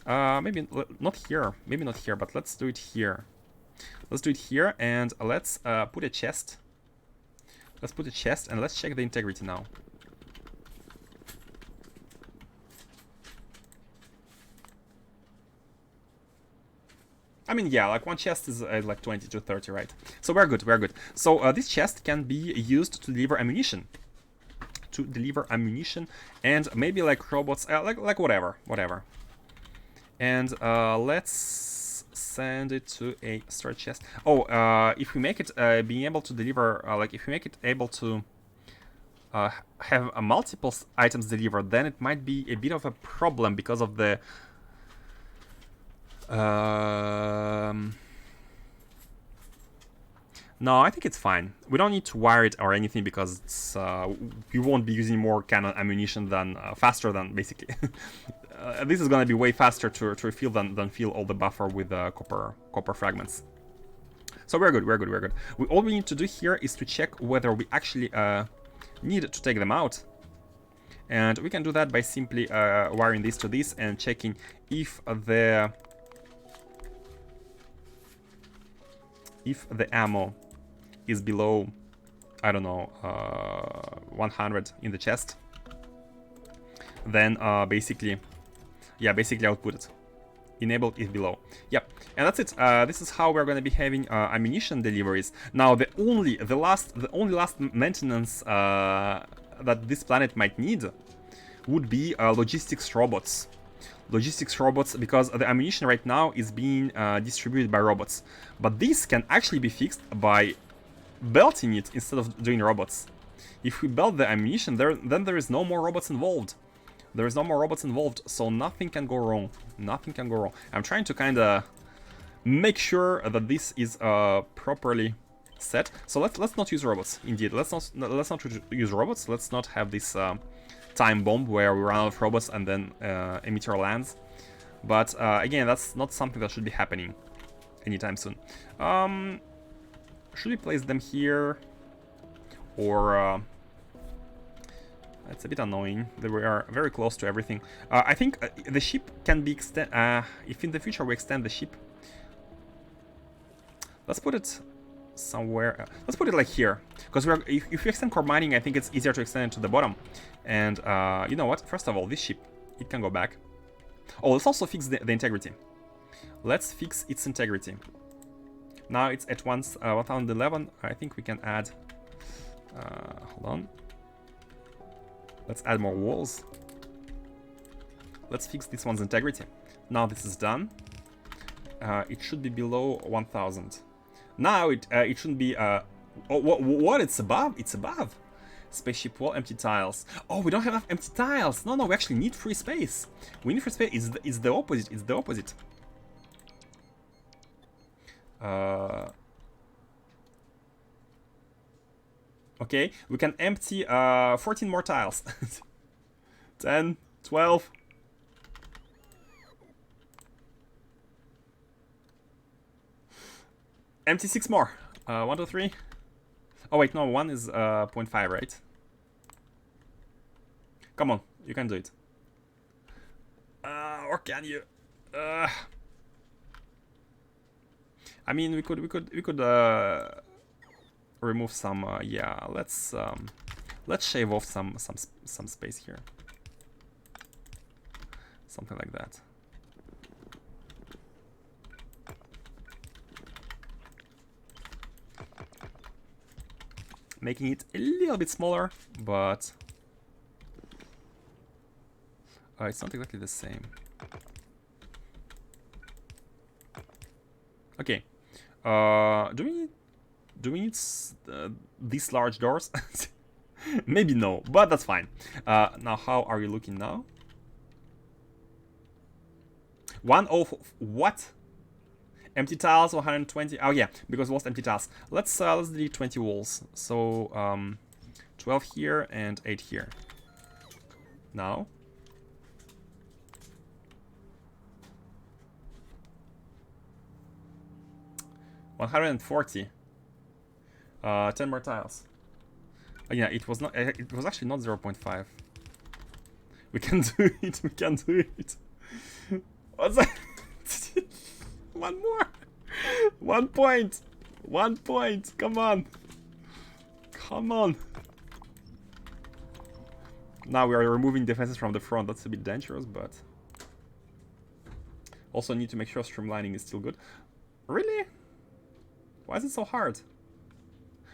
maybe not here, but let's do it here. Let's do it here, and let's put a chest. Let's put a chest, and let's check the integrity now. I mean, yeah, like one chest is like 20 to 30, right? So we're good, we're good. So this chest can be used to deliver ammunition. And maybe like robots, like whatever. And let's send it to a storage chest. Oh, if we make it being able to deliver, like if we make it able to have multiple items delivered, then it might be a bit of a problem because of the no, I think it's fine. We don't need to wire it or anything because it's we won't be using more cannon ammunition than faster than basically. This is gonna be way faster to refill than fill all the buffer with copper fragments. So we're good. All we need to do here is to check whether we actually need to take them out. And we can do that by simply wiring this to this and checking if the ammo is below, I don't know, 100 in the chest, then basically output it. Enable is below. Yep, and that's it. This is how we're going to be having ammunition deliveries. Now, the only last maintenance that this planet might need would be logistics robots. Because the ammunition right now is being distributed by robots. But this can actually be fixed by belting it instead of doing robots. If we belt the ammunition, then there is no more robots involved. So nothing can go wrong. I'm trying to kind of make sure that this is properly set. So let's not use robots. Indeed, let's not use robots. Let's not have this time bomb where we run out of robots and then a meteor lands. But again, that's not something that should be happening anytime soon. Should we place them here, or it's a bit annoying that we are very close to everything. I think the ship can be extended. If in the future we extend the ship, let's put it somewhere. Let's put it like here, because if we extend core mining, I think it's easier to extend it to the bottom. And you know what? First of all, this ship, it can go back. Oh, let's also fix the integrity. Let's fix its integrity. Now it's at 1011. I think we can add. Hold on. Let's add more walls. Let's fix this one's integrity. Now this is done. It should be below 1000. Now it shouldn't be. Oh, what? It's above. It's above. Spaceship wall, empty tiles. Oh, we don't have enough empty tiles. No, we actually need free space. We need free space. It's the opposite. It's the opposite. Okay, we can empty 14 more tiles. 10, 12. Empty 6 more. 1, 2, 3. Oh wait, no, 1 is 0.5, right? Come on, you can do it. Or can you? I mean, we could remove some. Yeah, let's shave off some space here. Something like that. Making it a little bit smaller, but it's not exactly the same. Okay. Do we need these large doors? Maybe no, but that's fine. Now, how are you looking now? what? Empty tiles, 120. Oh yeah, because walls empty tiles. Let's delete 20 walls. So 12 here and 8 here. Now. $140. 10 more tiles. Oh, yeah, it was not. It was actually not 0.5. We can do it. We can do it. What's that? One more. 1 point. 1 point. Come on. Come on. Now we are removing defenses from the front. That's a bit dangerous, but also need to make sure streamlining is still good. Really? Why is it so hard?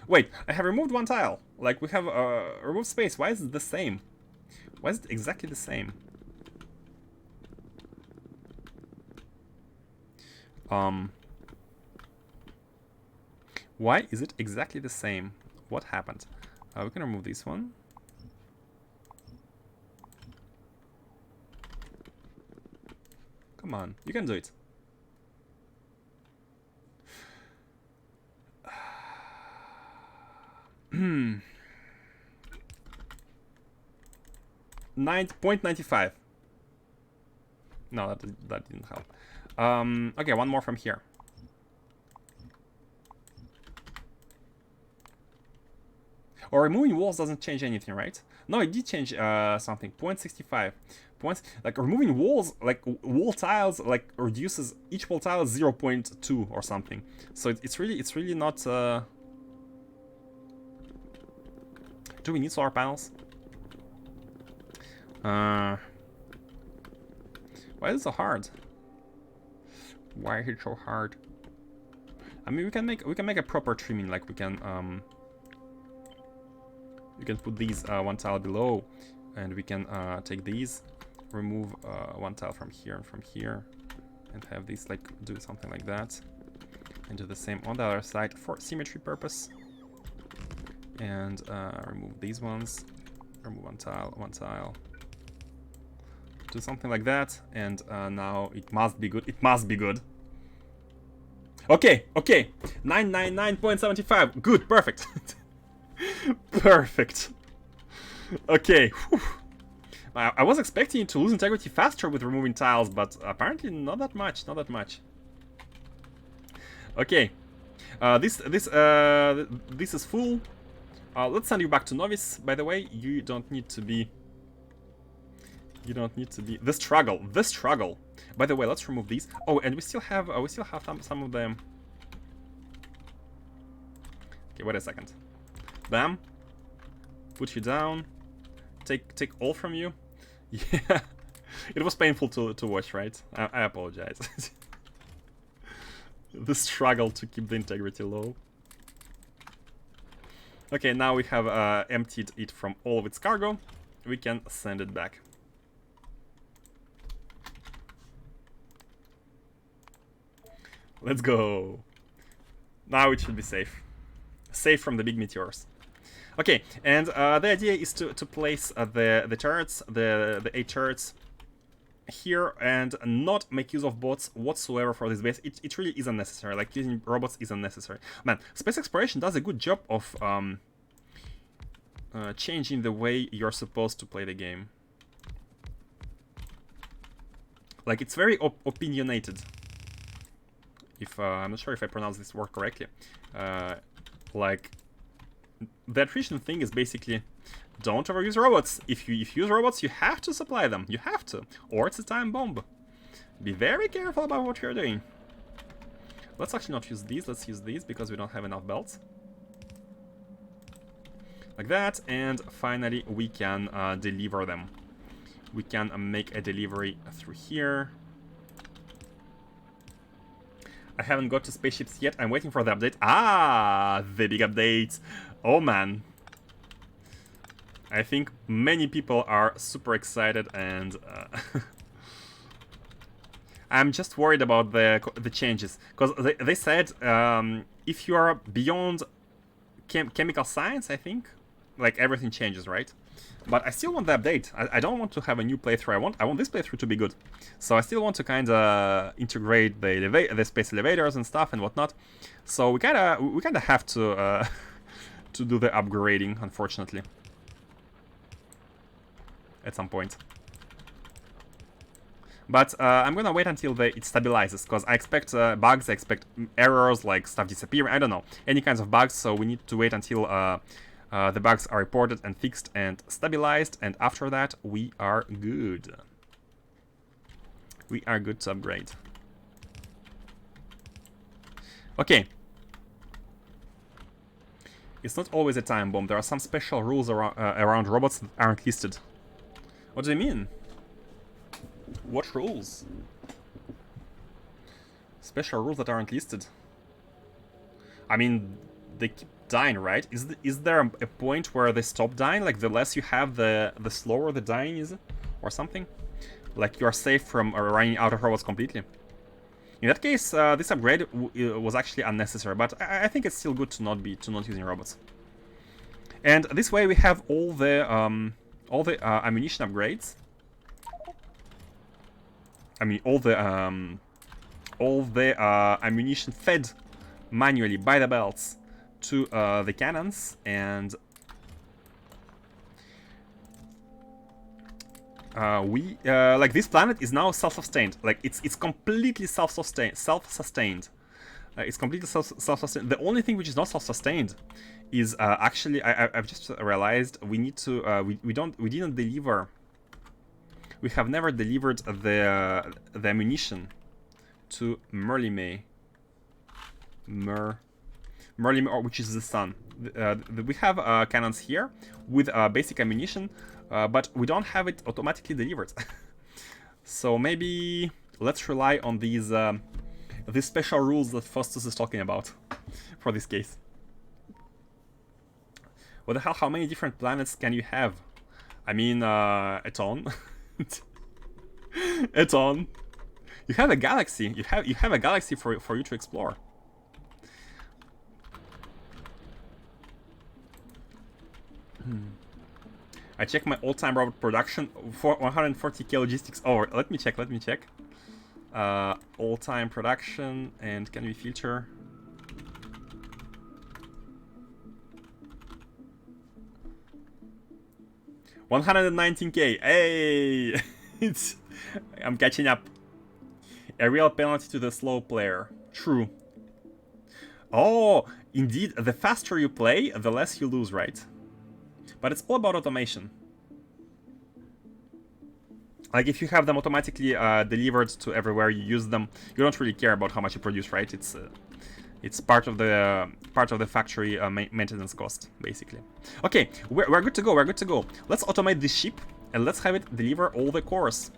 Wait, I have removed 1 tile. Like, we have removed space. Why is it the same? Why is it exactly the same? Why is it exactly the same? What happened? We can remove this one. Come on, you can do it. Hmm. 9.95. No, that didn't help. Okay, 1 more from here. Or removing walls doesn't change anything, right? No, it did change something. 0.65 points. Like removing walls, like wall tiles, like reduces each wall tile 0.2 or something. So it's really not. Do we need solar panels? Why is it so hard? Why is it so hard? I mean, we can make a proper trimming. Like we can put these 1 tile below, and we can take these, remove 1 tile from here, and have these like do something like that, and do the same on the other side for symmetry purpose. And remove these ones, remove 1 tile, do something like that, and now it must be good. It must be good. Okay, okay. 999.75. Good, perfect. Perfect. Okay. Whew. I was expecting to lose integrity faster with removing tiles, but apparently not that much. Not that much. Okay. This is full. Let's send you back to novice. By the way, you don't need to be. You don't need to be the struggle. The struggle. By the way, let's remove these. Oh, and we still have some of them. Okay, wait a second. Bam. Put you down. Take all from you. Yeah. It was painful to watch, right? I apologize. The struggle to keep the integrity low. Okay, now we have emptied it from all of its cargo. We can send it back. Let's go. Now it should be safe. Safe from the big meteors. Okay, and the idea is to place the turrets, the 8 turrets here, and not make use of bots whatsoever for this base. It really is unnecessary. Like, using robots is unnecessary. Man, Space Exploration does a good job of changing the way you're supposed to play the game. Like, it's very opinionated. If I'm not sure if I pronounce this word correctly. Like, the attrition thing is basically, don't overuse robots. If you use robots, you have to supply them. You have to, or it's a time bomb. Be very careful about what you're doing. Let's actually not use these. Let's use these because we don't have enough belts. Like that, and finally we can deliver them. We can make a delivery through here. I haven't got to spaceships yet. I'm waiting for the update. Ah, the big update. Oh man. I think many people are super excited, and I'm just worried about the changes. Because they said if you are beyond chemical science, I think, like, everything changes, right? But I still want the update. I don't want to have a new playthrough. I want this playthrough to be good. So I still want to kind of integrate the space elevators and stuff and whatnot. So we kind of have to to do the upgrading, unfortunately, at some point. But I'm gonna wait until it stabilizes, because I expect bugs, I expect errors, like stuff disappearing. I don't know, any kinds of bugs. So we need to wait until the bugs are reported and fixed and stabilized, and after that we are good. We are good to upgrade. Okay. It's not always a time bomb. There are some special rules around robots that aren't listed. What do you mean? What rules? Special rules that aren't listed? I mean, they keep dying, right? Is there a point where they stop dying? Like, the less you have, the slower the dying is? Or something? Like, you are safe from running out of robots completely? In that case, this upgrade was actually unnecessary, but I think it's still good to not using robots. And this way we have all the ammunition upgrades. I mean, all the ammunition fed manually by the belts to the cannons, and like, this planet is now self-sustained. Like, it's completely self-sustained. It's completely self-sustained. The only thing which is not self-sustained is actually, I've just realized we need to we didn't deliver. We have never delivered the ammunition to Merlime, which is the sun. We have cannons here with basic ammunition, but we don't have it automatically delivered. So maybe let's rely on these special rules that Faustus is talking about for this case. What the hell? How many different planets can you have? I mean, a ton. A ton. You have a galaxy. You have a galaxy for you to explore. I check my all-time robot production for 140k logistics. Oh, let me check. All-time production, and can we filter? $119K. Hey, I'm catching up. A real penalty to the slow player. True. Oh, indeed, the faster you play, the less you lose, right? But it's all about automation. Like, if you have them automatically delivered to everywhere you use them, you don't really care about how much you produce, right? It's part of the factory maintenance cost, basically. Okay, we're good to go. We're good to go. Let's automate this ship and let's have it deliver all the cores.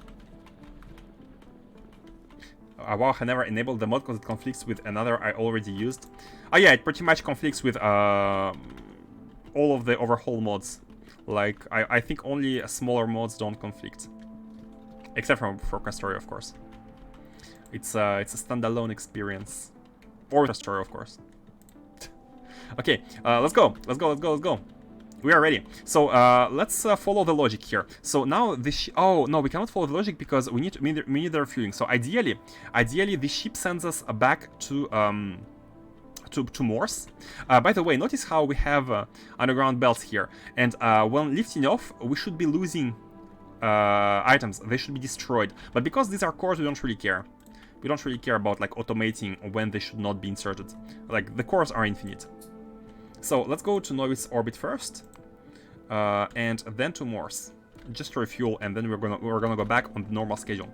Wow, I never enabled the mod because it conflicts with another I already used. Oh yeah, it pretty much conflicts with all of the overhaul mods. Like, I think only smaller mods don't conflict. Except for Factorio, of course. It's a standalone experience. Or Factorio, of course. Okay, let's go. Let's go, let's go, let's go. We are ready. So let's follow the logic here. So now this oh no, we cannot follow the logic because we need the refueling. So ideally the ship sends us back to Morse. By the way, notice how we have underground belts here, and when lifting off, we should be losing items. They should be destroyed. But because these are cores, we don't really care. We don't really care about like automating when they should not be inserted. Like the cores are infinite. So let's go to novice orbit first, and then to Morse, just to refuel, and then we're gonna go back on the normal schedule.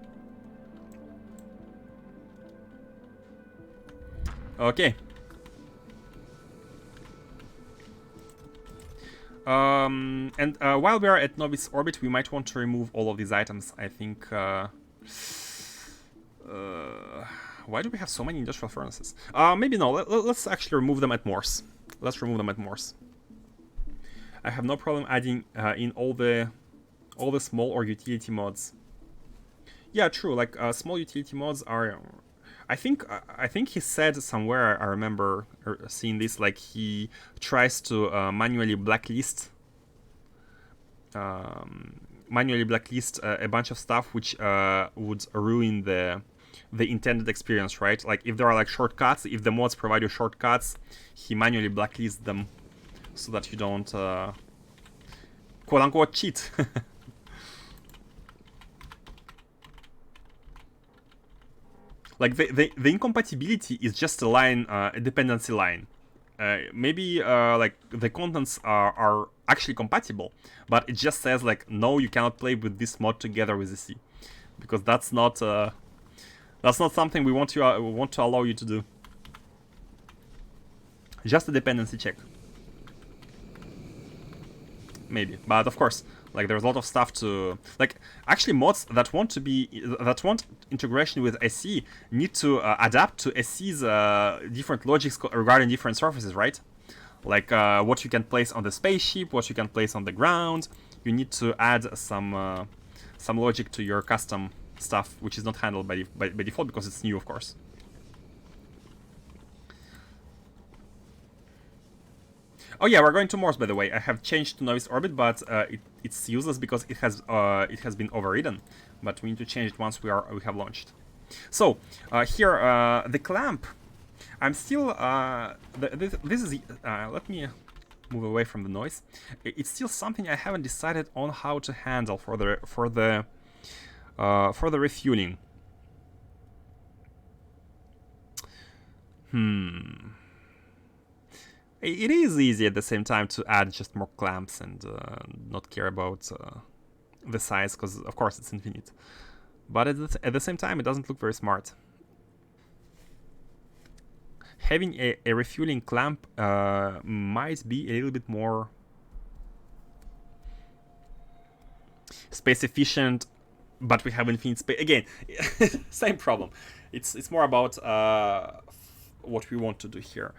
Okay. And while we are at novice orbit, we might want to remove all of these items. I think. Why do we have so many industrial furnaces? Maybe no. Let's actually remove them at Morse. Let's remove them at Morse. I have no problem adding in all the small or utility mods. Yeah, true. Like small utility mods are. I think he said somewhere. I remember seeing this. Like he tries to manually blacklist a bunch of stuff which would ruin the intended experience, right? Like if there are like shortcuts, if the mods provide you shortcuts, he manually blacklists them so that you don't quote-unquote cheat. Like the incompatibility is just a line, a dependency line. Maybe like the contents are actually compatible, but it just says like no, you cannot play with this mod together with the C, because that's not something we want to allow you to do. Just a dependency check. Maybe, but of course, like there's a lot of stuff to like. Actually, mods that want integration with SE need to adapt to SE's different logics regarding different surfaces, right? Like what you can place on the spaceship, what you can place on the ground. You need to add some logic to your custom stuff, which is not handled by default because it's new, of course. Oh yeah, we're going to Morse, by the way. I have changed to novice orbit, but it's useless because it has been overridden. But we need to change it once we have launched. So here the clamp. I'm still this is let me move away from the noise. It's still something I haven't decided on how to handle for the refueling. It is easy at the same time to add just more clamps and not care about the size, because of course it's infinite. But at the same time, it doesn't look very smart. Having a refueling clamp might be a little bit more space efficient, but we have infinite space. Again, same problem. It's more about what we want to do here.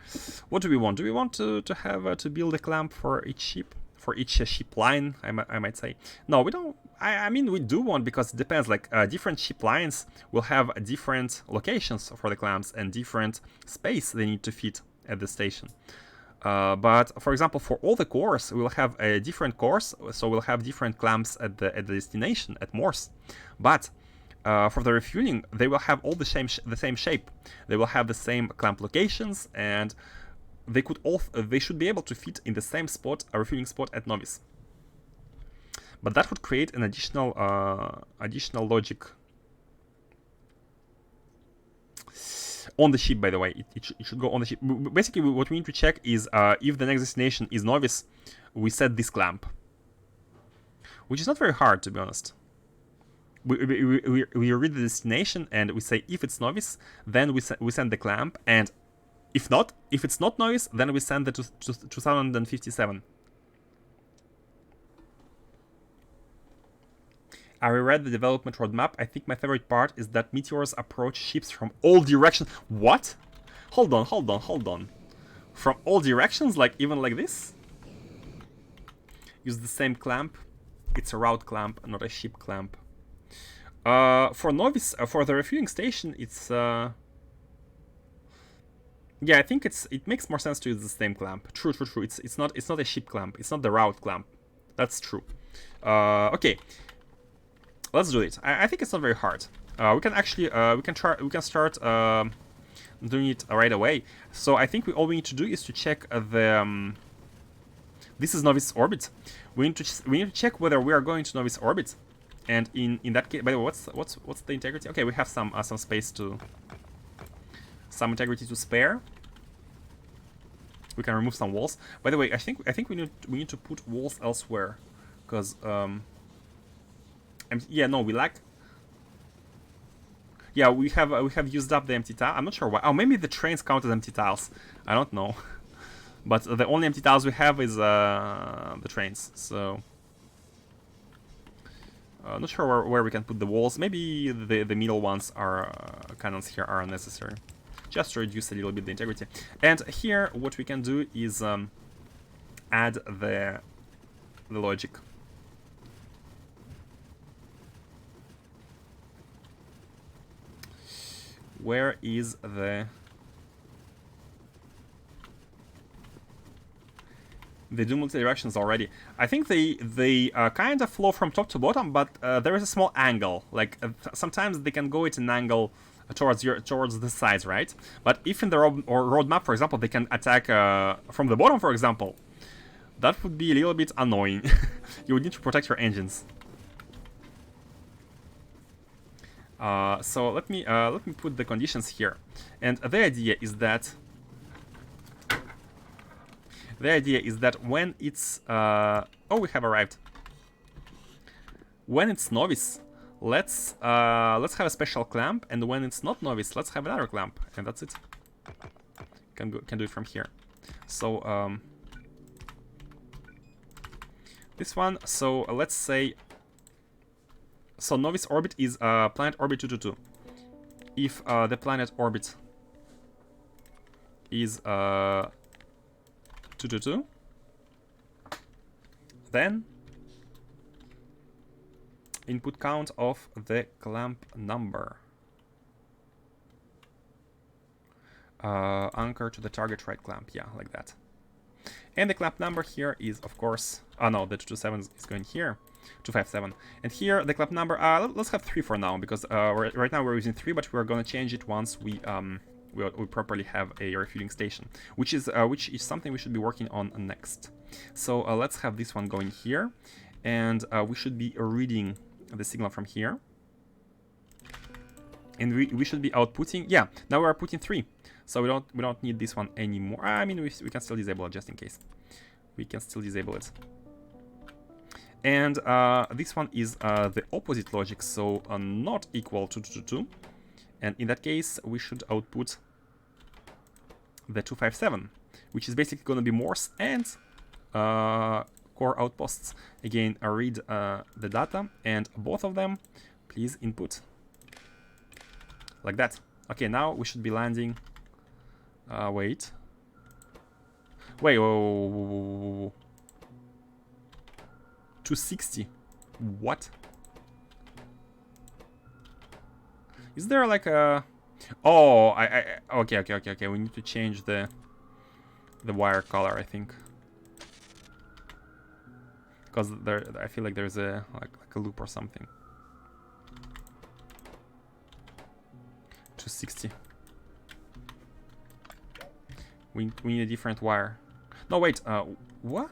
What do we want? Do we want to have to build a clamp for each ship? For each ship line, I might say. No, we don't. I mean, we do want, because it depends. Like different ship lines will have different locations for the clamps and different space they need to fit at the station. But for example, for all the cores, we'll have a different cores, so we'll have different clamps at the destination at Morse. But for the refueling, they will have all the same shape. They will have the same clamp locations, and they should be able to fit in the same spot, a refueling spot at novice. But that would create an additional logic on the ship. By the way, it should go on the ship. Basically, what we need to check is if the next destination is novice, we set this clamp, which is not very hard, to be honest. We read the destination and we say if it's novice, then we send the clamp, and if it's not novice, then we send the 2057. I reread the development roadmap. I think my favorite part is that meteors approach ships from all directions. What? Hold on. From all directions, like even like this? Use the same clamp. It's a route clamp, not a ship clamp. For novice, for the refueling station, it's yeah, I think it makes more sense to use the same clamp. True. It's not a ship clamp. It's not the route clamp. That's true. Okay. Let's do it. I think it's not very hard. We can actually we can start doing it right away. So I think all we need to do is to check the this is novice orbit. We need to check whether we are going to novice orbit, and in that case, by the way, what's the integrity? Okay, we have some space to some integrity to spare. We can remove some walls. By the way, I think we need to put walls elsewhere, because yeah, no, we lack. Yeah, we have used up the empty tile. I'm not sure why. Oh, maybe the trains count as empty tiles. I don't know. But the only empty tiles we have is the trains. So not sure where we can put the walls. Maybe the middle ones are cannons here are unnecessary, just to reduce a little bit the integrity. And here, what we can do is add the logic. Where is the do multi-directions already? I think they kind of flow from top to bottom, but there is a small angle. Like sometimes they can go at an angle towards the sides, right? But if in the roadmap, for example, they can attack from the bottom, for example, that would be a little bit annoying. You would need to protect your engines. So let me put the conditions here, and the idea is that when it's oh, we have arrived. When it's novice, let's have a special clamp, and when it's not novice, let's have another clamp, and that's it. Can do it from here. So this one. So let's say. So novice orbit is planet orbit 222. If the planet orbit is 222, then input count of the clamp number. Anchor to the target right clamp, yeah, like that. And the clamp number here is, of course, oh no, the 227 is going here. 257, and here the clamp number. Let's have 3 for now, because right now we're using 3, but we're gonna change it once we properly have a refueling station, which is something we should be working on next. So let's have this one going here, and we should be reading the signal from here, and we should be outputting. Yeah, now we're outputting 3, so we don't need this one anymore. I mean, we can still disable it just in case. We can still disable it. And this one is the opposite logic, so not equal to 222. And in that case, we should output the 257, which is basically going to be Morse and core outposts. Again, read the data, and both of them, please input. Like that. Okay, now we should be landing. Wait. Whoa. 260. What? Is there like a... Oh, okay. We need to change the wire color, I think, because I feel like there's a like a loop or something. 260. We need a different wire. No, wait. What?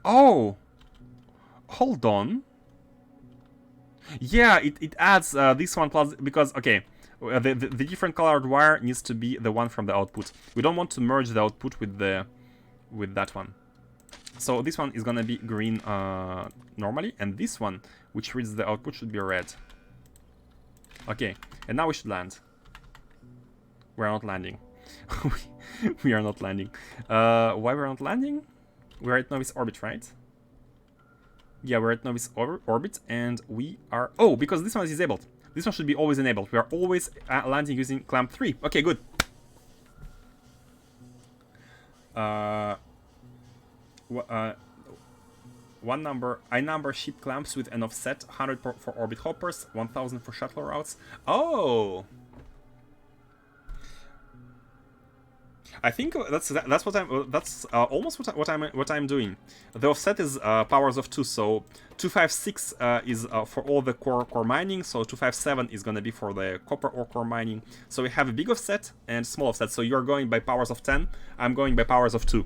Oh! Hold on. Yeah, it adds this one plus... Because, okay, the different colored wire needs to be the one from the output. We don't want to merge the output with that one. So this one is gonna be green normally, and this one, which reads the output, should be red. Okay, and now we should land. We're not landing. We are not landing. Why we're not landing? We're at novice orbit, right? Yeah, we're at novice orbit, and we are... Oh, because this one is disabled. This one should be always enabled. We are always landing using clamp 3. Okay, good. One number, I number ship clamps with an offset, 100 for orbit hoppers, 1000 for shuttle routes. Oh! I think that's what I'm. That's almost what I'm doing. The offset is powers of 2, so 256 is for all the core mining. So 257 is gonna be for the copper ore mining. So we have a big offset and small offset. So you're going by powers of 10. I'm going by powers of 2.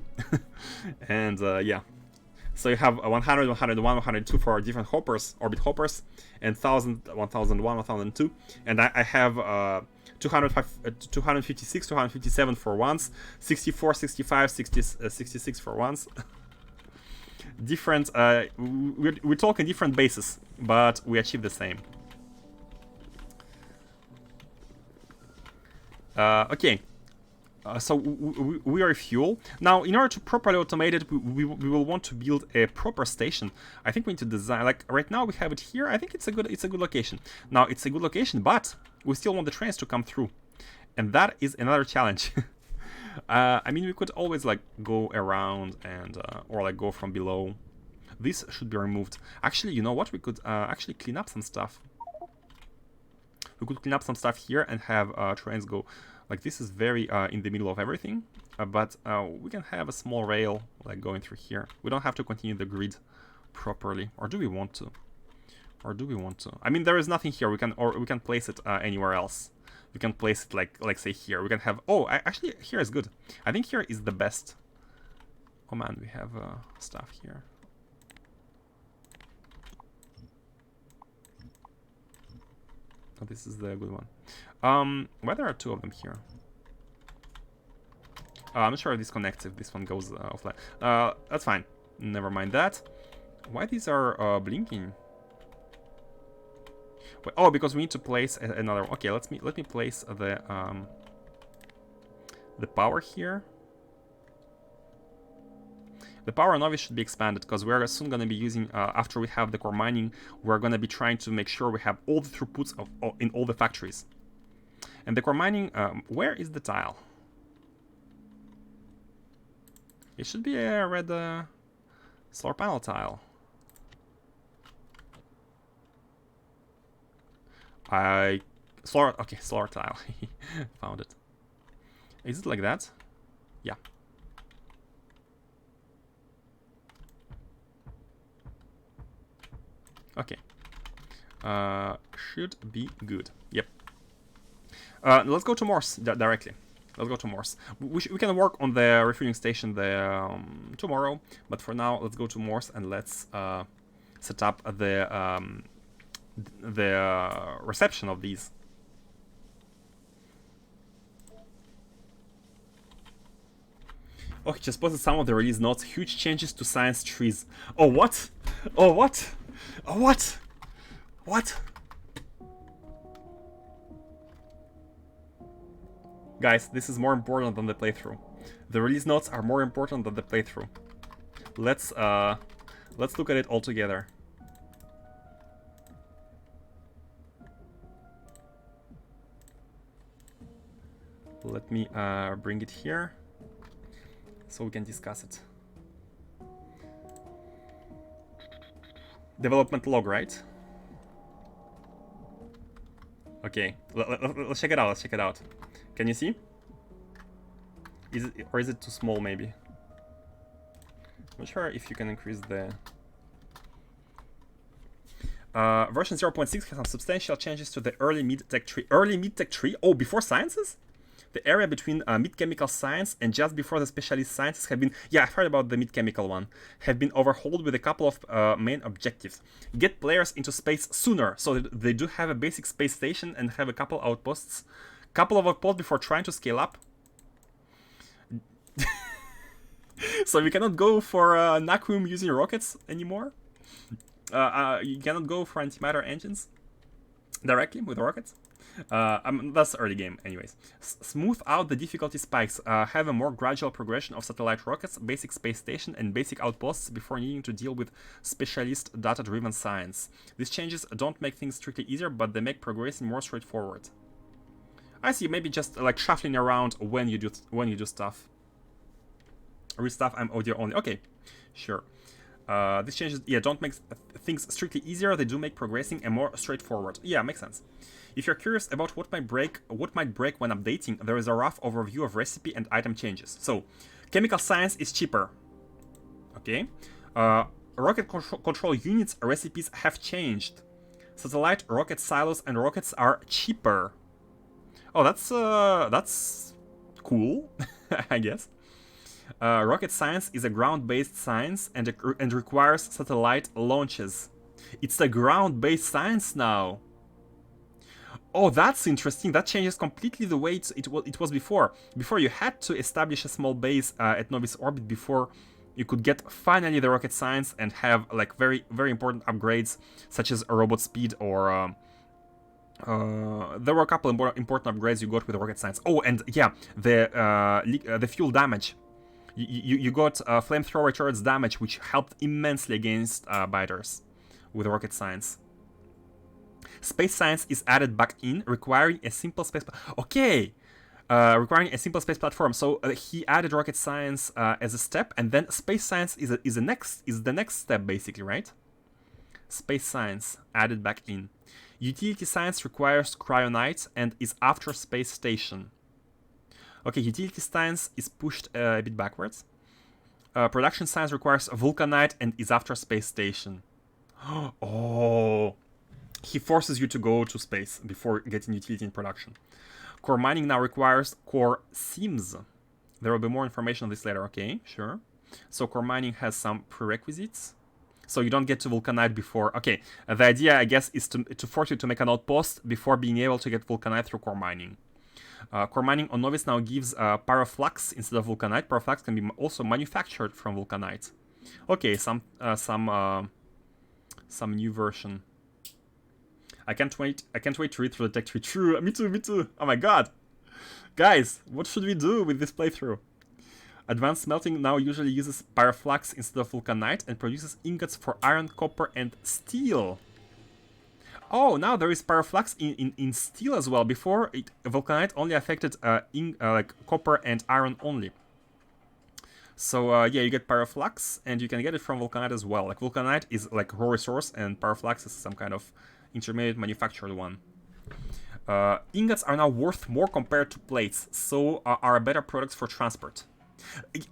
And yeah. So you have 100, 101, 102 for different hoppers, orbit hoppers, and 1000, 1001, 1002. And I have 256, 257 for once, 64, 65, 66 for once. Different, we're talking different bases, but we achieve the same. Okay. So we are fuel. Now, in order to properly automate it, we will want to build a proper station. I think we need to design, like right now we have it here. I think it's a good location. Now it's a good location, but we still want the trains to come through, and that is another challenge. I mean, we could always like go around and or like go from below. This should be removed. Actually, you know what? We could actually clean up some stuff. We could clean up some stuff here and have trains go. Like this is very in the middle of everything, but we can have a small rail like going through here. We don't have to continue the grid properly, or do we want to? Or do we want to? I mean, there is nothing here. We can place it anywhere else. We can place it like say here. We can have. Oh, actually here is good. I think here is the best. Oh man, we have stuff here. Oh, this is the good one. Why there are 2 of them here? I'm not sure if this connects if this one goes offline. That's fine. Never mind that. Why these are blinking? Wait, oh, because we need to place another. Okay, let me place the power here. The power novice should be expanded because we're soon going to be using, after we have the core mining, we're going to be trying to make sure we have all the throughputs in all the factories. And the core mining, where is the tile? It should be a red solar panel tile. Solar tile. Found it. Is it like that? Yeah. Okay. Should be good. Yep. Let's go to Morse directly. Let's go to Morse. We can work on the refueling station tomorrow, but for now, let's go to Morse and let's set up the reception of these. Oh, he just posted some of the release notes. Huge changes to science trees. Oh, what? Oh, what? Oh, what? What? Guys, this is more important than the playthrough. The release notes are more important than the playthrough. Let's look at it all together. Let me bring it here so we can discuss it. Development log, right? Okay, let's check it out. Let's check it out. Can you see? Is it, or is it too small? Maybe. I'm not sure if you can increase the. Version 0.6 has some substantial changes to the early mid-tech tree. Early mid-tech tree? Oh, before sciences? The area between mid-chemical science and just before the specialist sciences have been... Yeah, I've heard about the mid-chemical one. Have been overhauled with a couple of main objectives. Get players into space sooner, so that they do have a basic space station and have a couple outposts. Couple of outposts before trying to scale up. So we cannot go for Naquium using rockets anymore. You cannot go for antimatter engines directly with rockets. That's early game, anyways. Smooth out the difficulty spikes. Have a more gradual progression of satellite rockets, basic space station, and basic outposts before needing to deal with specialist data-driven science. These changes don't make things strictly easier, but they make progressing more straightforward. I see. Maybe just like shuffling around when you do stuff. Read stuff. I'm audio only. Okay, sure. These changes, yeah, don't make things strictly easier. They do make progressing and more straightforward. Yeah, makes sense. If you're curious about what might break when updating, there is a rough overview of recipe and item changes. So, chemical science is cheaper. Okay. Rocket control units recipes have changed. Satellite rocket silos and rockets are cheaper. Oh, that's cool, I guess. Rocket science is a ground-based science and requires satellite launches. It's a ground-based science now. Oh, that's interesting. That changes completely the way it was before. Before, you had to establish a small base at Novice Orbit before you could get finally the rocket science and have like very, very important upgrades such as robot speed or there were a couple of important upgrades you got with rocket science. Oh, and yeah, the fuel damage. You got flamethrower turrets damage, which helped immensely against biters with rocket science. Space science is added back in, requiring a simple space... Okay! Requiring a simple space platform. So he added rocket science as a step, and then space science is the next step, basically, right? Space science added back in. Utility science requires cryonite and is after space station. Okay, utility science is pushed a bit backwards. Production science requires vulcanite and is after space station. Oh, he forces you to go to space before getting utility in production. Core mining now requires core seams. There will be more information on this later. Okay, sure. So core mining has some prerequisites. So you don't get to vulcanite before. Okay, the idea, I guess, is to force you to make an outpost before being able to get vulcanite through core mining. Core mining on Novice now gives pyroflux instead of vulcanite. Pyroflux can be also manufactured from vulcanite. Okay, some new version. I can't wait to read through the tech tree. True, me too. Oh my god, guys, what should we do with this playthrough? Advanced smelting now usually uses pyroflux instead of vulcanite and produces ingots for iron, copper, and steel. Oh, now there is pyroflux in steel as well. Before, vulcanite only affected like copper and iron only. So yeah, you get pyroflux, and you can get it from vulcanite as well. Like vulcanite is like raw resource, and pyroflux is some kind of intermediate manufactured one. Ingots are now worth more compared to plates, so are better products for transport.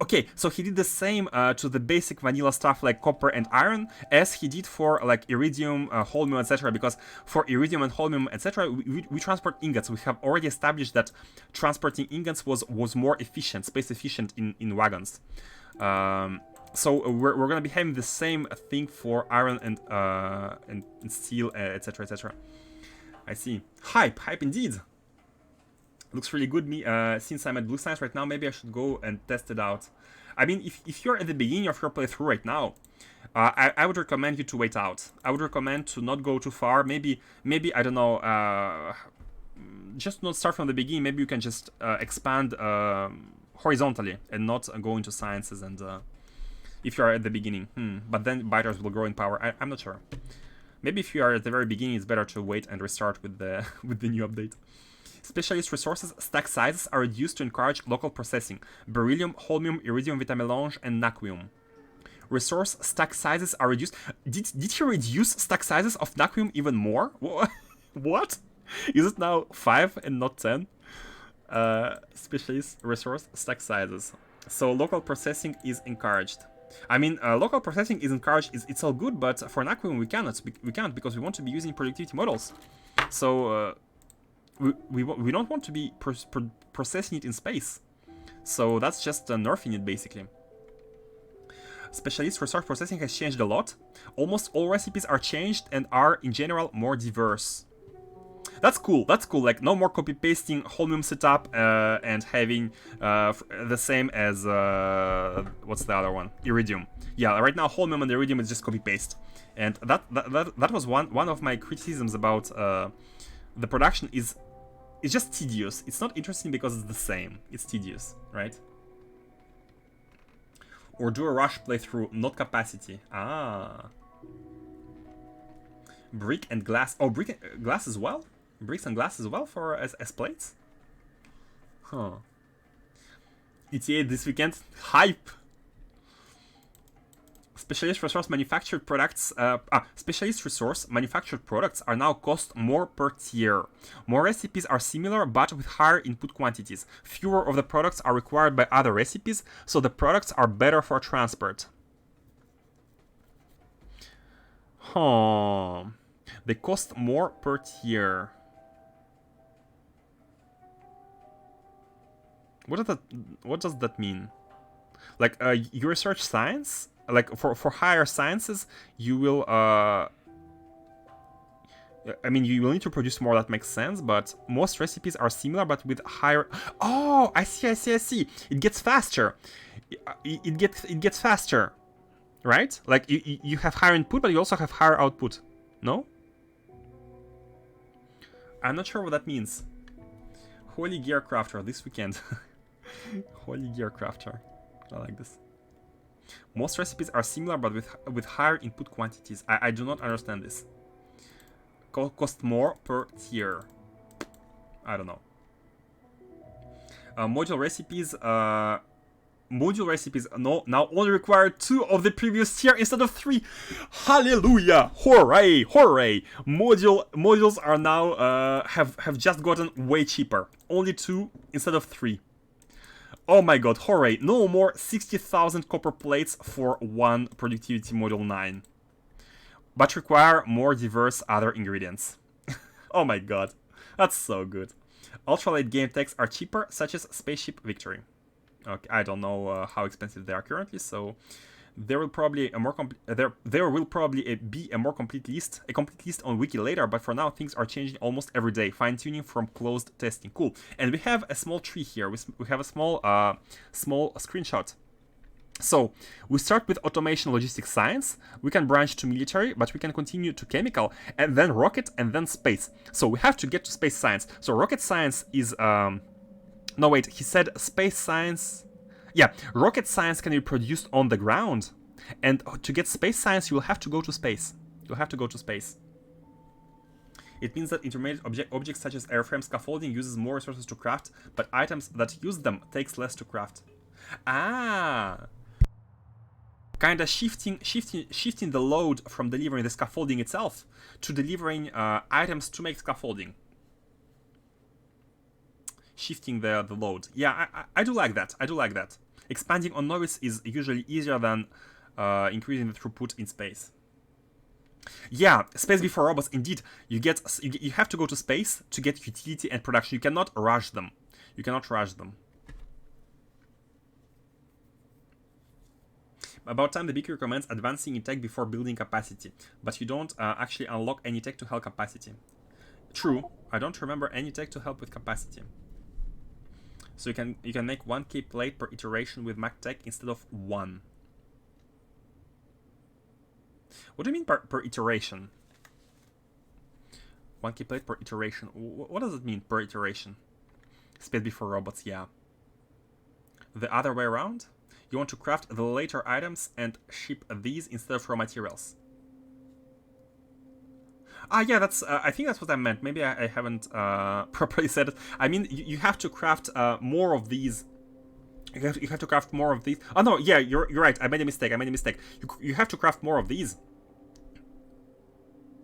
Okay, so he did the same to the basic vanilla stuff like copper and iron as he did for like iridium, holmium, etc. Because for iridium and holmium, etc., we transport ingots. We have already established that transporting ingots was more efficient, space efficient in wagons. So we're gonna be having the same thing for iron and steel, etc., etc. I see. Hype indeed. Looks really good. Since I'm at Blue Science right now, maybe I should go and test it out. I mean, if you're at the beginning of your playthrough right now, I would recommend you to wait out. I would recommend to not go too far. Maybe I don't know, just not start from the beginning. Maybe you can just expand horizontally and not go into sciences. And if you are at the beginning, but then biters will grow in power. I'm not sure. Maybe if you are at the very beginning, it's better to wait and restart with the with the new update. Specialist resources stack sizes are reduced to encourage local processing. Beryllium, holmium, iridium, vitamelange, and naquium. Resource stack sizes are reduced. Did he reduce stack sizes of naquium even more? What? Is it now 5 and not 10? Specialist resource stack sizes. So local processing is encouraged. I mean, local processing is encouraged. It's all good, but for an aquarium we cannot. We can't because we want to be using productivity models. So we don't want to be processing it in space. So that's just nerfing it basically. Specialist resource processing has changed a lot. Almost all recipes are changed and are in general more diverse. That's cool. That's cool. Like no more copy pasting Holmium setup and having the same as what's the other one? Iridium. Yeah, right now Holmium and Iridium is just copy paste, and that was one of my criticisms about the production is it's just tedious. It's not interesting because it's the same. It's tedious, right? Or do a rush playthrough, not capacity. Ah. Brick and glass. Oh, brick and glass as well? Bricks and glass as well for as plates? Huh. ETA this weekend. Hype! Specialist resource manufactured products are now cost more per tier. More recipes are similar but with higher input quantities. Fewer of the products are required by other recipes, so the products are better for transport. Huh. They cost more per tier. What does that mean? Like you research science? Like for higher sciences, you will I mean you will need to produce more, that makes sense, but most recipes are similar but with higher. Oh, I see. It gets faster. It gets faster. Right? Like you have higher input but you also have higher output. No? I'm not sure what that means. Holy Gear Crafter this weekend. Holy Gear Crafter. I like this. Most recipes are similar but with higher input quantities. I do not understand this. Cost more per tier. I don't know. Module recipes now only require 2 of the previous tier instead of 3. Hallelujah! Hooray! Modules are now have just gotten way cheaper. Only 2 instead of 3. Oh my god, hooray! No more 60,000 copper plates for 1 productivity module 9. But require more diverse other ingredients. Oh my god, that's so good. Ultra-late game techs are cheaper, such as Spaceship Victory. Okay, I don't know how expensive they are currently, so there will probably be a more complete list on wiki later. But for now, things are changing almost every day. Fine-tuning from closed testing. Cool. And we have a small tree here. We have a small screenshot. So we start with automation, logistics, science. We can branch to military, but we can continue to chemical, and then rocket, and then space. So we have to get to space science. So rocket science is no wait, he said space science. Yeah, rocket science can be produced on the ground, and to get space science, you will have to go to space. You'll have to go to space. It means that intermediate objects such as airframe scaffolding uses more resources to craft, but items that use them takes less to craft. Ah. Kinda shifting the load from delivering the scaffolding itself to delivering items to make scaffolding. Shifting the load. Yeah, I do like that. I do like that. Expanding on novice is usually easier than increasing the throughput in space. Yeah, space before robots. Indeed, you have to go to space to get utility and production. You cannot rush them. About time, the BQ recommends advancing in tech before building capacity, but you don't actually unlock any tech to help capacity. True, I don't remember any tech to help with capacity. So you can make 1k plate per iteration with Mac Tech instead of 1. What do you mean per iteration? 1k plate per iteration. What does it mean per iteration? Space before robots, yeah. The other way around? You want to craft the later items and ship these instead of raw materials. Ah, yeah, that's. I think that's what I meant. Maybe I haven't properly said it. I mean, you have to craft more of these. You have to craft more of these. Oh no, yeah, you're right. I made a mistake. You have to craft more of these.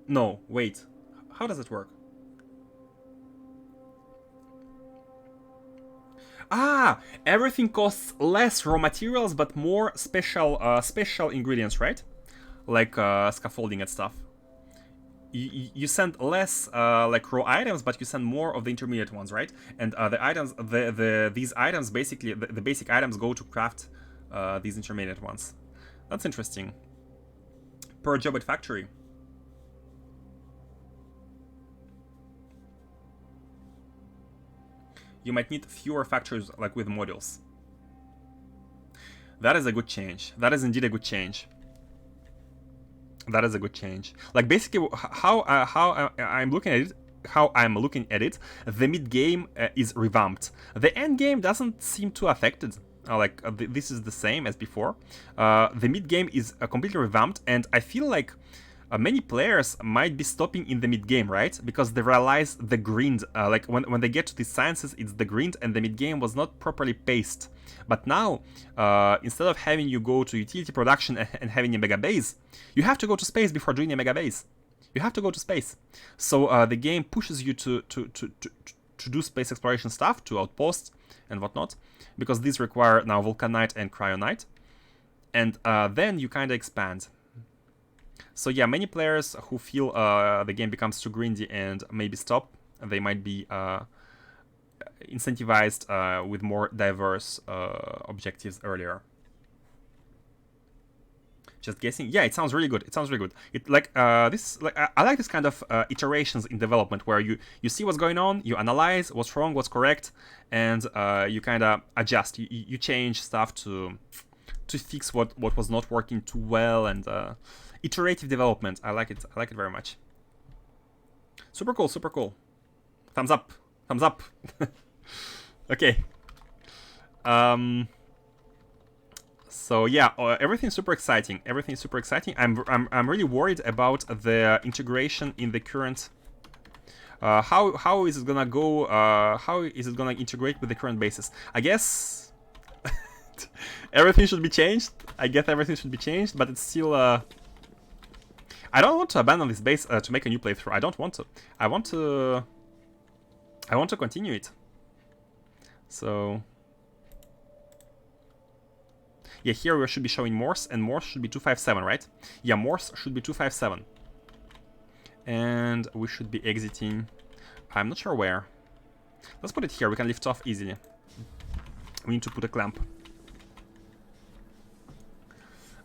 No, wait. How does it work? Ah, everything costs less raw materials, but more special ingredients, right? Like scaffolding and stuff. You send less like raw items, but you send more of the intermediate ones, right? And the items, these items basically, the basic items go to craft these intermediate ones. That's interesting. Per job at factory. You might need fewer factories like with modules. That is a good change. That is indeed a good change. That is a good change. Like basically, how I'm looking at it, the mid game is revamped. The end game doesn't seem too affected. This is the same as before. The mid game is completely revamped, and I feel like many players might be stopping in the mid game, right? Because they realize the grind. Like when they get to these sciences, it's the grind, and the mid game was not properly paced. But now, instead of having you go to utility production and having a mega base, you have to go to space before doing a mega base. You have to go to space. So the game pushes you to do space exploration stuff, to outposts and whatnot, because these require now vulcanite and cryonite. And then you kind of expand. So yeah, many players who feel the game becomes too grindy and maybe stop, they might be incentivized with more diverse objectives earlier. Just guessing. Yeah, it sounds really good. It sounds really good. I like this kind of iterations in development where you see what's going on, you analyze what's wrong, what's correct, and you kind of adjust. You change stuff to fix what was not working too well, and iterative development. I like it. I like it very much. Super cool. Super cool. Thumbs up. Thumbs up. Okay. So yeah, everything's super exciting. Everything's super exciting. I'm really worried about the integration in the current. How is it gonna go? How is it gonna integrate with the current bases? I guess everything should be changed. I guess everything should be changed, but it's still. I don't want to abandon this base to make a new playthrough. I don't want to. I want to continue it. So. Yeah, here we should be showing Morse, and Morse should be 257, right? Yeah, Morse should be 257. And we should be exiting. I'm not sure where. Let's put it here. We can lift off easily. We need to put a clamp.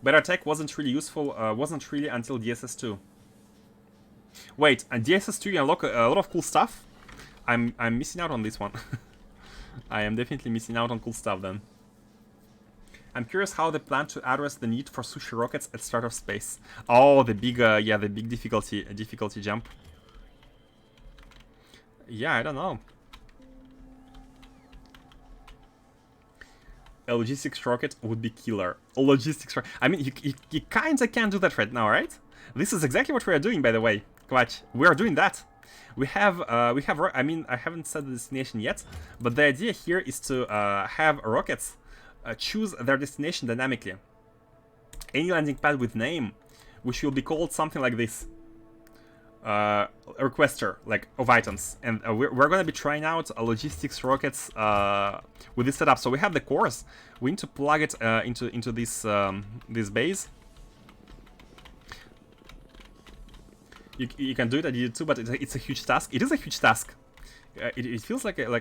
Better tech wasn't really useful. Wasn't really until DSS2. Wait, and DSS2 you unlock a lot of cool stuff? I'm missing out on this one. I am definitely missing out on cool stuff then. I'm curious how they plan to address the need for sushi rockets at start of space. Oh, the big, yeah, the big difficulty jump. Yeah, I don't know. A logistics rocket would be killer. A logistics rocket. I mean, you kinda can't do that right now, right? This is exactly what we are doing, by the way. Quatch, we are doing that. We have. I mean, I haven't set the destination yet, but the idea here is to have rockets. Choose their destination dynamically. Any landing pad with name, which will be called something like this. A requester, like, of items. And we're going to be trying out logistics rockets with this setup. So we have the cores. We need to plug it into this this base. You can do it, I did it too, but it's a huge task. It is a huge task. It feels like a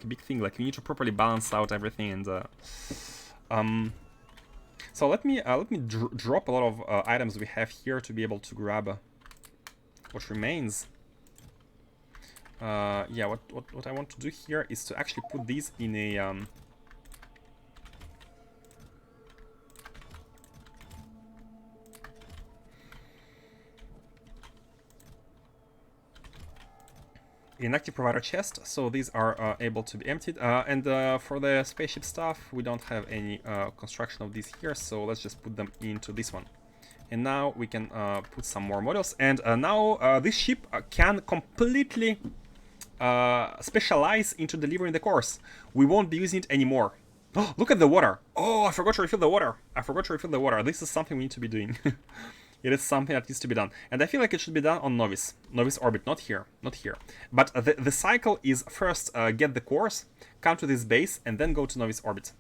big thing. Like, we need to properly balance out everything, and so let me drop a lot of items we have here to be able to grab what remains. Yeah, what I want to do here is to actually put these in a inactive provider chest, so these are able to be emptied. And for the spaceship stuff, we don't have any construction of these here, so let's just put them into this one. And now we can put some more models. And now this ship can completely specialize into delivering the cores. We won't be using it anymore. Oh, look at the water. Oh, I forgot to refill the water. This is something we need to be doing. It is something that needs to be done. And I feel like it should be done on Novice. Novice orbit, not here. Not here. But the cycle is first get the cores, come to this base, and then go to Novice orbit.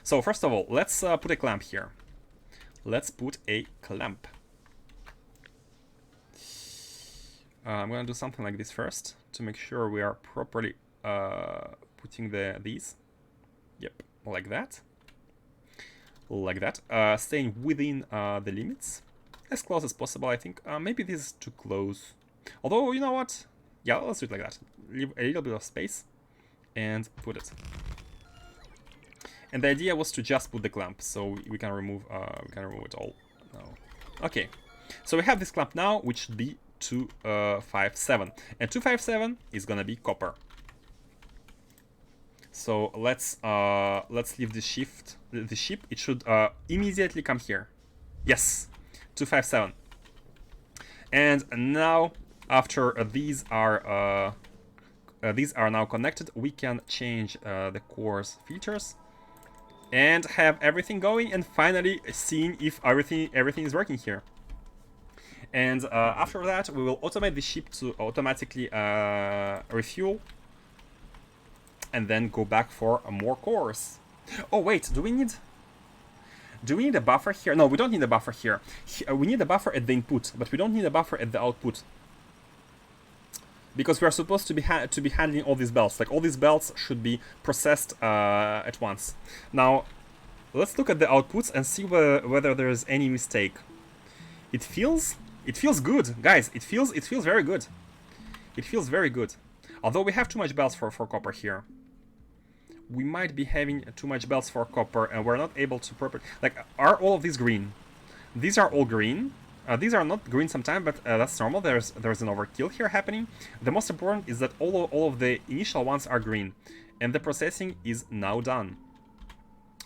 So first of all, let's put a clamp here. Let's put a clamp. I'm gonna do something like this first to make sure we are properly putting these. Yep, like that. Like that. Staying within the limits. As close as possible, I think. Maybe this is too close. Although, you know what? Yeah, let's do it like that. Leave a little bit of space and put it. And the idea was to just put the clamp, so we can remove it all. No. Okay. So we have this clamp now, which should be 257, and 257 is gonna be copper. So let's leave the ship. It should immediately come here. Yes, 257. And now, after these are now connected, we can change the core's features and have everything going, and finally seeing if everything is working here. And after that, we will automate the ship to automatically refuel, and then go back for more cores. Oh wait, do we need a buffer here? No, we don't need a buffer here. We need a buffer at the input, but we don't need a buffer at the output, because we are supposed to be handling all these belts. Like, all these belts should be processed at once. Now, let's look at the outputs and see whether there is any mistake. It feels good, guys. It feels very good. It feels very good. Although we have too much belts for copper here. We might be having too much belts for copper, and we're not able to properly... Like, are all of these green? These are all green. These are not green sometimes, but that's normal. There's an overkill here happening. The most important is that all of the initial ones are green, and the processing is now done.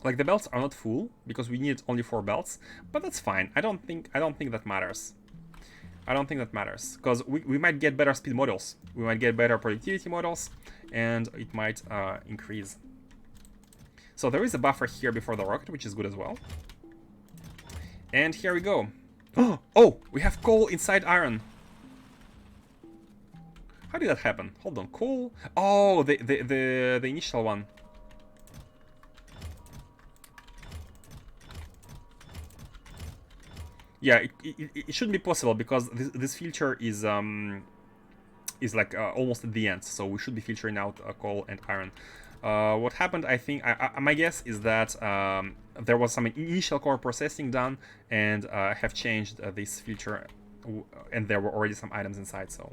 Like, the belts are not full because we need only 4 belts, but that's fine. I don't think that matters. I don't think that matters, because we might get better speed models. We might get better productivity models, and it might increase. So there is a buffer here before the rocket, which is good as well. And here we go. Oh, we have coal inside iron. How did that happen? Hold on, coal. Oh, the initial one. Yeah, it shouldn't be possible, because this filter is like almost at the end, so we should be filtering out coal and iron. What happened, I think, my guess is that there was some initial core processing done, and I have changed this filter, and there were already some items inside. So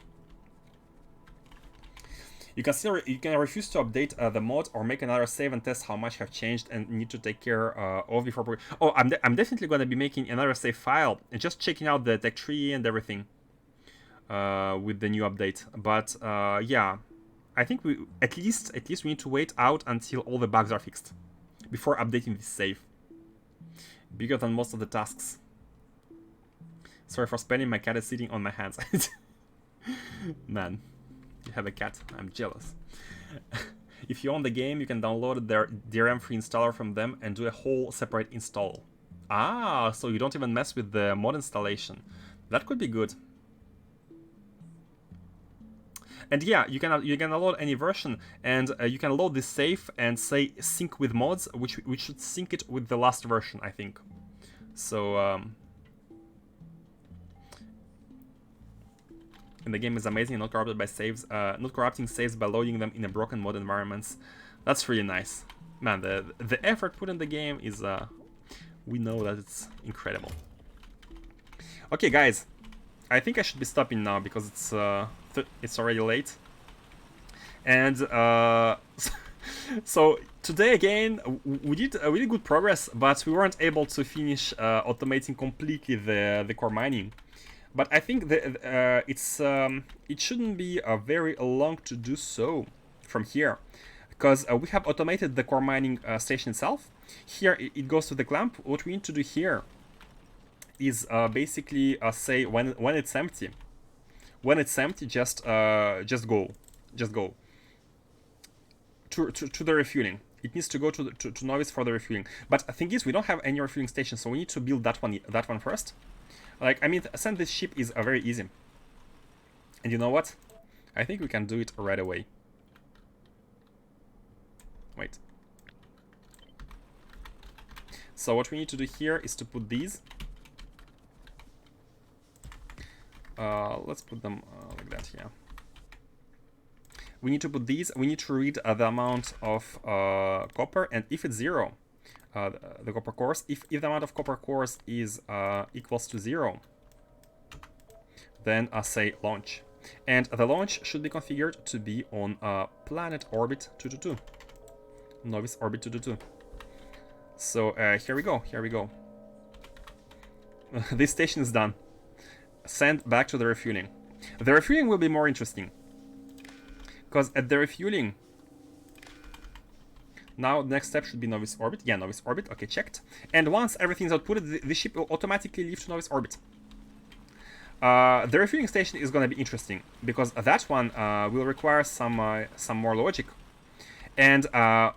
you can refuse to update the mod, or make another save and test how much have changed and need to take care of before. Oh, I'm definitely going to be making another save file and just checking out the tech tree and everything with the new update. But yeah, I think we at least we need to wait out until all the bugs are fixed before updating this save. Bigger than most of the tasks. Sorry for spending. My cat is sitting on my hands. Man. You have a cat. I'm jealous. If you own the game, you can download their DRM-free installer from them and do a whole separate install. Ah, so you don't even mess with the mod installation. That could be good. And yeah, you can download any version, and you can load this save and say sync with mods, which should sync it with the last version, I think. So and the game is amazing, not corrupted by saves, not corrupting saves by loading them in a broken mod environments. That's really nice, man. The effort put in the game is, we know that it's incredible. Okay, guys, I think I should be stopping now because it's already late. And so today again we did a really good progress, but we weren't able to finish automating completely the core mining. But I think that it shouldn't be very long to do so from here, because we have automated the core mining station itself. Here it goes to the clamp. What we need to do here is basically say when it's empty. When it's empty, just go to the refueling. It needs to go to Novice for the refueling. But the thing is, we don't have any refueling station, so we need to build that one first. Like, I mean, send this ship is very easy. And you know what? I think we can do it right away. Wait. So what we need to do here is to put these. Let's put them like that, yeah. We need to put these. We need to read the amount of copper, and if it's 0, the copper cores, if the amount of copper cores is equals to 0, then say launch. And the launch should be configured to be on planet orbit 222. Novice orbit 222. So here we go, here we go. This station is done. Send back to the refueling. The refueling will be more interesting. Because at the refueling, now the next step should be novice orbit. Yeah, novice orbit, okay, checked. And once everything's outputted, the ship will automatically leave to novice orbit. The refueling station is going to be interesting, because that one will require some more logic. And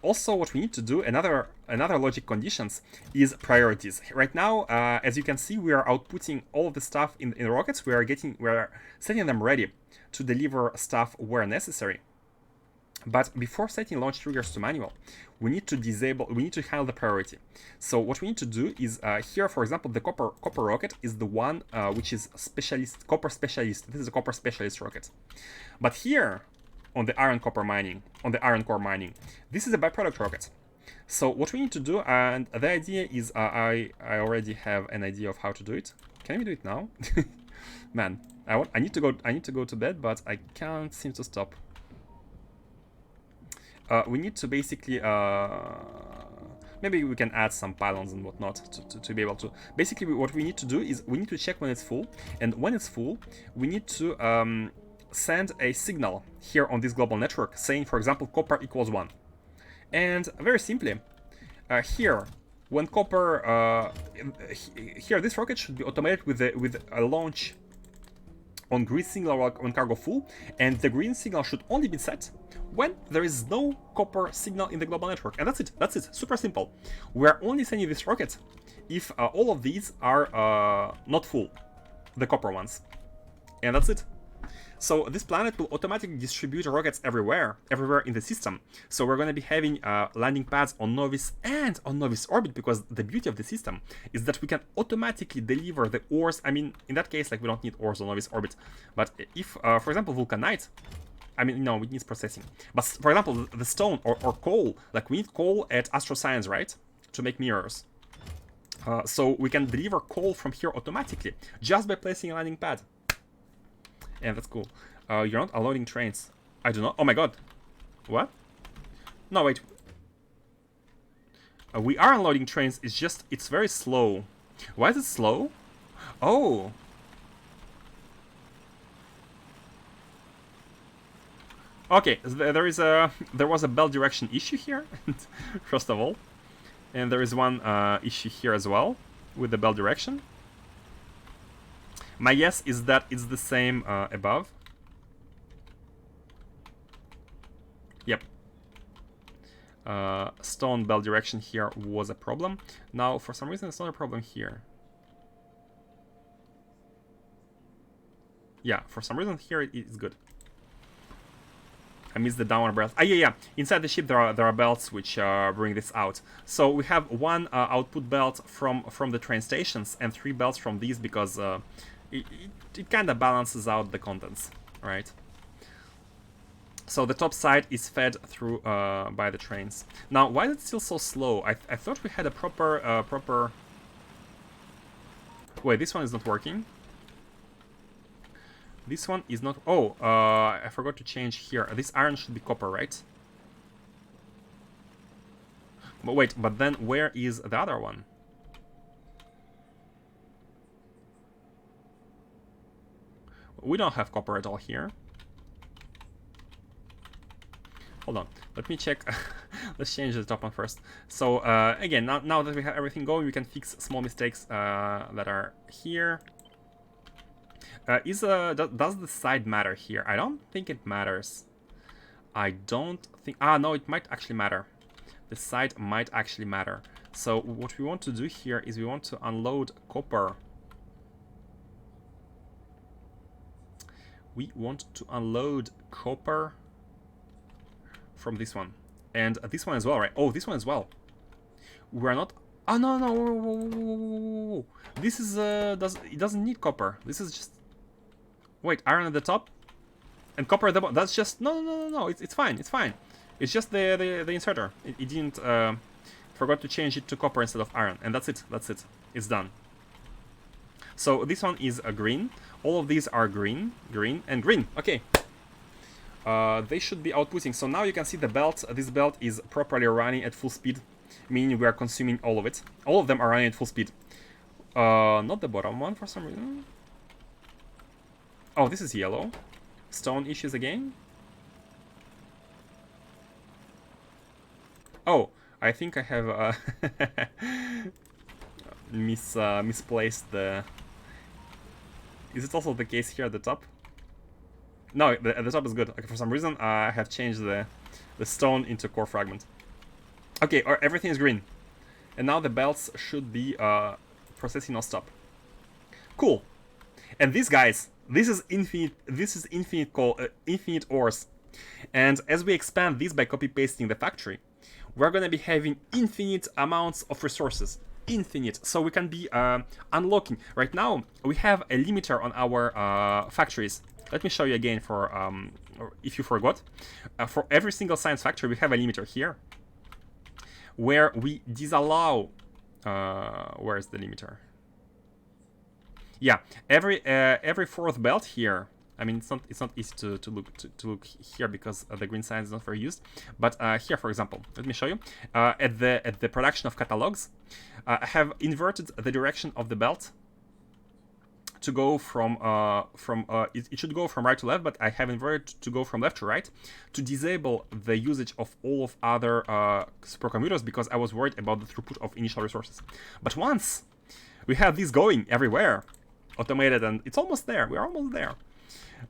also what we need to do, another logic conditions, is priorities. Right now, as you can see, we are outputting all of the stuff in rockets. We are setting them ready to deliver stuff where necessary. But before setting launch triggers to manual, we need to handle the priority. So what we need to do is here, for example, the copper rocket is the one which is copper specialist. This is a copper specialist rocket. But here, on the iron core mining, this is a byproduct rocket. So what we need to do, and the idea is, I already have an idea of how to do it. Can we do it now? Man, I need to go to bed, but I can't seem to stop. We need to basically maybe we can add some pylons and whatnot to be able to. Basically, what we need to do is we need to check when it's full, and when it's full, we need to send a signal here on this global network saying, for example, copper equals 1. And very simply, here, when copper, here this rocket should be automated with a launch on green signal when cargo full, and the green signal should only be set when there is no copper signal in the global network. And that's it, super simple. We are only sending this rocket if all of these are not full, the copper ones. And that's it. So this planet will automatically distribute rockets everywhere in the system. So we're going to be having landing pads on Novice and on Novice orbit, because the beauty of the system is that we can automatically deliver the ores. I mean, in that case, like, we don't need ores on Novice orbit. But if, for example, vulcanite, I mean, no, it needs processing. But for example, the stone or coal, like, we need coal at Astroscience, right, to make mirrors. So we can deliver coal from here automatically just by placing a landing pad. And that's cool. You're not unloading trains. I do not. Oh my god. What? No, wait. We are unloading trains. It's just, it's very slow. Why is it slow? Oh. Okay, there was a belt direction issue here, first of all. And there is one issue here as well with the belt direction. My guess is that it's the same above. Yep. Stone bell direction here was a problem. Now, for some reason, it's not a problem here. Yeah, for some reason here it's good. I missed the downward belt. Ah, yeah. Inside the ship there are belts which bring this out. So we have one output belt from the train stations and 3 belts from these, because it kind of balances out the contents, right? So the top side is fed through by the trains. Now, why is it still so slow? I thought we had a proper... Wait, this one is not working. This one is not... Oh, I forgot to change here. This iron should be copper, right? But wait, but then where is the other one? We don't have copper at all here. Hold on, let me check. Let's change the top one first. So again, now that we have everything going, we can fix small mistakes that are here. Does the side matter here? I don't think it matters. I don't think... Ah, no, it might actually matter. The side might actually matter. So what we want to do here is we want to unload copper we want to unload copper from this one. And this one as well, right? Oh, this one as well. We're not... Oh, no, no, whoa, whoa, whoa, whoa, whoa. This is, it doesn't need copper. This is just... Wait, iron at the top? And copper at the bottom. That's just... No, no, no, no, no. It's fine, it's fine. It's just the inserter. It didn't... forgot to change it to copper instead of iron. And that's it, that's it. It's done. So this one is a green. All of these are green, green, and green. Okay. They should be outputting. So now you can see the belt. This belt is properly running at full speed, meaning we are consuming all of it. All of them are running at full speed. Not the bottom one for some reason. Oh, this is yellow. Stone issues again. Oh, I think I have misplaced the... Is it also the case here at the top? No, at the top is good. Okay, for some reason, I have changed the stone into core fragment. Okay, everything is green. And now the belts should be processing non-stop. Cool. And these guys, this is infinite ores. And as we expand this by copy-pasting the factory, we're going to be having infinite amounts of resources. Infinite. So we can be unlocking. Right now, we have a limiter on our factories. Let me show you again for, if you forgot. For every single science factory, we have a limiter here, where we disallow, where is the limiter? Yeah, every fourth belt here. I mean, it's not easy to look here because the green sign is not very used. But here, for example, let me show you. At the production of catalogs, I have inverted the direction of the belt to go from it should go from right to left, but I have inverted to go from left to right to disable the usage of all of other supercomputers because I was worried about the throughput of initial resources. But once we have this going everywhere, automated, and it's almost there, we're almost there.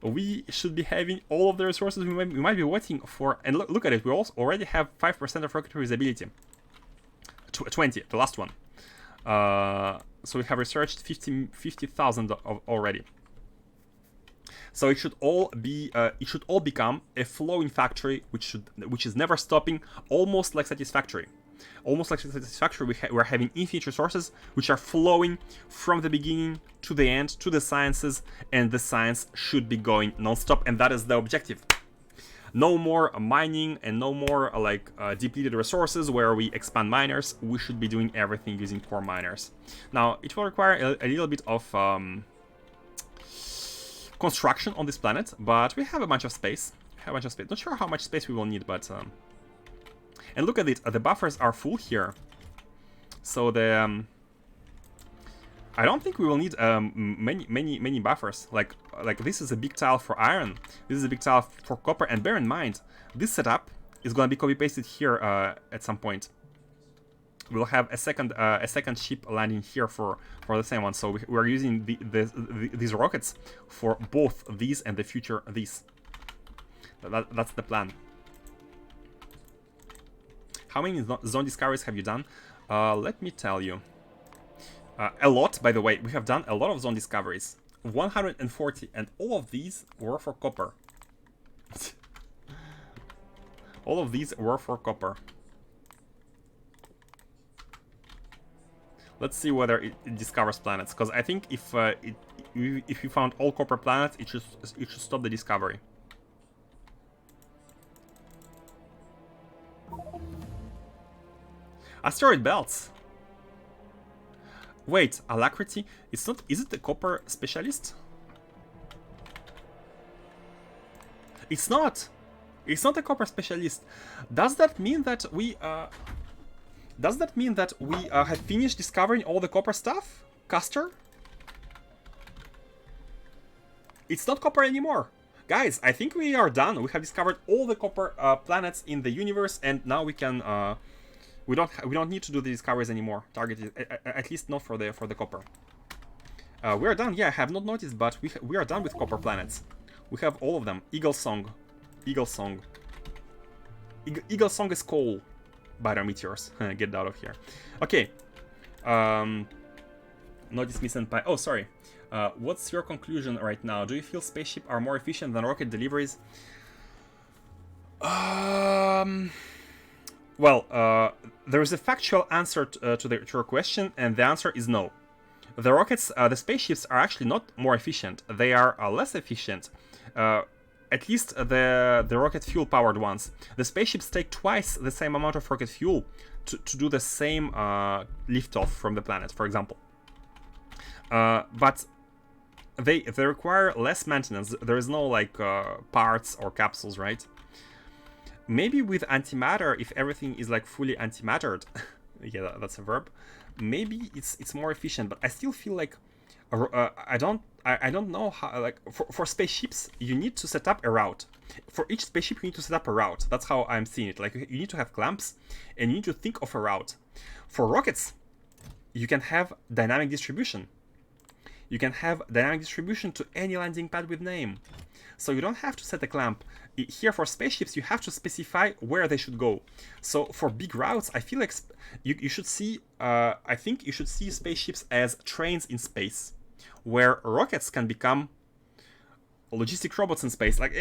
We should be having all of the resources we might be waiting for. And look at it, we also already have 5% of rocket usability. 20, the last one. So we have researched 50,000 already. So it should all be, it should all become a flowing factory, which is never stopping, almost like Satisfactory. Almost like Satisfactory, we're having infinite resources which are flowing from the beginning to the end to the sciences, and the science should be going non-stop, and that is the objective. No more mining and no more depleted resources where we expand miners. We should be doing everything using core miners. Now, it will require a little bit of construction on this planet, but we have a bunch of space. Not sure how much space we will need, but... And look at it, the buffers are full here. So the... I don't think we will need many buffers. Like this is a big tile for iron. This is a big tile for copper. And bear in mind, this setup is going to be copy-pasted here at some point. We'll have a second ship landing here for the same one. So we're using these rockets for both these and the future these. That's the plan. How many zone discoveries have you done? Let me tell you. A lot, by the way. We have done a lot of zone discoveries. 140, and all of these were for copper. All of these were for copper. Let's see whether it discovers planets, because I think if you found all copper planets, it should stop the discovery. Asteroid belts. Wait, alacrity? It's not. Is it the copper specialist? It's not. It's not a copper specialist. Does that mean that we? Does that mean that we have finished discovering all the copper stuff, Castor? It's not copper anymore, guys. I think we are done. We have discovered all the copper planets in the universe, and now we can. We don't need to do the discoveries anymore. Targeted, at least not for the copper. We are done. Yeah, I have not noticed, but we are done with copper planets. We have all of them. Eagle Song. Eagle Song is coal. Biter meteors. Get out of here. Okay. Not dismiss and pie. Oh, sorry. What's your conclusion right now? Do you feel spaceship are more efficient than rocket deliveries? Well, there is a factual answer to your question, and the answer is no. The rockets, the spaceships are actually not more efficient. They are less efficient. At least the rocket fuel powered ones. The spaceships take twice the same amount of rocket fuel to do the same liftoff from the planet, for example. But they require less maintenance. There is no like parts or capsules, right? Maybe with antimatter, if everything is like fully antimattered, yeah, that's a verb. Maybe it's more efficient, but I still feel like I don't know how, like for spaceships you need to set up a route. For each spaceship you need to set up a route. That's how I'm seeing it. Like you need to have clamps and you need to think of a route. For rockets, you can have dynamic distribution. You can have dynamic distribution to any landing pad with name. So you don't have to set a clamp. Here for spaceships, you have to specify where they should go. So for big routes, I feel like you should see, I think you should see spaceships as trains in space, where rockets can become logistic robots in space. Like,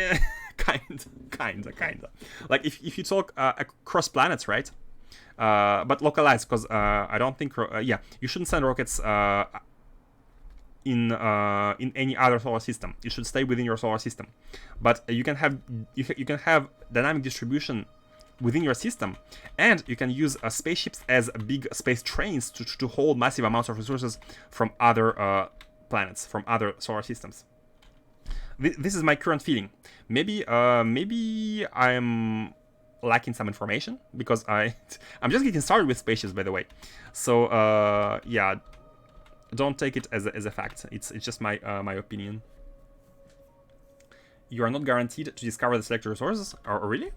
kinda. Like if you talk across planets, right? But localized, because I don't think, yeah, you shouldn't send rockets in any other solar system. You should stay within your solar system, but you can have dynamic distribution within your system, and you can use spaceships as big space trains to hold massive amounts of resources from other planets, from other solar systems. This is my current feeling. Maybe I'm lacking some information because I'm just getting started with spaceships, by the way. So yeah. Don't take it as a fact. It's just my opinion. You are not guaranteed to discover the selected resources. Or really?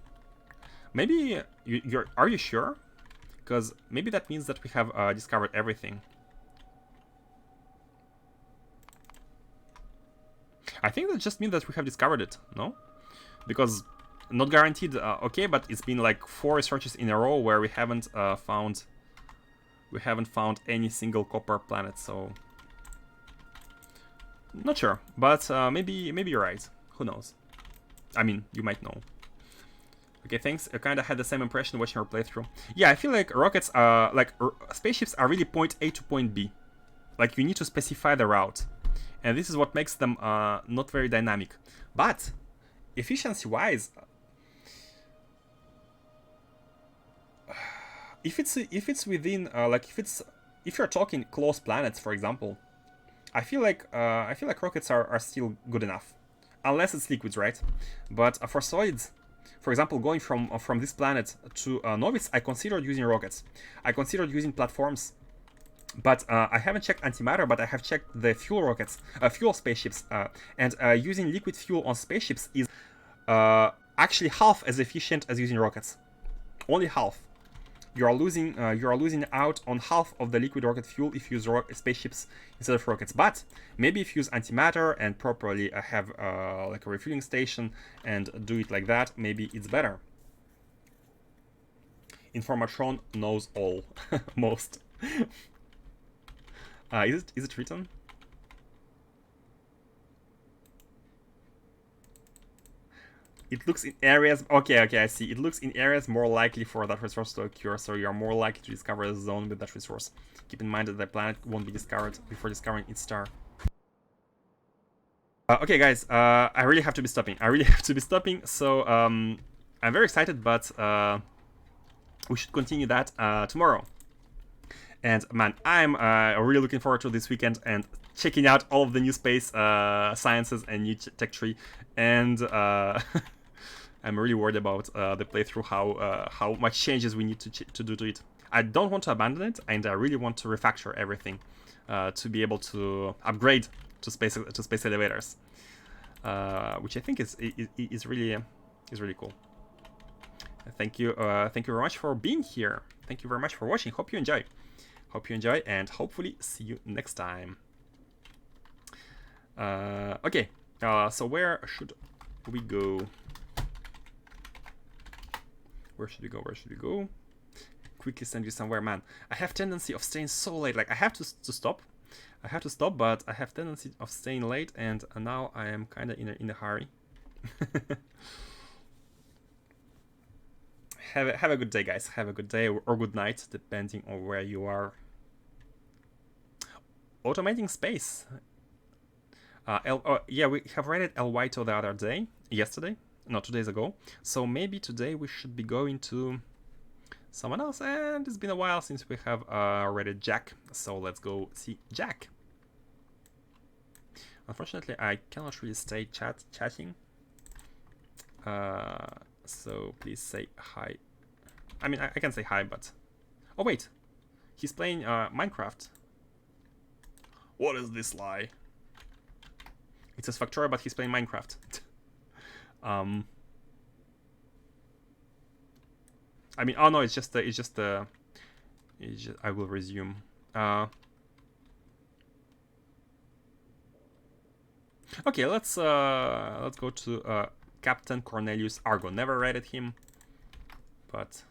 Maybe are you sure? Because maybe that means that we have discovered everything. I think that just means that we have discovered it. No? Because not guaranteed. Okay, but it's been like 4 researches in a row where we haven't found. We haven't found any single copper planet, so not sure. But maybe you're right. Who knows? I mean, you might know. Okay, thanks. I kind of had the same impression watching our playthrough. Yeah, I feel like rockets, spaceships are really point A to point B. Like you need to specify the route, and this is what makes them not very dynamic. But efficiency-wise. If it's within if you're talking close planets, for example, I feel like rockets are still good enough, unless it's liquids, right? But for solids, for example, going from this planet to Novitz, I considered using rockets. I considered using platforms, but I haven't checked antimatter. But I have checked the fuel rockets, fuel spaceships, and using liquid fuel on spaceships is actually half as efficient as using rockets. Only half. You are losing out on half of the liquid rocket fuel if you use spaceships instead of rockets. But maybe if you use antimatter and properly have like a refueling station and do it like that, maybe it's better. Informatron knows all. Most. Is it written? It looks in areas... Okay, I see. It looks in areas more likely for that resource to occur, so you are more likely to discover a zone with that resource. Keep in mind that the planet won't be discovered before discovering its star. Okay, guys, I really have to be stopping. So, I'm very excited, but we should continue that tomorrow. And, man, I'm really looking forward to this weekend and checking out all of the new space sciences and new tech tree. And... I'm really worried about the playthrough, how much changes we need to do to it. I don't want to abandon it, and I really want to refactor everything to be able to upgrade to space elevators, which I think is really cool. Thank you very much for being here. Thank you very much for watching. Hope you enjoy, and hopefully see you next time. Okay, so where should we go? Where should we go? Quickly send you somewhere, man. I have tendency of staying so late. Like I have to stop I have to stop, but I have tendency of staying late, and now I am kind of in a hurry. Have a good day, guys. Have a good day or good night, depending on where you are. Automating space. Yeah, we have read it El Whito the other day, yesterday, no, 2 days ago. So maybe today we should be going to someone else, and it's been a while since we have read it Jack. So let's go see Jack. Unfortunately, I cannot really stay chatting. So please say hi. I mean, I can say hi, but... Oh, wait. He's playing Minecraft. What is this lie? It says Factorio, but he's playing Minecraft. I mean, oh no, it's just I will resume. Okay, let's go to Captain Cornelius Argo. Never rated him, but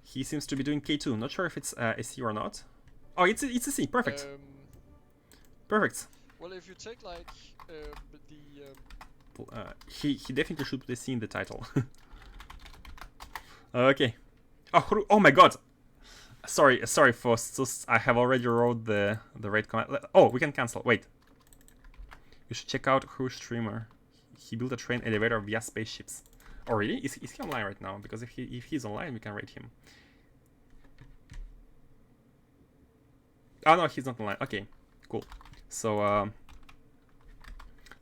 he seems to be doing K2. Not sure if it's a C or not. Oh, it's a C. Perfect. Perfect. Well, if you take like he definitely should put a C in the title. Okay. Oh my God. Sorry, for I have already wrote the raid command. Oh, we can cancel. Wait. You should check out Who Streamer. He built a train elevator via spaceships. Oh really? Is he online right now? Because if he's online, we can rate him. Oh no, he's not online. Okay, cool. So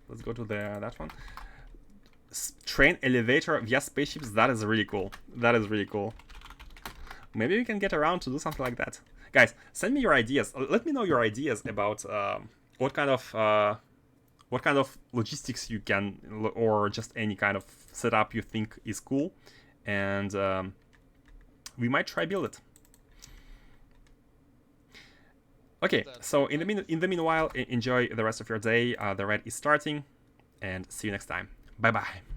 let's go to that one. Train elevator via spaceships. That is really cool. That is really cool. Maybe we can get around to do something like that. Guys, send me your ideas. Let me know your ideas about what kind of logistics you can, or just any kind of setup you think is cool, and we might try build it. Okay, so in the meanwhile, enjoy the rest of your day. The raid is starting, and see you next time. Bye bye.